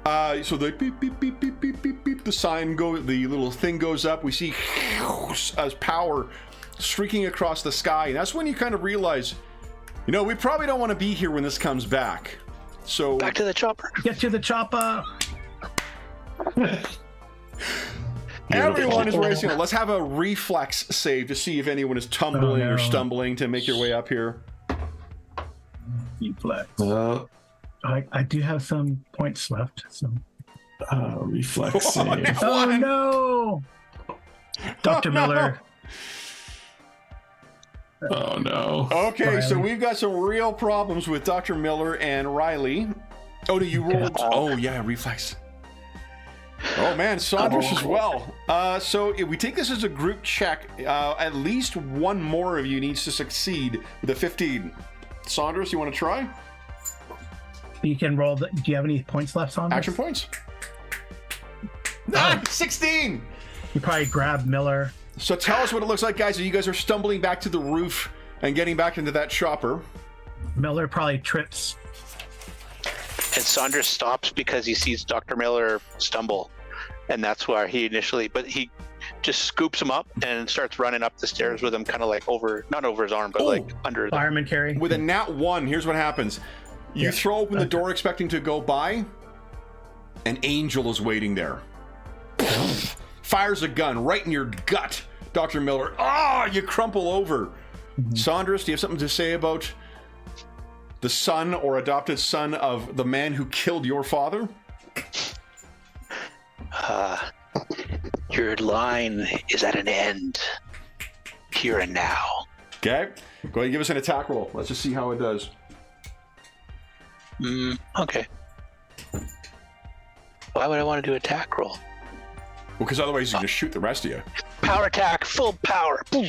so the beep beep beep beep beep beep beep, the sign the little thing goes up. We see as power streaking across the sky, and that's when you kind of realize, we probably don't want to be here when this comes back. So back to the chopper. Get to the chopper. Everyone is racing. Let's have a reflex save to see if anyone is tumbling or stumbling to make your way up here. Reflex. I do have some points left. So. Reflex save. Oh no! Dr. Miller. Oh no. Okay, Riley. So we've got some real problems with Dr. Miller and Riley. Oh, no, you rolled. Oh, yeah, reflex. Oh, man, Saunders as well. So if we take this as a group check, at least one more of you needs to succeed with a 15. Saunders, you want to try? You can roll. Do you have any points left, Saunders? Action points. 16! You probably grab Miller. So tell us what it looks like, guys. You guys are stumbling back to the roof and getting back into that chopper. Miller probably trips. And Saunders stops because he sees Dr. Miller stumble. And that's where he he just scoops him up and starts running up the stairs with him kind of like not over his arm, but like under the fireman carry. With a nat 1, here's what happens. You throw open the door expecting to go by. An angel is waiting there. Fires a gun right in your gut, Dr. Miller. You crumple over. Saunders, do you have something to say about the son or adopted son of the man who killed your father? Your line is at an end. Here and now. Okay. Go ahead and give us an attack roll. Let's just see how it does. Okay. Why would I want to do attack roll? Well, because otherwise he's going to shoot the rest of you. Power attack, full power. Boom.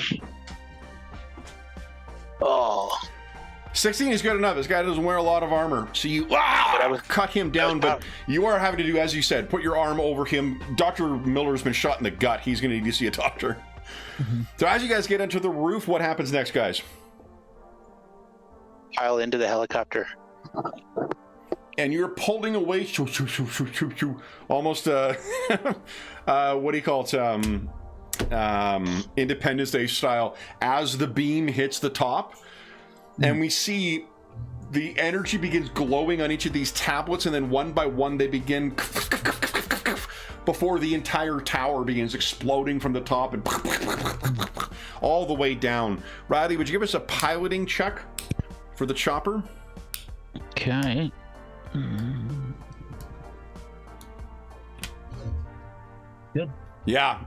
Oh. 16 is good enough. This guy doesn't wear a lot of armor. So you cut him down, but you are having to do, as you said, put your arm over him. Dr. Miller's been shot in the gut. He's going to need to see a doctor. So as you guys get into the roof, what happens next, guys? Pile into the helicopter. And you're pulling away, almost, what do you call it? Independence Day style, as the beam hits the top. And we see the energy begins glowing on each of these tablets, and then one by one they begin before the entire tower begins exploding from the top and all the way down. Riley, would you give us a piloting check for the chopper? Okay. Good. Yeah.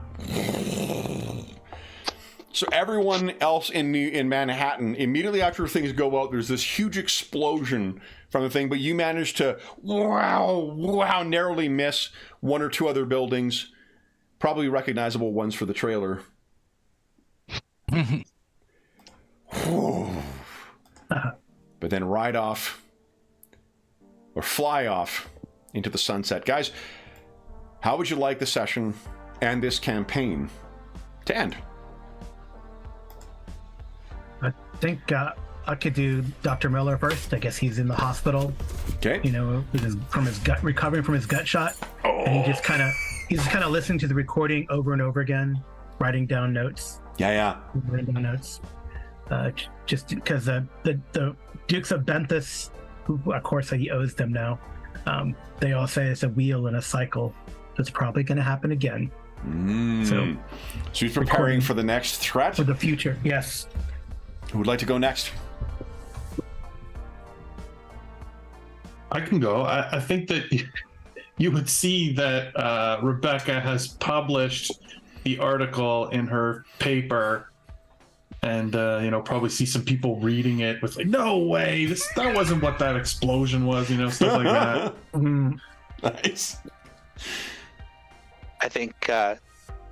So everyone else in Manhattan, immediately after things go out, there's this huge explosion from the thing, but you manage to narrowly miss one or two other buildings, probably recognizable ones for the trailer. But then ride off or fly off into the sunset. Guys, how would you like the session and this campaign to end? I think I could do Dr. Miller first. I guess he's in the hospital. Okay. You know, recovering from his gut shot. And he's just kind of listening to the recording over and over again, writing down notes. Yeah. Writing down notes. Just because the Dukes of Benthus, who of course he owes them now, they all say it's a wheel in a cycle. It's probably going to happen again. So he's preparing for the next threat? For the future, yes. Who would like to go next? I can go. I think that you would see that Rebecca has published the article in her paper and probably see some people reading it with like, no way, that wasn't what that explosion was, stuff like that. Nice. I think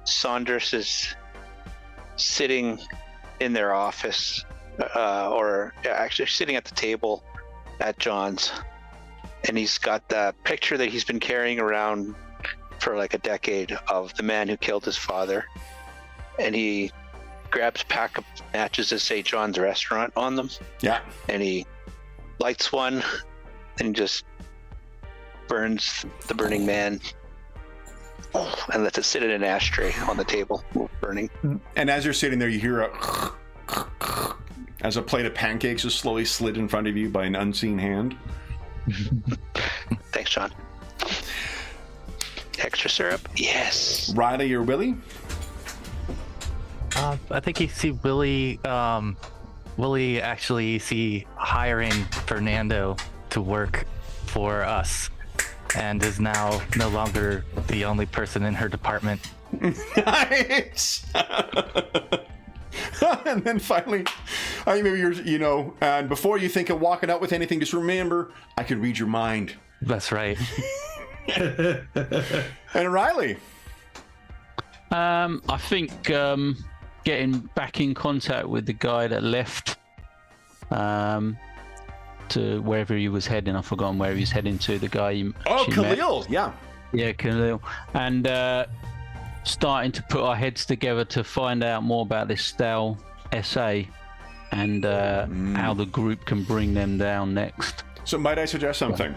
Saunders is sitting in their office, or actually sitting at the table at John's, and he's got the picture that he's been carrying around for like a decade of the man who killed his father, and he grabs a pack of matches that say John's Restaurant on them. Yeah. And he lights one and just burns the Burning Man and lets it sit in an ashtray on the table, burning. And as you're sitting there, you hear as a plate of pancakes is slowly slid in front of you by an unseen hand. Thanks, John. Extra syrup? Yes. Riley or Willie? I think you see Willie actually see hiring Fernando to work for us, and is now no longer the only person in her department. Nice. And then finally, I think maybe you're, and before you think of walking out with anything, just remember, I can read your mind. That's right. And Riley? I think getting back in contact with the guy that left to wherever he was heading. I've forgotten where he was heading to. The guy she Khalil, met. yeah. Yeah, Khalil. And starting to put our heads together to find out more about this Stal SA and how the group can bring them down next. So might I suggest something?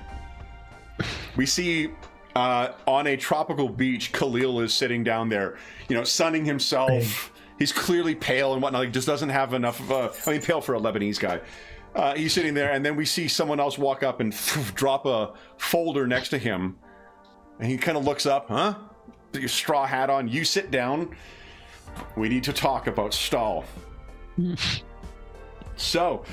We see on a tropical beach, Khalil is sitting down there, sunning himself. He's clearly pale and whatnot. Like, just doesn't have enough of pale for a Lebanese guy. He's sitting there, and then we see someone else walk up and drop a folder next to him. And he kind of looks up, huh? Put your straw hat on. You sit down. We need to talk about Stahl. So,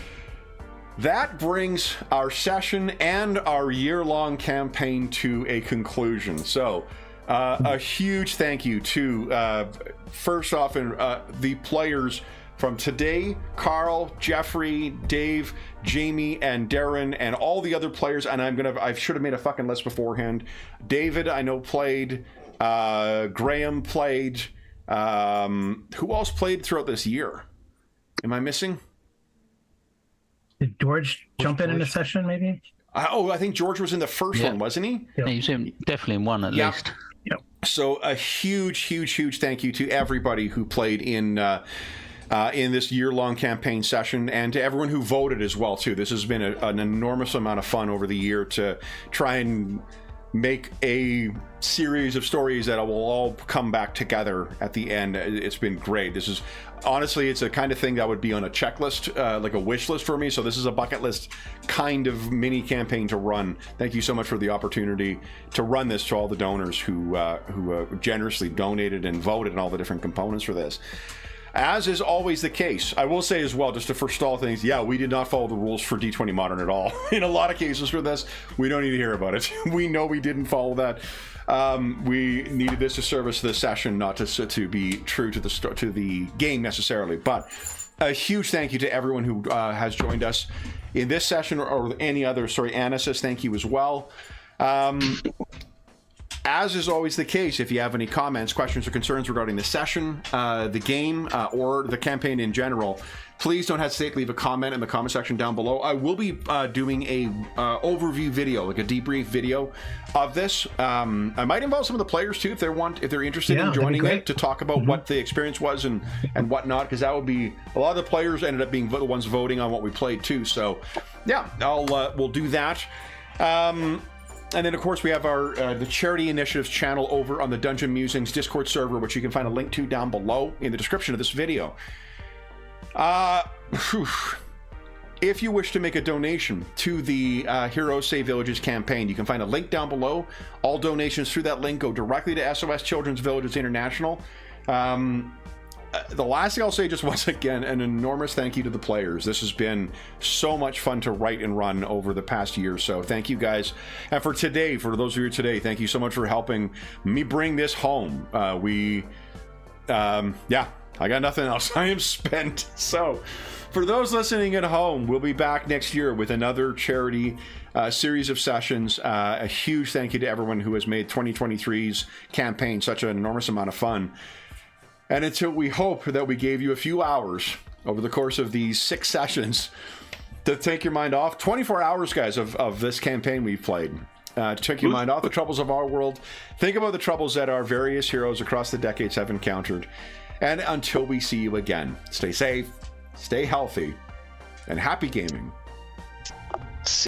that brings our session and our year-long campaign to a conclusion. So, a huge thank you to, first off, the players from today, Carl, Jeffrey, Dave, Jamie, and Darren, and all the other players. And I should have made a fucking list beforehand. David, I know, played. Graham played. Who else played throughout this year? Am I missing? Did George jump in a session, maybe? I think George was in the first one, wasn't he? Yeah, he was definitely in one at least. Yep. So a huge thank you to everybody who played in this year-long campaign session, and to everyone who voted as well too. This has been an enormous amount of fun over the year to try and make a series of stories that will all come back together at the end. It's been great. This is honestly, it's a kind of thing that would be on a checklist, like a wish list for me. So this is a bucket list kind of mini campaign to run. Thank you so much for the opportunity to run this, to all the donors who generously donated and voted and all the different components for this. As is always the case, I will say as well, just to forestall things, we did not follow the rules for D20 Modern at all. In a lot of cases for this, we don't need to hear about it. We know we didn't follow that. We needed this to service the session, not to be true to the game necessarily. But a huge thank you to everyone who has joined us in this session or any other. Sorry, Anna says thank you as well. As is always the case, if you have any comments, questions, or concerns regarding the session, the game, or the campaign in general, please don't hesitate to leave a comment in the comment section down below. I will be doing a overview video, like a debrief video of this. I might involve some of the players too, if they're interested in joining it, to talk about what the experience was and whatnot, because that would be, a lot of the players ended up being the ones voting on what we played too. So yeah, we'll do that. And then, of course, we have our the Charity Initiatives channel over on the Dungeon Musings Discord server, which you can find a link to down below in the description of this video. If you wish to make a donation to the Heroes Save Villages campaign, you can find a link down below. All donations through that link go directly to SOS Children's Villages International. The last thing I'll say, just once again, an enormous thank you to the players. This has been so much fun to write and run over the past year. So thank you guys. And for today, for those of you today, thank you so much for helping me bring this home. I got nothing else. I am spent. So, for those listening at home, we'll be back next year with another charity series of sessions. A huge thank you to everyone who has made 2023's campaign such an enormous amount of fun. And until we hope that we gave you a few hours over the course of these 6 sessions to take your mind off. 24 hours, guys, of this campaign we've played. To take your mind off the troubles of our world. Think about the troubles that our various heroes across the decades have encountered. And until we see you again, stay safe, stay healthy, and happy gaming.